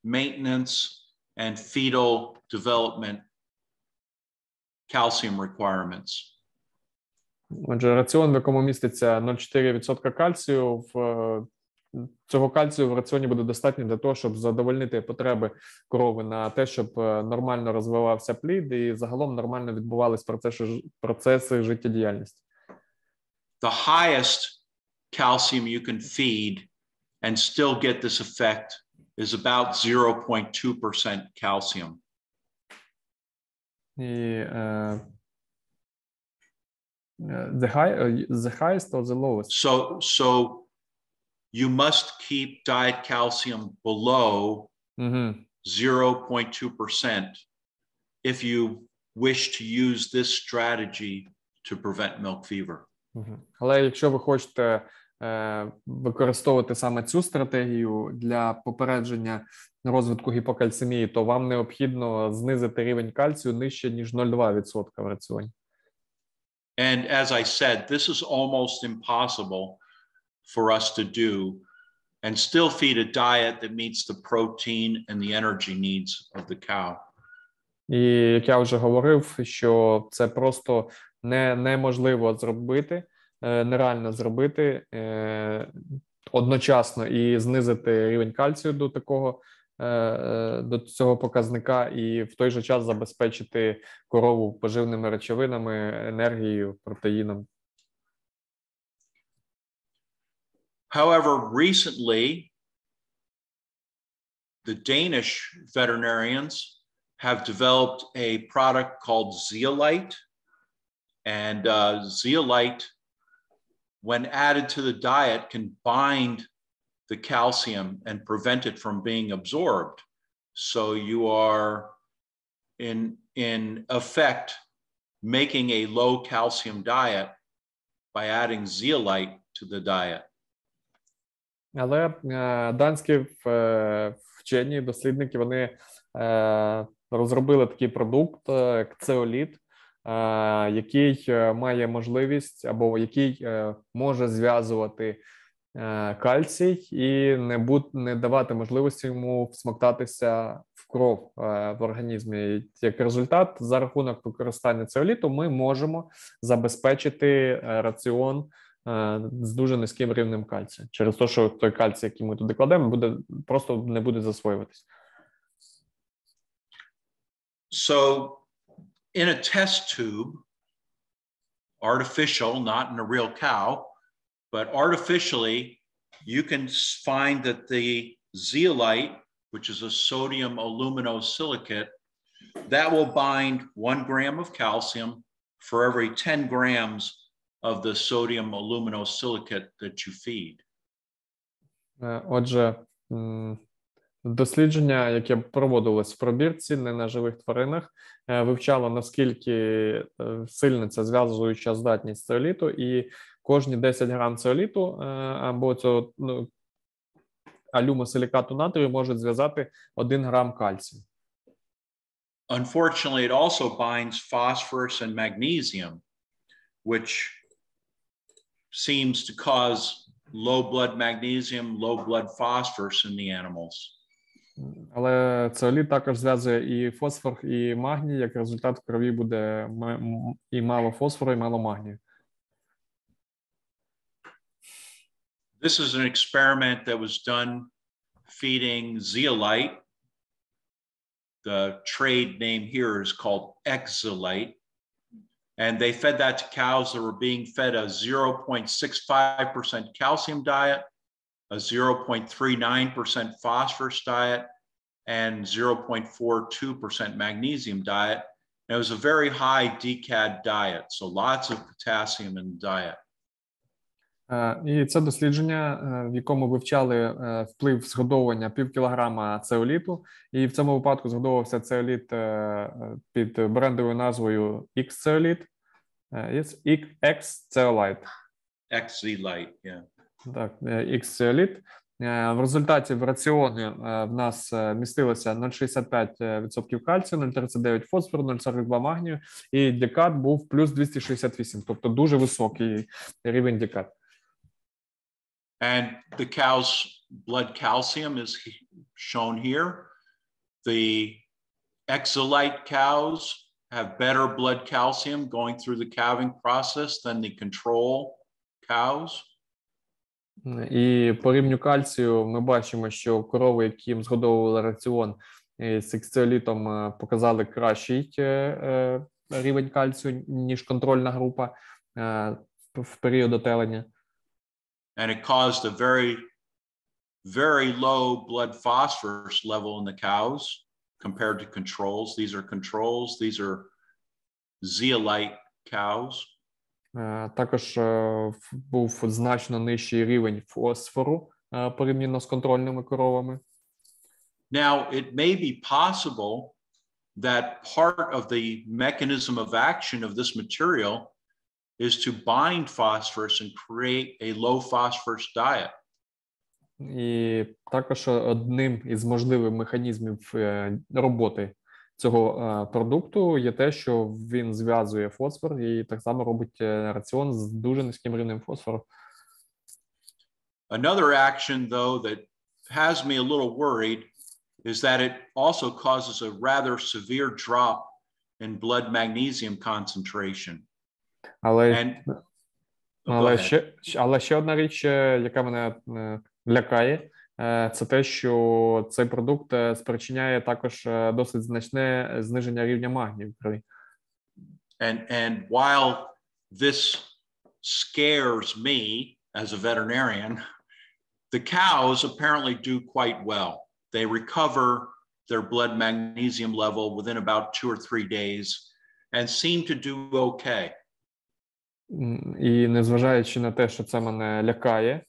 maintenance and fetal development calcium requirements. Отже, раціон, в якому міститься 0,4% кальцію, цього кальцію в раціоні буде достатньо для того, щоб задовольнити потреби корови на те, щоб нормально розвивався плід і загалом нормально відбувались процеси життєдіяльності. The highest calcium you can feed and still get this effect is about 0.2% calcium. І the highest or the lowest? So you must keep diet calcium below 0.2% if you wish to use this strategy to prevent milk fever. Але якщо ви хочете використовувати саме цю стратегію для попередження розвитку гіпокальцемії, то вам необхідно знизити рівень кальцію нижче, ніж 0,2% в раціоні. And as I said, this is almost impossible for us to do and still feed a diet that meets the protein and the energy needs of the cow. І як я вже говорив, що це просто неможливо зробити, нереально зробити одночасно і знизити рівень кальцію до цього показника і в той же час забезпечити корову поживними речовинами, енергією, протеїном. However, recently, the Danish veterinarians have developed a product called zeolite. And zeolite, when added to the diet, can bind the calcium and prevent it from being absorbed. So you are, in effect, making a low calcium diet by adding zeolite to the diet. Але данські вчені, дослідники, вони розробили такий продукт, кцеоліт, який має можливість або який може зв'язувати кальцій і не давати можливості йому всмоктатися в кров в організмі. Як результат, за рахунок використання цеоліту ми можемо забезпечити раціон з дуже низьким рівнем кальцію. Через те, що той кальцій, який ми туди кладемо, просто не буде засвоюватись. So, in a test tube, artificial, not in a real cow, but artificially, you can find that the zeolite, which is a sodium aluminosilicate, that will bind 1 gram of calcium for every 10 grams of the sodium aluminosilicate that you feed. Отже, дослідження, яке проводилось в пробірці, не на живих тваринах, вивчало, наскільки сильна ця зв'язуюча здатність цеоліту, і кожні 10 грам цеоліту або цього алюмосилікату натрію можуть зв'язати 1 грам кальцію. Unfortunately, it also binds phosphorus and magnesium, which seems to cause low blood magnesium, low blood phosphorus in the animals. Але цеоліт також зв'язує і фосфор, і магній, як результат в крові буде і мало фосфору, і мало магнію. This is an experiment that was done feeding zeolite. The trade name here is called Exolite. And they fed that to cows that were being fed a 0.65% calcium diet, a 0.39% phosphorus diet, and 0.42% magnesium diet. And it was a very high DCAD diet, so lots of potassium in the diet. І це дослідження, в якому вивчали вплив згодовування пів кілограма цеоліту, і в цьому випадку згодовувався цеоліт під брендовою назвою X-Zeolite, X-Zeolite. X-Zeolite, yeah. Так, X-Zeolite. В результаті в раціоні в нас містилося 0,65% кальцію, 0,39 фосфору, 0,42 магнію, і дікат був плюс 268, тобто дуже високий рівень дікат. And the cow's blood calcium is shown here. The exolite cows have better blood calcium going through the calving process than the control cows. І по рівню кальцію ми бачимо, що корови, яким згодовували раціон з іксіолітом, показали кращий рівень кальцію, ніж контрольна група в період отелення. And it caused a very, very low blood phosphorus level in the cows compared to controls. These are controls. These are zeolite cows. Також був значно нижчий рівень фосфору порівняно з контрольними коровами. Now, it may be possible that part of the mechanism of action of this material is to bind phosphorus and create a low phosphorus diet. І також одним із можливих механізмів роботи цього продукту є те, що він зв'язує фосфор і так само робить раціон з дуже низьким рівнем фосфору. Another action, though, that has me a little worried is that it also causes a rather severe drop in blood magnesium concentration. Але ще одна річ, яка мене лякає, це те, що цей продукт спричиняє також досить значне зниження рівня магнію в крові. And while this scares me as a veterinarian, the cows apparently do quite well. They recover their blood magnesium level within about 2 or 3 days and seem to do okay. І незважаючи на те, що це мене лякає,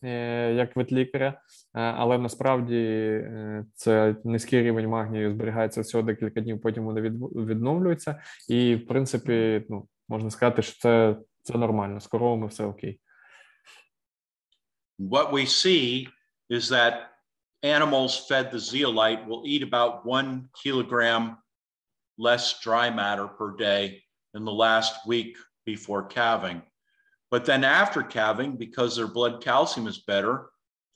як ветлікаря, але насправді це низький рівень магнію зберігається всього декілька днів, потім вони відновлюються. І, в принципі, можна сказати, що це нормально, з коровами все окей. What we see is that animals fed the zeolite will eat about 1 kilogram less dry matter per day in the last week before calving. But then after calving, because their blood calcium is better,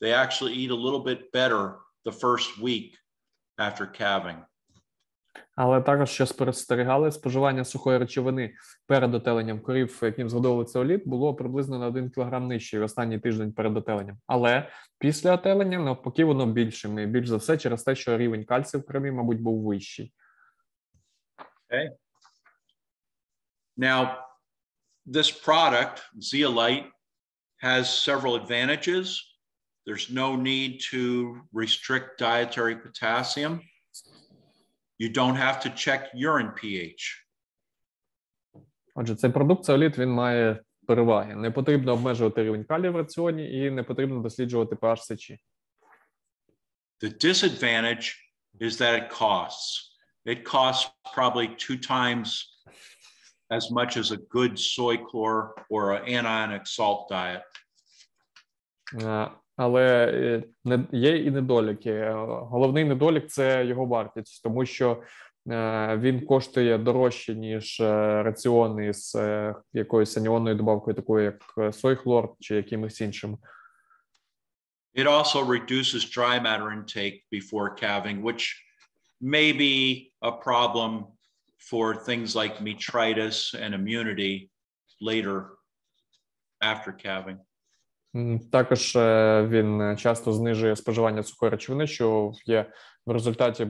they actually eat a little bit better the first week after calving. Але також, що спостерігали, споживання сухої речовини перед отеленням корів, яким згодовували цеоліт, було приблизно на 1 кг нижче в останній тиждень перед отеленням. Але після отелення, навпаки, воно більшим. І більш за все через те, що рівень кальцію в крові, мабуть, був вищий. Okay. Now, this product, zeolite, has several advantages. There's no need to restrict dietary potassium. You don't have to check urine pH. Отже, цей продукт цеоліт, він має переваги. Не потрібно обмежувати рівень калію в раціоні і не потрібно досліджувати pH сечі. The disadvantage is that it costs. It costs probably 2 times as much as a good soy chlor or an anionic salt diet. Але є і недоліки. Головний недолік – це його вартість, тому що він коштує дорожче, ніж раціони з якоюсь аніонною добавкою, такою як сой-хлор чи якимось іншим. It also reduces dry matter intake before calving, which may be a problem for things like metritis and immunity later after calving. Також він часто знижує споживання сухої речовини, що в результаті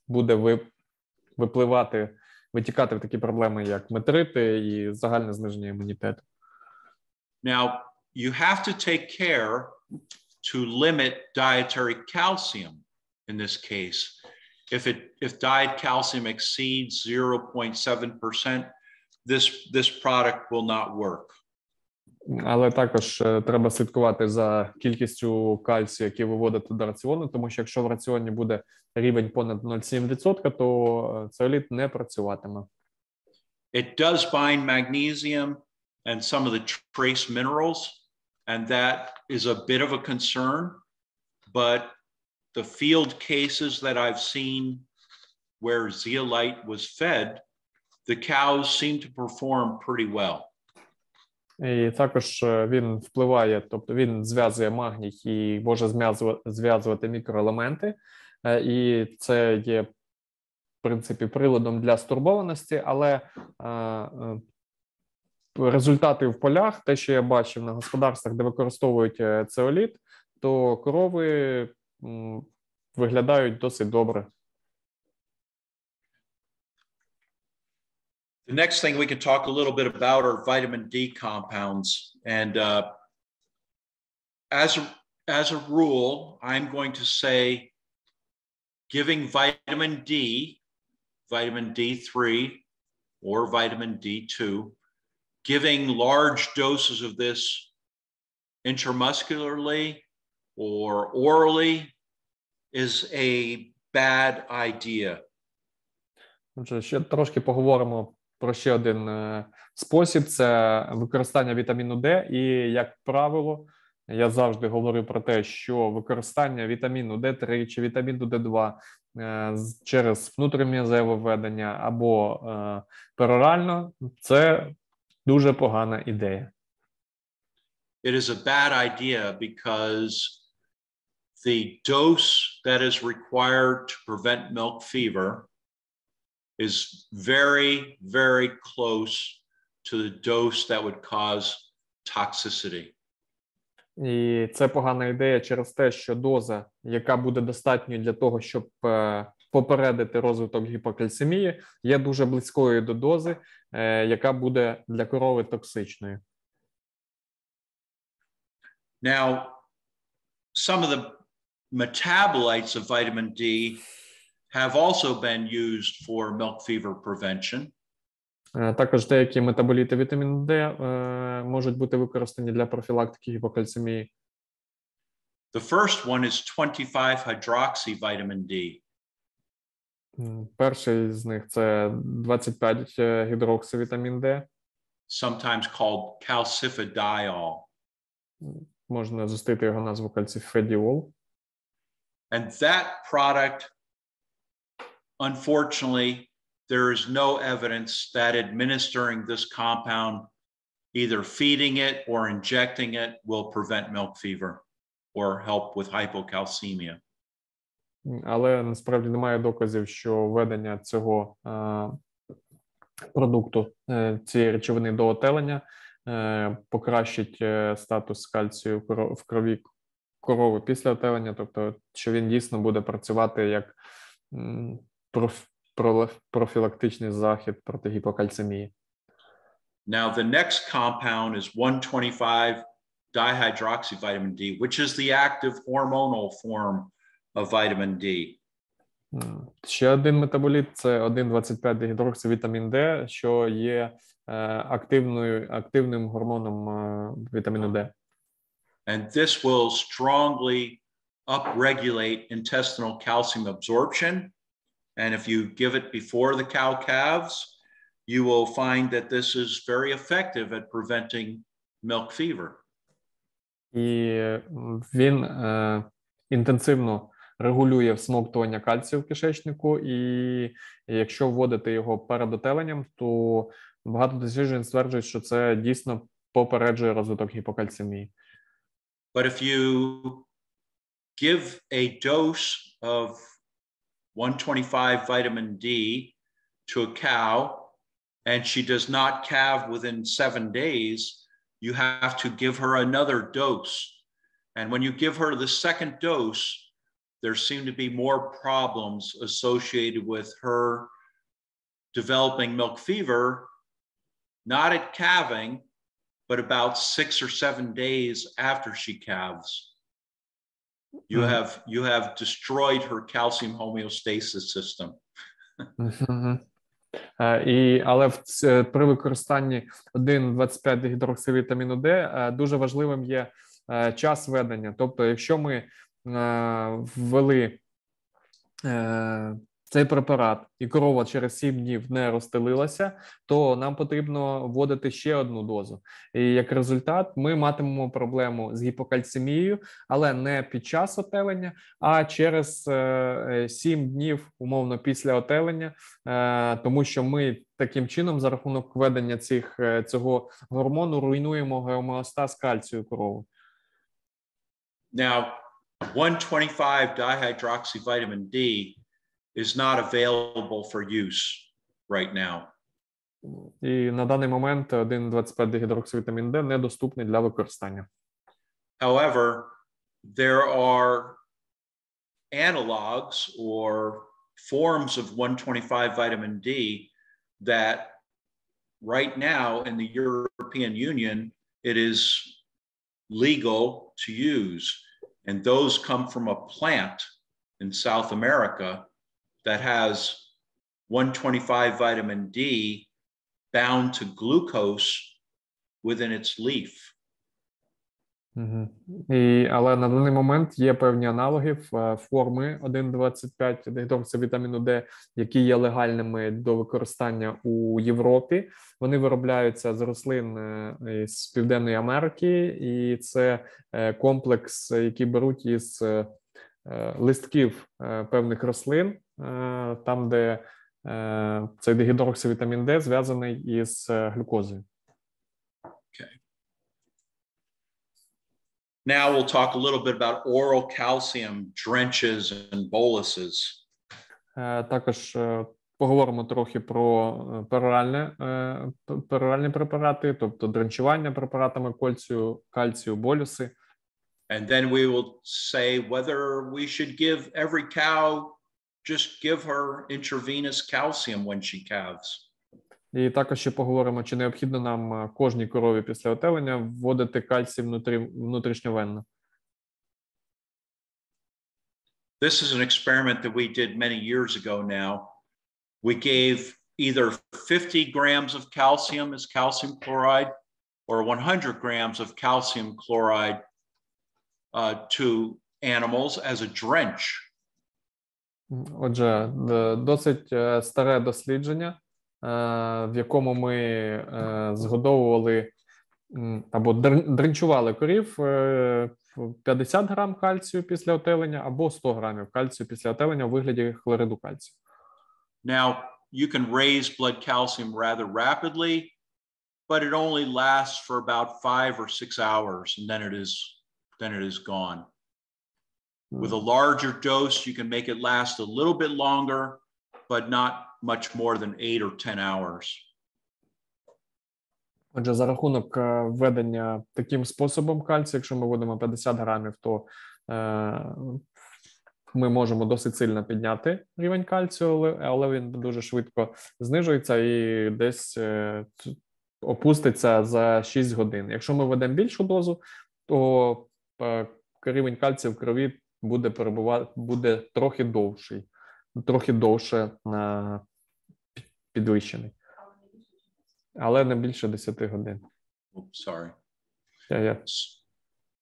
буде витікати в такі проблеми, як метрити і загальне зниження імунітету. Now, you have to take care to limit dietary calcium in this case. If diet calcium exceeds 0.7%, this product will not work. Але також треба слідкувати за кількістю кальцію, який виводити до раціону, тому що якщо в раціоні буде рівень понад 0,7%, то цеоліт не працюватиме. It does bind magnesium and some of the trace minerals, and that is a bit of a concern, but the field cases that I've seen where zeolite was fed, the cows seem to perform pretty well. І також він впливає, тобто він зв'язує магній і може зв'язувати мікроелементи, і це є, в принципі, приладом для стурбованості, але результати в полях, те, що я бачив на господарствах, де використовують цеоліт, то корови виглядають досить добре. The next thing we can talk a little bit about are vitamin D compounds. And as a rule, I'm going to say giving vitamin D, vitamin D3 or vitamin D2, giving large doses of this intramuscularly or orally is a bad idea. Отже, ще трошки поговоримо про ще один спосіб – це використання вітаміну Д. І, як правило, я завжди говорю про те, що використання вітаміну Д3 чи вітаміну Д2 через внутрім'язеве введення або перорально – це дуже погана ідея. It is a bad idea because the dose that is required to prevent milk fever is very, very close to the dose that would cause toxicity. І це погана ідея через те, що доза, яка буде достатньою для того, щоб попередити розвиток гіпокальцемії, є дуже близькою до дози, яка буде для корови токсичною. Now, some of the metabolites of vitamin D have also been used for milk fever prevention. Також деякі метаболіти вітаміну Д можуть бути використані для профілактики гіпокальцемії. The first one is 25-hydroxy vitamin D. Перший з них – це 25-гідроксивітамін Д. Sometimes called calcifediol. Можна зустріти його назву кальцифедіол. And that product, unfortunately, there is no evidence that administering this compound, either feeding it or injecting it, will prevent milk fever or help with hypocalcemia. Але насправді немає доказів, що введення цього продукту, цієї речовини до отелення покращить статус кальцію в крові корови після отелення, тобто що він дійсно буде працювати як профілактичний захід проти гіпокальцемії. Now, the next compound is 1,25-dihydroxyvitamin D, which is the active hormonal form of vitamin D. Ще один метаболіт – це 1,25-дигідроксивітамін Д, що є активним гормоном вітаміну Д. And this will strongly upregulate intestinal calcium absorption. And if you give it before the cow calves, you will find that this is very effective at preventing milk fever. І він інтенсивно регулює всмоктування кальцію в кишечнику, і якщо вводити його перед отеленням, то багато досліджень стверджують, що це дійсно попереджує розвиток гіпокальцемії. But if you give a dose of 125 vitamin D to a cow and she does not calve within 7 days, you have to give her another dose. And when you give her the second dose, there seem to be more problems associated with her developing milk fever, not at calving, but about 6 or 7 days after she calves. You have destroyed her calcium homeostasis system. Але при використанні 1,25-дигідроксивітаміну Д дуже важливим є час введення. Тобто, якщо ми ввели цей препарат, і корова через 7 днів не розстелилася, то нам потрібно вводити ще одну дозу. І як результат ми матимемо проблему з гіпокальцемією, але не під час отелення, а через 7 днів, умовно, після отелення, тому що ми таким чином за рахунок введення цього гормону руйнуємо гомеостаз кальцію корови. Now, 1,25 dihydroxyvitamin D is not available for use right now. І на даний момент 1,25 дигідроксивітамін Д недоступний для використання. However, there are analogs or forms of 1,25 vitamin D that right now in the European Union, it is legal to use. And those come from a plant in South America that has 1,25 vitamin D bound to glucose within its leaf. Але на даний момент є певні аналоги форми 1,25 дигідроксивітаміну Д, які є легальними до використання у Європі. Вони виробляються з рослин з Південної Америки, і це комплекс, який беруть із листків певних рослин, там, де цей дигідроксивітамін Д зв'язаний із глюкозою. Now we'll talk a little bit about oral calcium drenches and boluses. Також поговоримо трохи про пероральні препарати, тобто дренчування препаратами кальцію, болюси. And then we will say whether we should give every cow, just give her intravenous calcium when she calves. І також ще поговоримо, чи необхідно нам кожній корові після отелення вводити кальцій внутрішньовенно. This is an experiment that we did many years ago now. We gave either 50 grams of calcium as calcium chloride or 100 grams of calcium chloride to animals as a drench. Отже, досить старе дослідження, в якому ми згодовували або дренчували корів 50 грам кальцію після отелення або 100 грамів кальцію після отелення у вигляді хлориду кальцію. Now, you can raise blood calcium rather rapidly, but it only lasts for about 5 or 6 hours, and then it is gone. With a larger dose, you can make it last a little bit longer, but not much more than 8 or 10 hours. Отже, за рахунок введення таким способом кальцію, якщо ми вводимо 50 грамів, то ми можемо досить сильно підняти рівень кальцію, але він дуже швидко знижується і десь опуститься за 6 годин. Якщо ми введемо більшу дозу, то рівень кальцію в крові буде трохи довше підвищений. Але не більше 10 годин. Sorry. Yeah.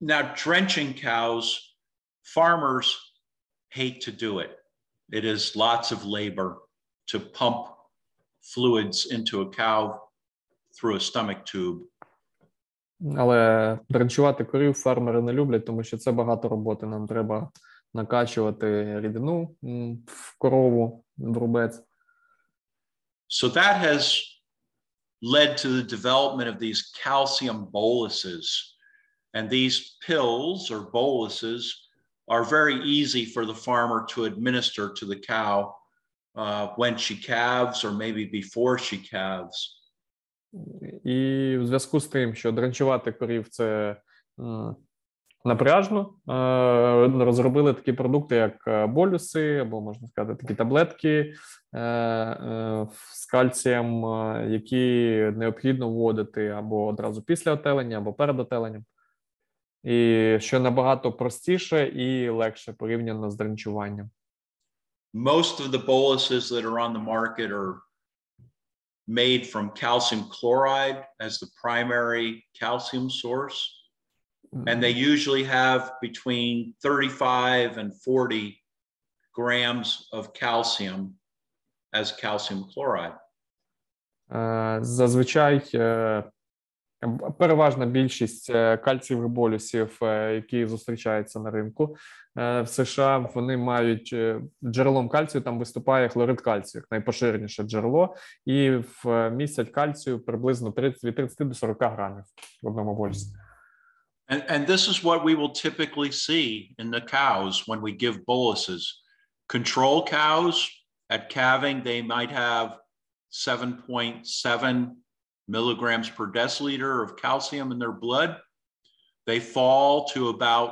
Now, drenching cows, farmers hate to do it. It is lots of labor to pump fluids into a cow through a stomach tube. Але дренчувати корів фермери не люблять, тому що це багато роботи. Нам треба накачувати рідину в корову, в рубець. So that has led to the development of these calcium boluses. And these pills or boluses are very easy for the farmer to administer to the cow when she calves or maybe before she calves. І в зв'язку з тим, що дренчувати корів – це напряжно, розробили такі продукти, як болюси, або, можна сказати, такі таблетки з кальцієм, які необхідно вводити або одразу після отелення, або перед отеленням. І що набагато простіше і легше порівняно з дренчуванням. Most of the boluses that are on the market are made from calcium chloride as the primary calcium source. And they usually have between 35 and 40 grams of calcium as calcium chloride. Зазвичай переважна більшість кальцієвих болюсів, які зустрічаються на ринку в США, вони мають джерелом кальцію, там виступає хлорид кальцію, найпоширеніше джерело, і містять кальцію приблизно від 30 до 40 грамів в одному болюсі. And this is what we will typically see in the cows when we give boluses. Control cows at calving, they might have 7.7 milligrams per deciliter of calcium in their blood. They fall to about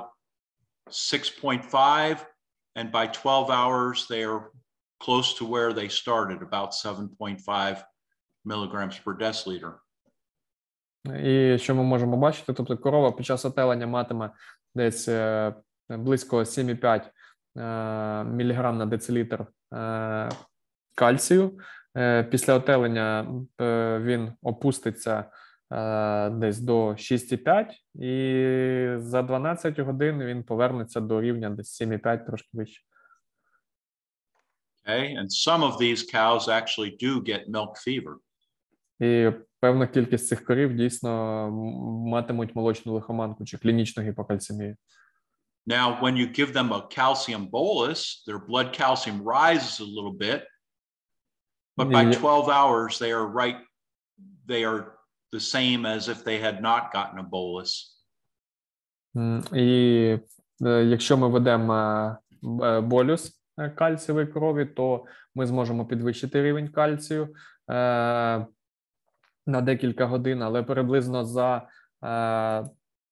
6.5, and by 12 hours, they are close to where they started, about 7.5 milligrams per deciliter. І що ми можемо бачити, тобто корова під час отелення матиме десь близько 7,5 мг на децилітр кальцію. Після отелення він опуститься десь до 6,5, і за 12 годин він повернеться до рівня десь 7,5, трошки вище. Okay, and some of these cows actually do get milk fever. І певна кількість цих корів дійсно матимуть молочну лихоманку чи клінічну гіпокальцемію. Now, when you give them a calcium bolus, their blood calcium rises a little bit, but by 12 hours, they are the same as if they had not gotten a bolus. І якщо ми ведемо болюс кальцієвої корові, то ми зможемо підвищити рівень кальцію на декілька годин, але приблизно за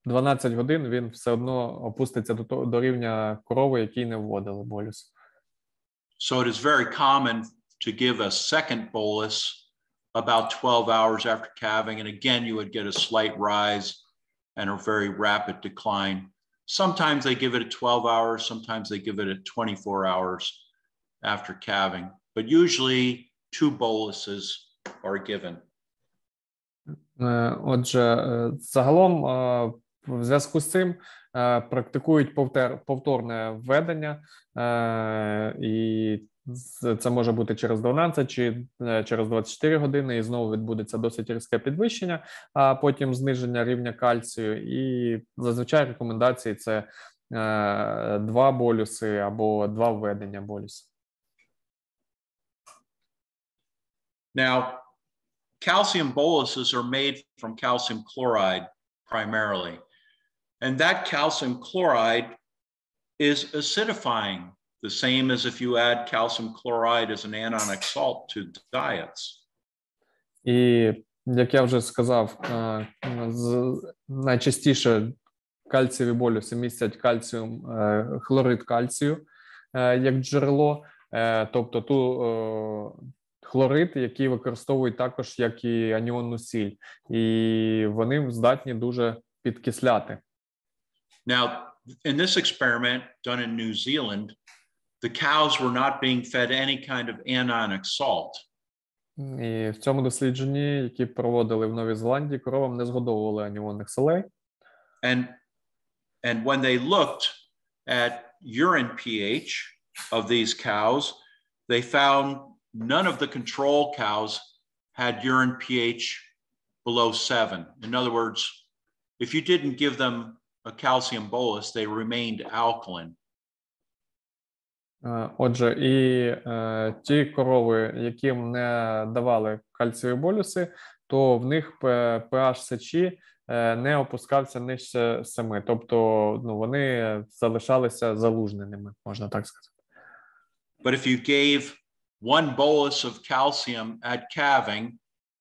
12 годин він все одно опуститься до рівня корови, якій не вводили болюс. So it is very common to give a second bolus about 12 hours after calving, and again you would get a slight rise and a very rapid decline. Sometimes they give it at 12 hours, sometimes they give it at 24 hours after calving, but usually 2 boluses are given. Отже, загалом в зв'язку з цим практикують повторне введення, і це може бути через 12 чи через 24 години, і знову відбудеться досить різке підвищення, а потім зниження рівня кальцію, і зазвичай рекомендації – це 2 болюси або 2 введення болюсу. Now, calcium boluses are made from calcium chloride primarily, and that calcium chloride is acidifying, the same as if you add calcium chloride as an anionic salt to diets. І, як я вже сказав, найчастіше кальцієві болюси містять хлорид кальцію як джерело, тобто хлорид, який використовують також як і аніонну сіль, і вони здатні дуже підкисляти. Now, in this experiment done in New Zealand, the cows were not being fed any kind of anionic salt. І в цьому дослідженні, які проводили в Новій Зеландії, коровам не згодовували аніонних солей. And when they looked at urine pH of these cows, they found none of the control cows had urine pH below 7. In other words, if you didn't give them a calcium bolus, they remained alkaline. Отже, і ті корови, яким не давали кальцієві болюси, то в них pH сечі не опускався нижче 7. Тобто, вони залишалися залужненими, можна так сказати. But if you gave 1 bolus of calcium at calving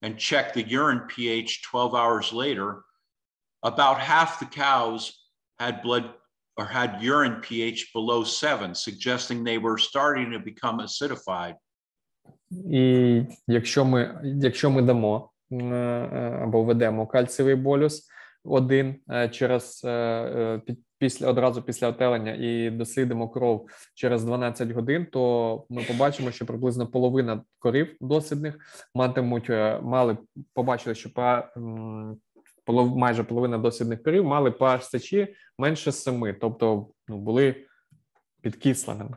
and checked the urine pH 12 hours later, about half the cows had urine pH below 7, suggesting they were starting to become acidified. І якщо ми дамо або введемо кальцієвий болюс одразу після отелення і дослідимо кров через 12 годин, то ми побачимо, що приблизно половина корів дослідних побачили, що майже половина дослідних корів мали pH сечі менше 7, тобто були підкисленими.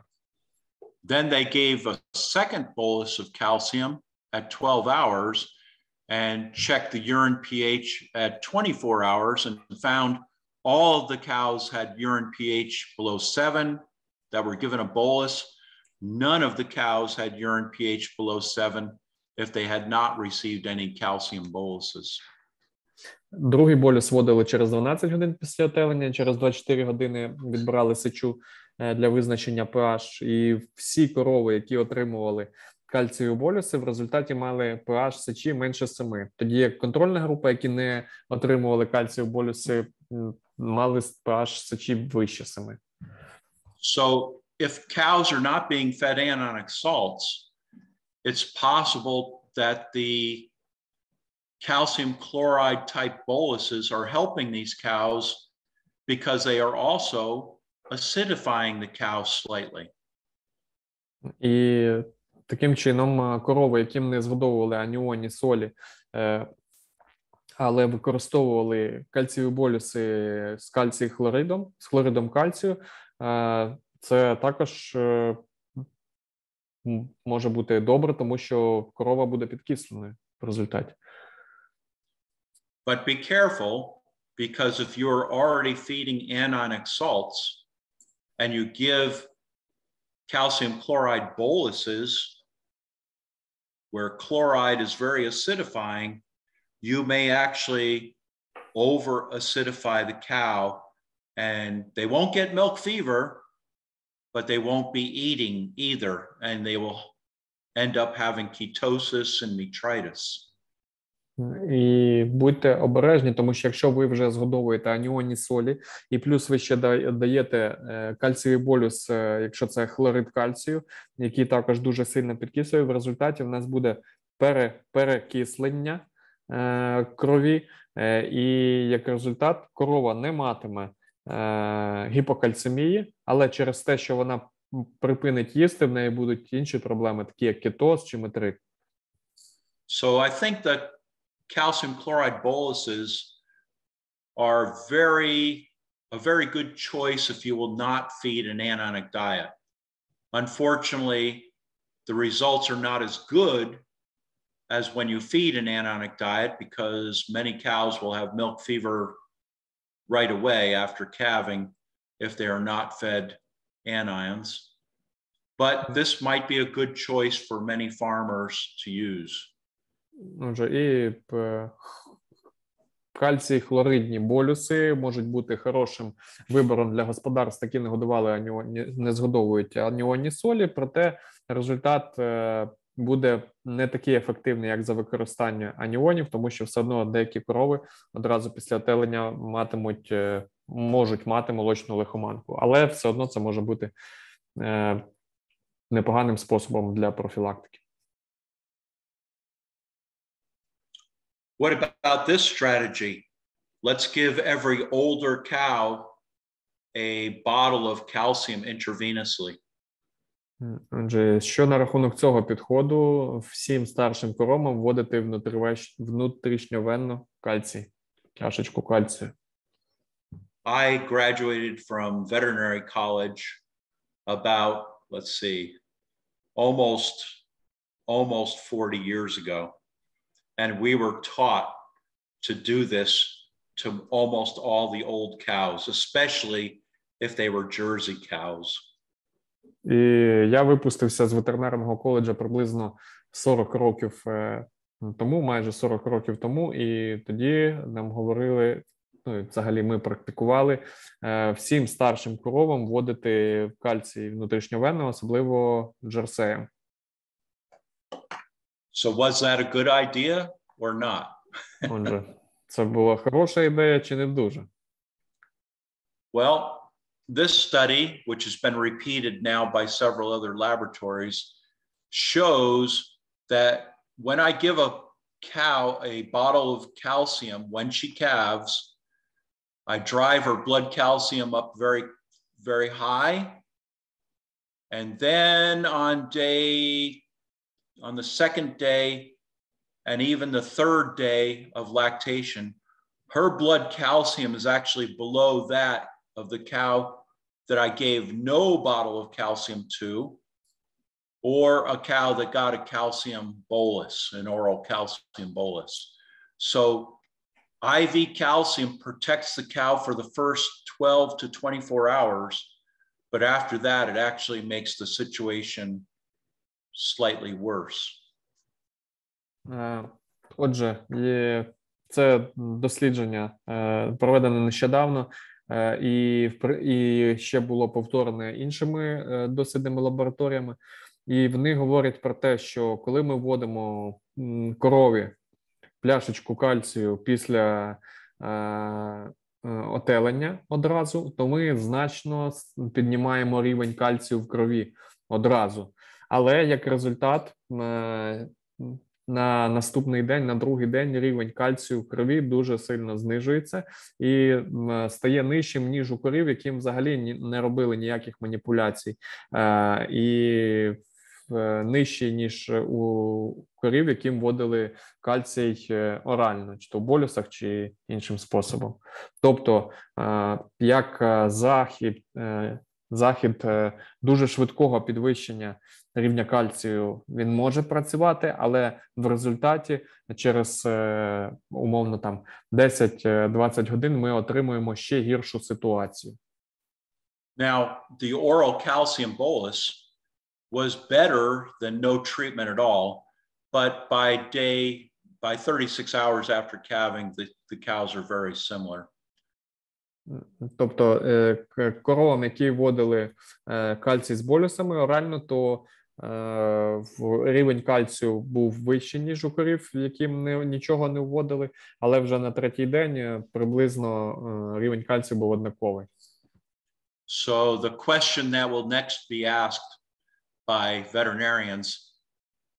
Then they gave a second bolus of calcium at 12 hours and checked the urine pH at 24 hours and found all of the cows had urine pH below 7 that were given a bolus. None of the cows had urine pH below 7 if they had not received any calcium boluses. Другий болюс вводили через 12 годин після отелення, через 24 години відбирали сечу для визначення pH, і всі корови, які отримували кальцієві болюси, в результаті мали pH сечі менше 7. Тоді як контрольна група, які не отримували кальцієві болюси, мали pH сечі вище 7. So if cows are not being fed anionic salts, it's possible that the calcium chloride type boluses are helping these cows because they are also acidifying the cow slightly. І таким чином корови, яким не згодовували аніонні солі, але використовували кальцієві болюси з кальцій-хлоридом, з хлоридом кальцію, це також може бути добре, тому що корова буде підкисленою в результаті. But be careful, because if you're already feeding anionic salts and you give calcium chloride boluses where chloride is very acidifying, you may actually over-acidify the cow and they won't get milk fever, but they won't be eating either, and they will end up having ketosis and metritis. І будьте обережні, тому що якщо ви вже згодовуєте аніонні солі, і плюс ви ще даєте кальцієвий болюс, якщо це хлорид кальцію, який також дуже сильно підкислює, в результаті в нас буде перекислення крові, і як результат корова не матиме гіпокальцемії, але через те, що вона припинить їсти, в неї будуть інші проблеми, такі як кетоз чи метрит. So I think that calcium chloride boluses are a very good choice if you will not feed an anionic diet. Unfortunately, the results are not as good as when you feed an anionic diet because many cows will have milk fever right away after calving if they are not fed anions. But this might be a good choice for many farmers to use. І кальцій хлоридні болюси можуть бути хорошим вибором для господарств, які не згодовують аніонні солі, проте результат буде не такий ефективний, як за використання аніонів, тому що все одно деякі корови одразу після отелення можуть мати молочну лихоманку, але все одно це може бути непоганим способом для профілактики. What about this strategy? Let's give every older cow a bottle of calcium intravenously. Отже, що на рахунок цього підходу? Всім старшим коровам вводити внутрішньовенно кальцій, чашечку кальцію. I graduated from veterinary college about, let's see, almost 40 years ago. And we were taught to do this to almost all the old cows, especially if they were Jersey cows. І я випустився з ветеринарного коледжу приблизно 40 років тому, майже 40 років тому, і тоді нам говорили, взагалі ми практикували всім старшим коровам вводити кальцій внутрішньовенно, особливо джерсеям. So was that a good idea or not? Отже, це була хороша ідея чи не дуже? Well, this study, which has been repeated now by several other laboratories, shows that when I give a cow a bottle of calcium when she calves, I drive her blood calcium up very, very high. And then on the second day and even the third day of lactation, her blood calcium is actually below that of the cow that I gave no bottle of calcium to. or a cow that got a calcium bolus, an oral calcium bolus. So IV calcium protects the cow for the first 12 to 24 hours, but after that, it actually makes the situation slightly worse. Отже, це дослідження проведене нещодавно, і ще було повторене іншими дослідними лабораторіями. І вони говорять про те, що коли ми вводимо корові пляшечку кальцію після отелення одразу, то ми значно піднімаємо рівень кальцію в крові одразу. Але як результат, на наступний день, на другий день рівень кальцію в крові дуже сильно знижується і стає нижчим, ніж у корів, яким взагалі не робили ніяких маніпуляцій, і нижчий, ніж у корів, яким вводили кальцій орально, чи то в болюсах, чи іншим способом. Тобто, як захід дуже швидкого підвищення рівня кальцію, він може працювати, але в результаті через, умовно, там 10-20 годин ми отримуємо ще гіршу ситуацію. Now, the oral calcium bolus was better than no treatment at all, but by 36 hours after calving, the cows are very similar. Тобто коровам, які вводили кальцій з болюсами орально, то рівень кальцію був вищий, ніж у корів, яким нічого не вводили, але вже на третій день приблизно рівень кальцію був однаковий. So the question that will next be asked by veterinarians,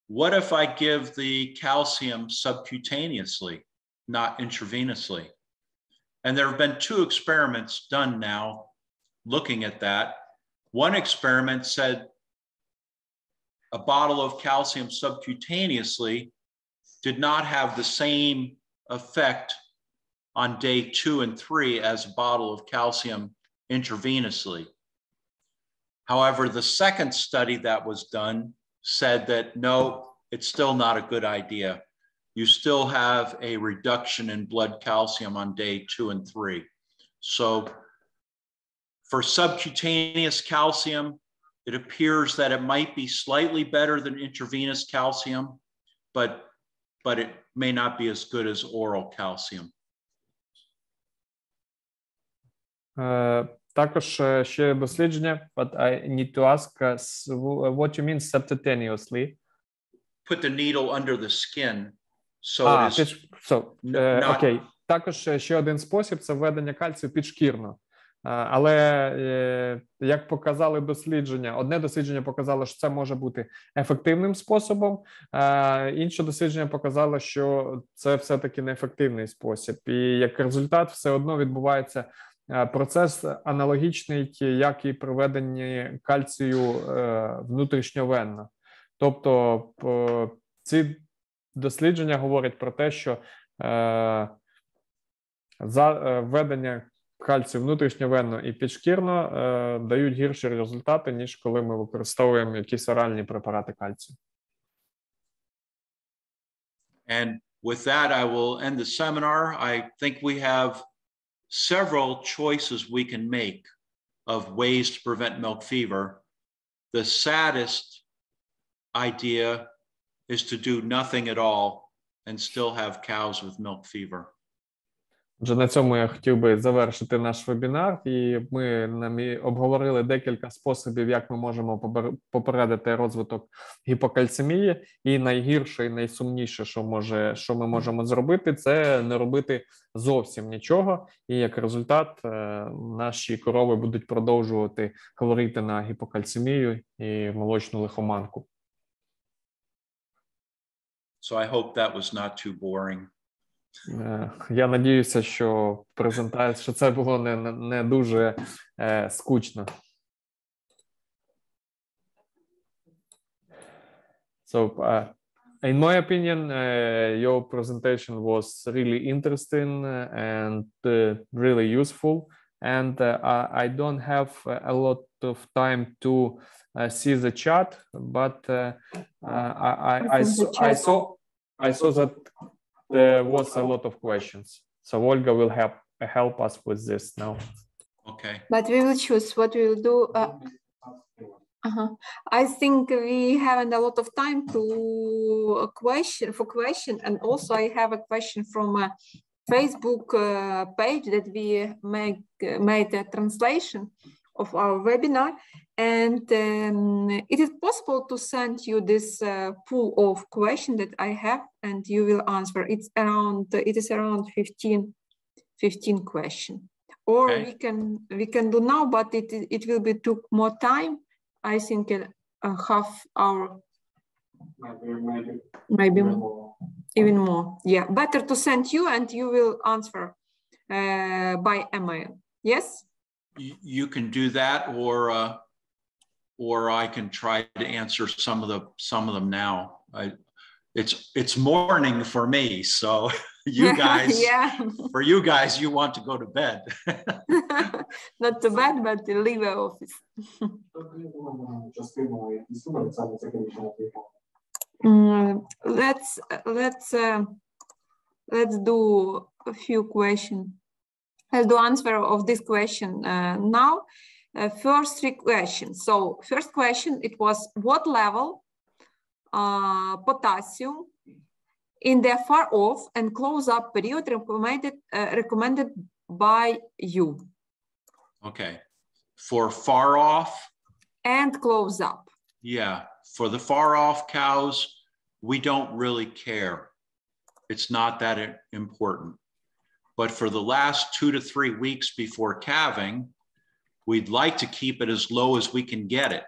what if I give the calcium subcutaneously, not intravenously? And there have been 2 experiments done now looking at that. One experiment said a bottle of calcium subcutaneously did not have the same effect on day 2 and 3 as a bottle of calcium intravenously. However, the second study that was done said that no, it's still not a good idea. You still have a reduction in blood calcium on day 2 and 3. So for subcutaneous calcium, it appears that it might be slightly better than intravenous calcium, but it may not be as good as oral calcium. Також ще дослідження, but I need to ask what you mean subcutaneously? Put the needle under the skin. So окей. Також ще один спосіб – це введення кальцію підшкірно. Але, як показали дослідження, одне дослідження показало, що це може бути ефективним способом, інше дослідження показало, що це все-таки неефективний спосіб. І як результат все одно відбувається процес аналогічний, як і при введенні кальцію внутрішньовенно. Тобто ці дослідження говорять про те, що введення кальцію внутрішньовенно і підшкірно дають гірші результати, ніж коли ми використовуємо якісь оральні препарати кальцію. And with that, I will end the seminar. I think we have several choices we can make of ways to prevent milk fever. The saddest idea is to do nothing at all and still have cows with milk fever. Вже на цьому я хотів би завершити наш вебінар, і ми обговорили декілька способів, як ми можемо попередити розвиток гіпокальцемії, і найгірше, і найсумніше, що ми можемо зробити, це не робити зовсім нічого, і як результат наші корови будуть продовжувати хворіти на гіпокальцемію і молочну лихоманку. So I hope that was not too boring. Я надіюся, що що це було не дуже скучно. So, in my opinion, your presentation was really interesting and really useful. and I don't have a lot of time to see the chat, but I saw that there was a lot of questions. So Olga will help us with this now. Okay. But we will choose what we will do. I think we haven't a lot of time to question, and also I have a question from a Facebook page that we made a translation of our webinar, and it is possible to send you this pool of questions that I have, and you will answer. It is around 15 questions. Or okay. we can do now, but it will be took more time. I think a half hour, maybe even more. Yeah, better to send you, and you will answer by email. Yes. You can do that, or I can try to answer some of them now. It's morning for me, so you guys, yeah. For you guys, you want to go to bed. Not to bed, but to leave the office. Let's do a few questions. Let's do answer of this question now. First 3 questions. So first question, it was what level potassium in the far off and close up period recommended by you? Okay. For far off and close up. Yeah, for the far off cows, we don't really care. It's not that important. But for the last 2 to 3 weeks before calving, we'd like to keep it as low as we can get it.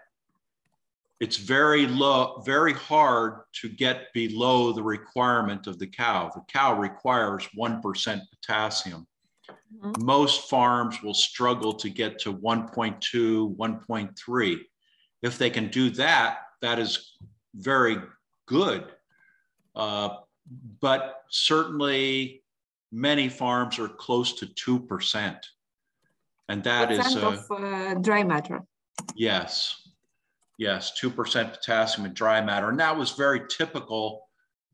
It's very low, very hard to get below the requirement of the cow. The cow requires 1% potassium. Mm-hmm. Most farms will struggle to get to 1.2, 1.3. If they can do that, that is very good. But certainly many farms are close to 2%. And that is of dry matter. Yes. Yes, 2% potassium in dry matter. And that was very typical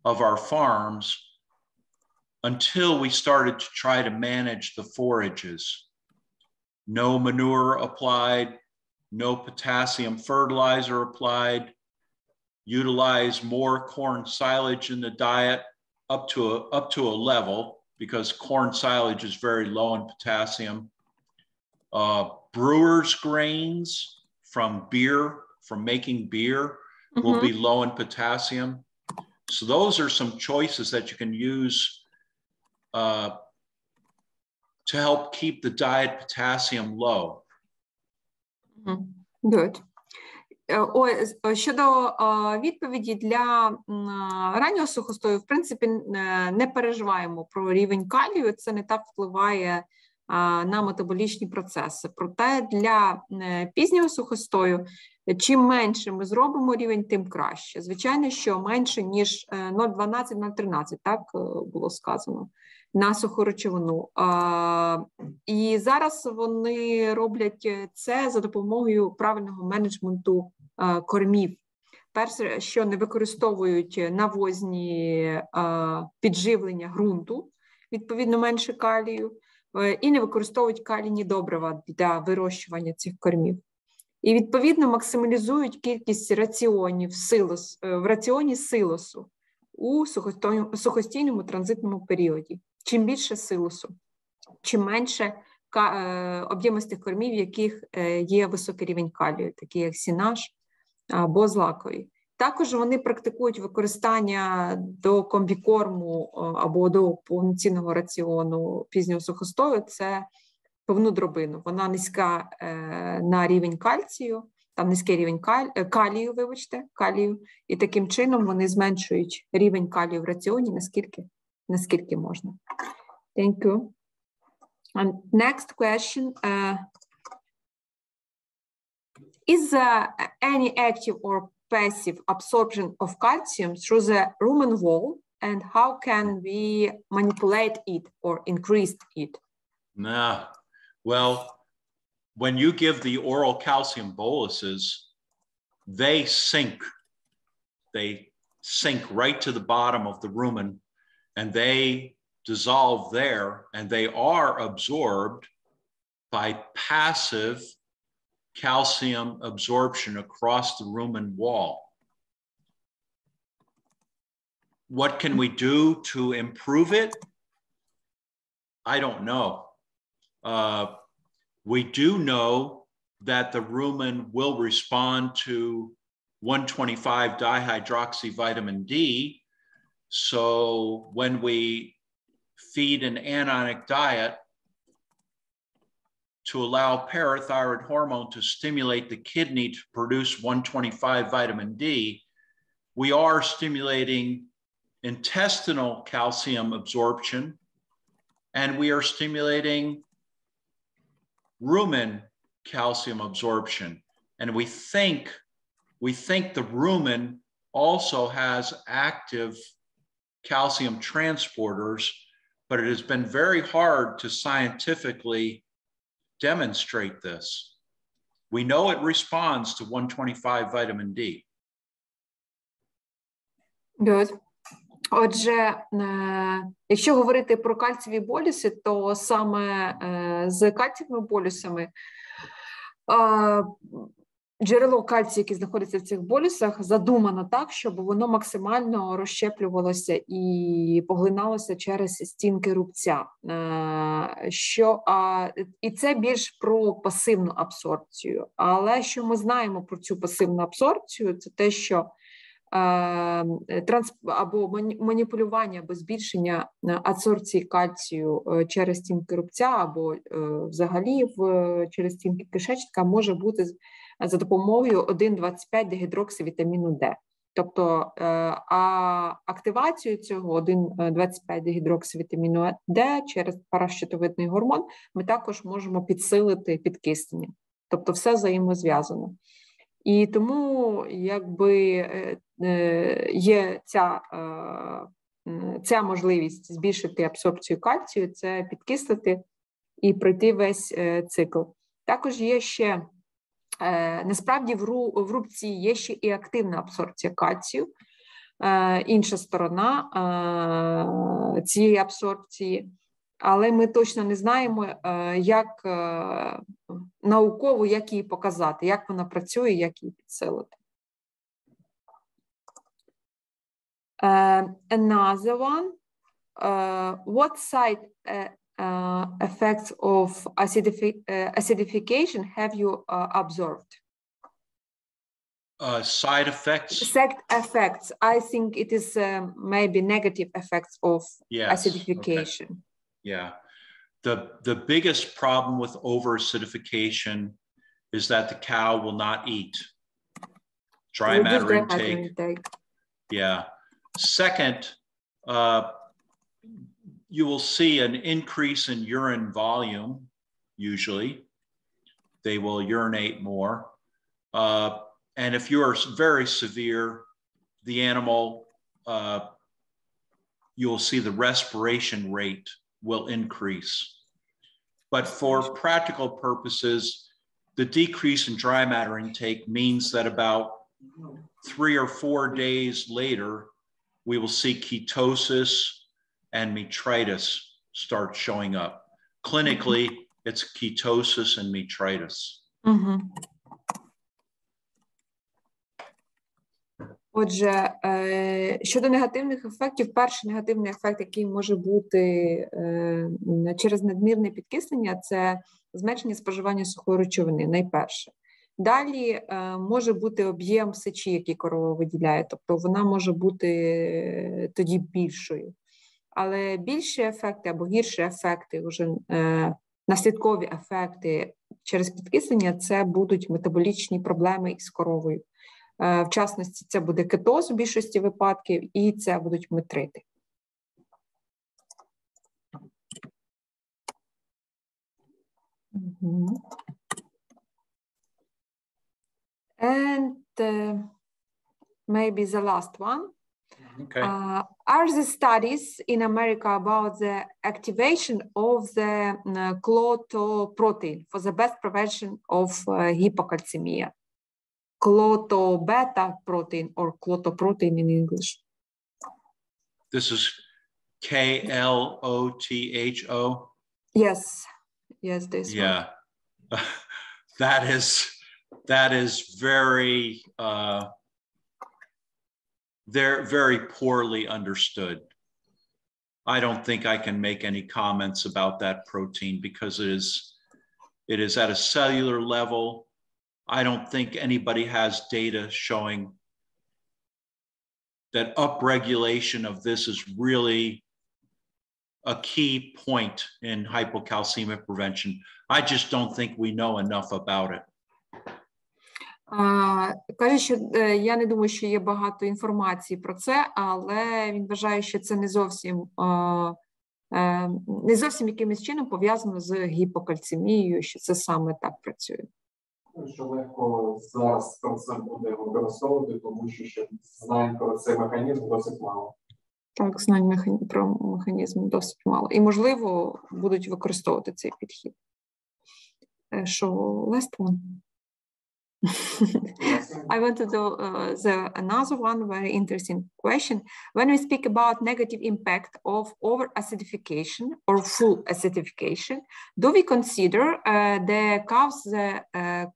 of our farms until we started to try to manage the forages. No manure applied, no potassium fertilizer applied, utilize more corn silage in the diet up to a level, because corn silage is very low in potassium. Brewers' grains from making beer mm-hmm. will be low in potassium. So those are some choices that you can use to help keep the diet potassium low. Mm-hmm. Good. Щодо відповіді для раннього сухостою, в принципі, не переживаємо про рівень калію, це не так впливає на метаболічні процеси. Проте для пізнього сухостою, чим менше ми зробимо рівень, тим краще. Звичайно, що менше, ніж 0,12-0,13, так було сказано, на суху речовину. І зараз вони роблять це за допомогою правильного менеджменту кормів. Перше, що не використовують навозні підживлення ґрунту, відповідно менше калію, і не використовують калійні добрива для вирощування цих кормів. І, відповідно, максималізують кількість раціонів в раціоні силосу у сухостійному транзитному періоді. Чим більше силосу, чим менше об'ємистих кормів, в яких є високий рівень калію, такі як сінаж або злакові. Також вони практикують використання до комбікорму або до повноцінного раціону пізнього сухостою, це повну дробину. Вона низька на рівень кальцію, там низький рівень калію, і таким чином вони зменшують рівень калію в раціоні, наскільки можна. Thank you. And next question. Is any active or passive absorption of calcium through the rumen wall, and how can we manipulate it or increase it? No, Well, when you give the oral calcium boluses, they sink right to the bottom of the rumen, and they dissolve there, and they are absorbed by passive calcium absorption across the rumen wall. What can we do to improve it? I don't know. We do know that the rumen will respond to 125 dihydroxyvitamin D. So when we feed an anionic diet to allow parathyroid hormone to stimulate the kidney to produce 125 vitamin D, we are stimulating intestinal calcium absorption, and we are stimulating rumen calcium absorption. And we think the rumen also has active calcium transporters, but it has been very hard to scientifically demonstrate this. We know it responds to 125 vitamin D. Good. Отже, якщо говорити про кальцієві болюси, то саме з кальцієвими болюсами джерело кальцію, яке знаходиться в цих болюсах, задумано так, щоб воно максимально розщеплювалося і поглиналося через стінки рубця. І це більш про пасивну абсорбцію. Але що ми знаємо про цю пасивну абсорбцію, це те, що або маніпулювання, або збільшення адсорбції кальцію через стінки рубця, або взагалі через стінки кишечника може бути за допомогою 1,25 дегідроксивітаміну Д. Тобто активацію цього 1,25 дегідроксивітаміну Д через паращитовидний гормон ми також можемо підсилити підкиснення. Тобто все взаємозв'язано. І тому є ця можливість збільшити абсорбцію кальцію, це підкислити і пройти весь цикл. Також є ще, насправді в рубці є ще і активна абсорбція кальцію, інша сторона цієї абсорбції, але ми точно не знаємо, як науково, як її показати, як вона працює, як її підсилити. Another one, what side effects of acidification have you observed? Side effects? Side effects. I think it is maybe negative effects of acidification. Okay. Yeah. The biggest problem with over-acidification is that the cow will not eat. Dry matter intake. Yeah. Second, you will see an increase in urine volume, usually. They will urinate more. And if you are very severe, the animal, you'll see the respiration rate will increase. But for practical purposes, the decrease in dry matter intake means that about 3 or 4 days later, we will see ketosis and metritis start showing up. Clinically, it's ketosis and metritis. Mm-hmm. Отже, щодо негативних ефектів, перший негативний ефект, який може бути через надмірне підкиснення, це зменшення споживання сухої речовини, найперше. Далі може бути об'єм сечі, який корова виділяє, тобто вона може бути тоді більшою. Але більші ефекти або гірші ефекти, вже наслідкові ефекти через підкиснення, це будуть метаболічні проблеми із коровою. В частності, це буде кетоз у більшості випадків, і це будуть метрити. And maybe the last one. Okay. Are the studies in America about the activation of the clotoprotein for the best prevention of hypocalcemia? Clotobeta protein or clotoprotein in English. This is KLOTHO. Yes, yes, this Yeah. That is very they're very poorly understood. I don't think I can make any comments about that protein because it is at a cellular level. I don't think anybody has data showing that upregulation of this is really a key point in hypocalcemia prevention. I just don't think we know enough about it. Каже, що я не думаю, що є багато інформації про це, але він вважає, що це не зовсім якимось чином пов'язано з гіпокальцемією, що це саме так працює. Що легко зараз про це буде використовувати, тому що ще знань про цей механізм досить мало. Так, знань про механізм досить мало. І, можливо, будуть використовувати цей підхід. Що, last one? I want to do another one very interesting question. When we speak about negative impact of over-acidification or full acidification, do we consider the cows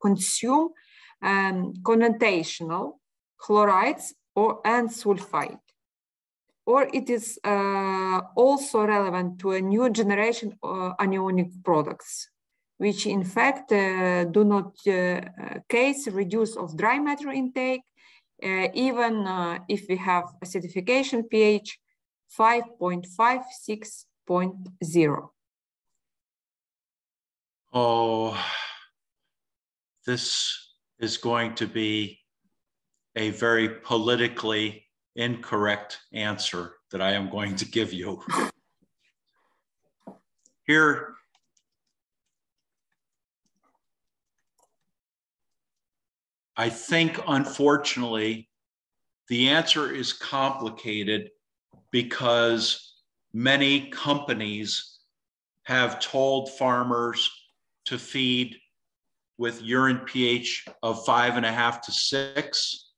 consume conventional chlorides and sulfide? Or it is also relevant to a new generation anionic products, which in fact do not case reduce of dry matter intake, even if we have acidification pH 5.5, 6.0. Oh, this is going to be a very politically incorrect answer that I am going to give you. Here, I think, unfortunately, the answer is complicated because many companies have told farmers to feed with urine pH of 5.5 to 6.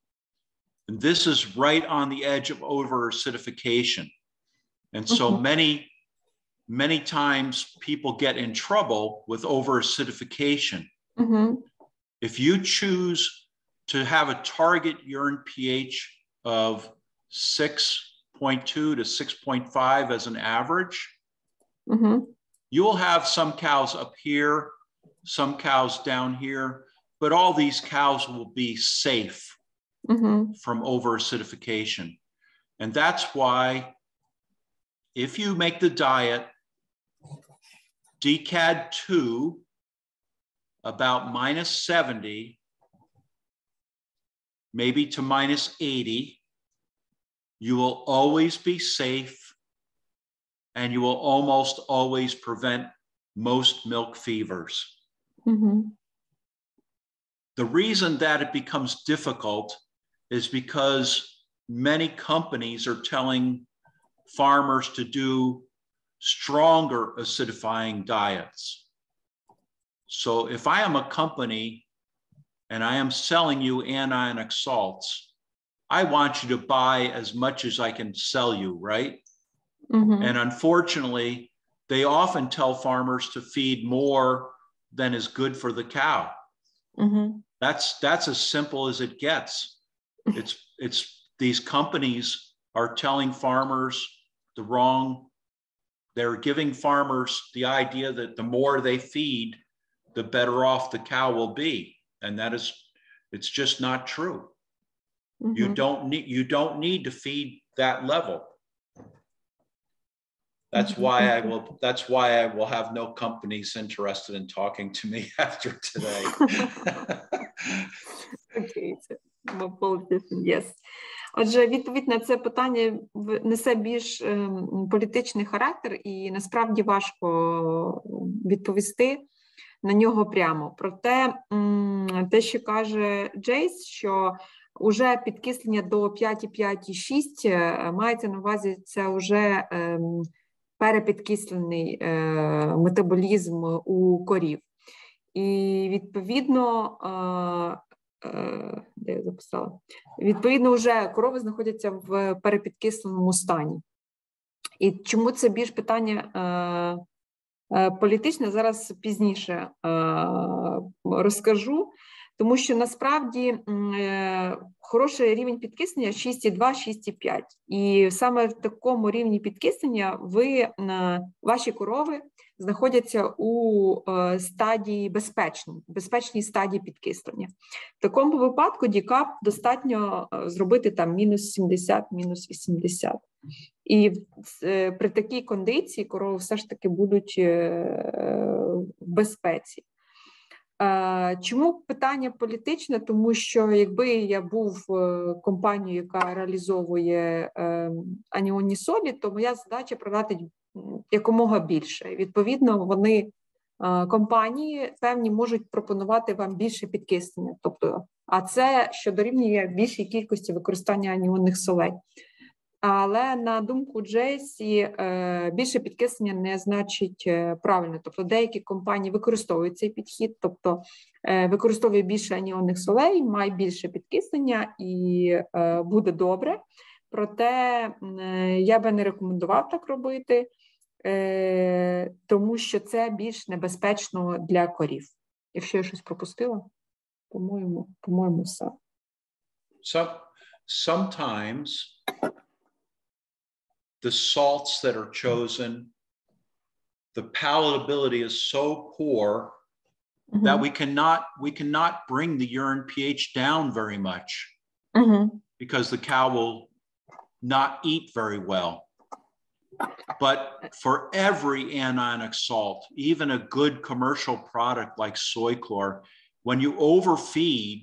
And this is right on the edge of over-acidification. And so many times people get in trouble with over-acidification. If you choose to have a target urine pH of 6.2 to 6.5 as an average, you will have some cows up here, some cows down here, but all these cows will be safe from over-acidification. And that's why if you make the diet DCAD 2 about -70, maybe to -80, you will always be safe and you will almost always prevent most milk fevers. The reason that it becomes difficult is because many companies are telling farmers to do stronger acidifying diets. So if I am a company and I am selling you anionic salts, I want you to buy as much as I can sell you, right? And unfortunately, they often tell farmers to feed more than is good for the cow. That's as simple as it gets. It's these companies are telling farmers they're giving farmers the idea that the more they feed, the better off the cow will be. And it's just not true. You don't need to feed that level. That's why I will have no companies interested in talking to me after today. Okay, yes. Отже, відповідь на це питання несе більш політичний характер, і насправді важко відповісти на нього прямо. Проте, те, що каже Джейс, що Уже підкислення до 5,5-6 мається на увазі, це вже перепідкислений метаболізм у корів. І відповідно, де я записала? Відповідно, вже корови знаходяться в перепідкисленому стані. І чому це більш питання політичне, зараз пізніше розкажу, тому що насправді хороший рівень підкиснення 6,2, 6,5. І саме в такому рівні підкиснення ваші корови знаходяться у стадії безпечній стадії підкислення. В такому випадку дікап достатньо зробити там мінус 70, мінус 80. І при такій кондиції корови все ж таки будуть в безпеці. Чому питання політичне? Тому що якби я був компанією, яка реалізовує аніонні солі, то моя задача продати якомога більше. Відповідно, компанії певні можуть пропонувати вам більше підкиснення. Тобто, а це що дорівнює більшій кількості використання аніонних солей. Але на думку Джессі, більше підкиснення не значить правильно. Тобто деякі компанії використовують цей підхід, тобто використовує більше аніонних солей, має більше підкиснення і буде добре. Проте я би не рекомендував так робити, тому що це більш небезпечно для корів. Якщо я щось пропустила, по-моєму, все. Sometimes the salts that are chosen, the palatability is so poor that we cannot bring the urine pH down very much because the cow will not eat very well. But for every anionic salt, even a good commercial product like soy chlor, when you overfeed,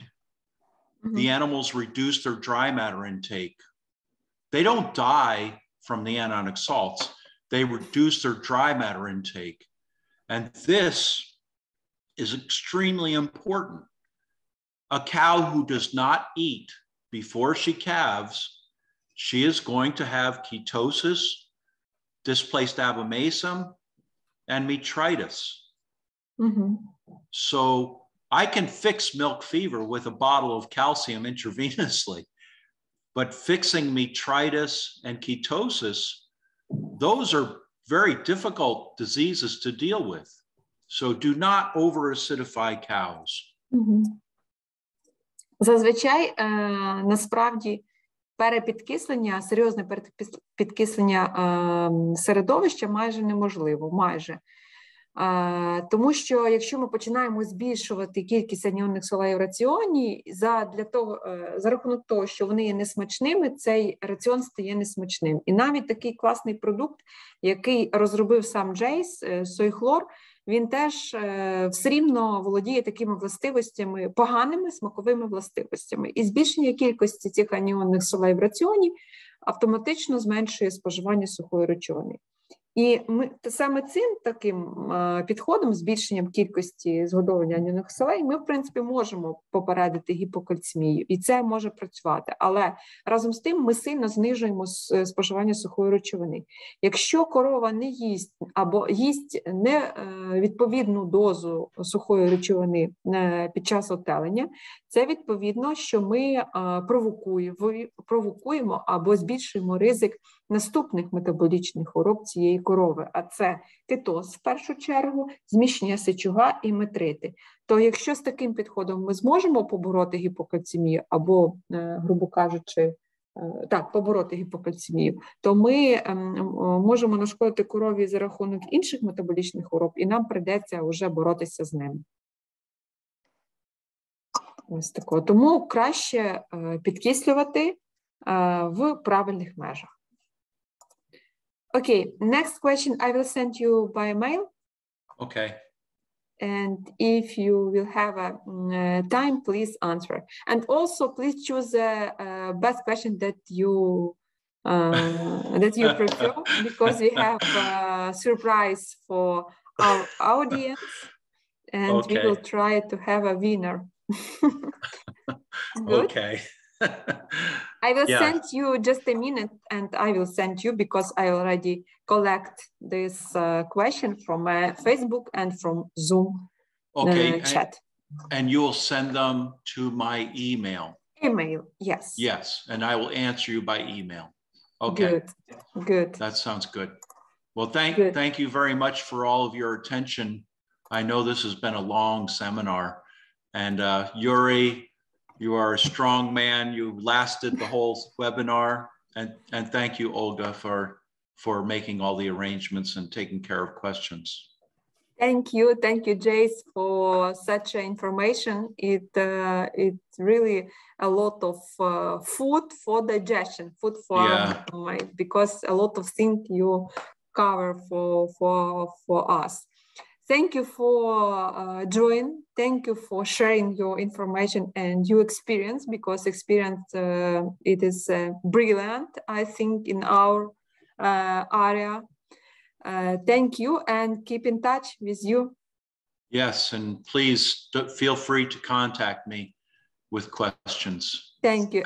the animals reduce their dry matter intake. They don't die from the anionic salts. They reduce their dry matter intake. And this is extremely important. A cow who does not eat before she calves, she is going to have ketosis, displaced abomasum, and metritis. So I can fix milk fever with a bottle of calcium intravenously, but fixing metritis and ketosis, those are very difficult diseases to deal with. So do not over-acidify cows. Зазвичай, насправді, перепідкислення, серйозне перепідкислення середовища майже неможливо, Тому що якщо ми починаємо збільшувати кількість аніонних солей в раціоні, за рахунок того, що вони є несмачними, цей раціон стає несмачним. І навіть такий класний продукт, який розробив сам Джейс, сой-хлор, він теж все рівно володіє такими властивостями, поганими смаковими властивостями. І збільшення кількості цих аніонних солей в раціоні автоматично зменшує споживання сухої речовини. І саме цим таким підходом, збільшенням кількості згодовування аніонних солей, ми, в принципі, можемо попередити гіпокальцемію, і це може працювати. Але разом з тим ми сильно знижуємо споживання сухої речовини. Якщо корова не їсть або їсть невідповідну дозу сухої речовини під час отелення, це відповідно, що ми провокуємо або збільшуємо ризик наступних метаболічних хвороб цієї корови, а це кетоз в першу чергу, зміщення сечога і метрити. То якщо з таким підходом ми зможемо побороти гіпокальцемію або, грубо кажучи, побороти гіпокальцемію, то ми можемо нашкодити корові за рахунок інших метаболічних хвороб, і нам прийдеться вже боротися з ними. Ось такого. Тому краще підкислювати в правильних межах. Okay, next question I will send you by mail. Okay. And if you will have a time, please answer. And also, please choose the best question that you prefer, because we have a surprise for our audience, and we will try to have a winner. Okay. I will Yeah. send you just a minute, and I will send you because I already collect this question from Facebook and from Zoom chat. And you'll send them to my email. Email, yes. Yes, and I will answer you by email. Okay. Good. That sounds good. Well, Good. thank you very much for all of your attention. I know this has been a long seminar, and Yuri, you are a strong man. You lasted the whole webinar, and thank you, Olga, for making all the arrangements and taking care of questions. Thank you, Jace, for such information. It's really a lot of food for digestion, food for our mind, because a lot of things you cover for us. Thank you for joining. Thank you for sharing your information and your experience, because experience it is brilliant, I think, in our area. Thank you, and keep in touch with you. Yes, and please feel free to contact me with questions. Thank you.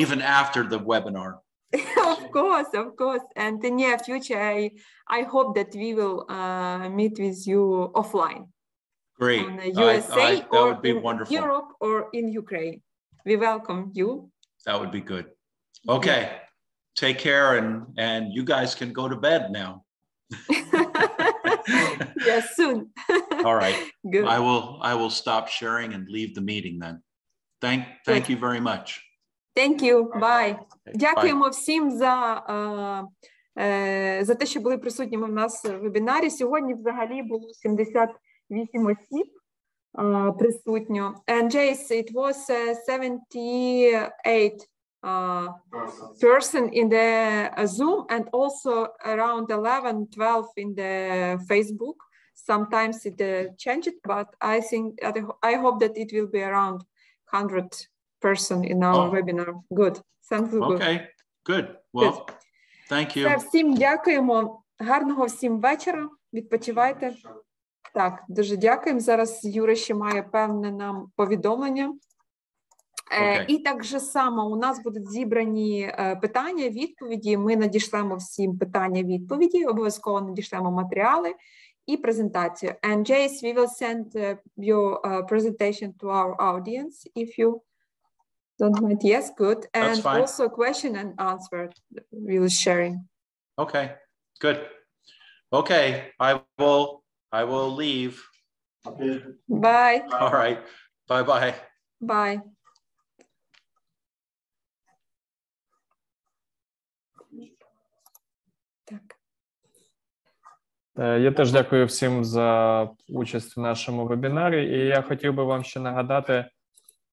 Even after the webinar. Of course. And in the near future, I hope that we will meet with you offline. Great. In the USA that or would be in wonderful. Europe or in Ukraine. We welcome you. That would be good. Okay. Yeah. Take care, and you guys can go to bed now. Yes, soon. All right. Good. I will stop sharing and leave the meeting then. Thank you very much. Thank you. Bye. Okay. Дякуємо всім за те, що були присутніми в нас в вебінарі. Сьогодні взагалі було 78 осіб присутньо. And Jace, it was 78 person in the Zoom, and also around 11, 12 in the Facebook. Sometimes it changed, but I hope that it will be around 100 person in our webinar. Good. Sounds good. Okay, good. Well, thank you. Всім дякуємо. Гарного всім вечора. Відпочивайте. Так, дуже дякуємо. Зараз Юра ще має певне нам повідомлення. І так же само у нас будуть зібрані питання, відповіді. Ми надішлемо всім питання, відповіді, обов'язково надішлемо матеріали і презентацію. And Jace, we will send your presentation to our audience if you don't mind. Yes, good. And also question and answer we will sharing. Okay, good. Okay, I will leave. Bye. All right. Bye-bye. Bye. Я теж дякую всім за участь в нашому вебінарі, і я хотів би вам ще нагадати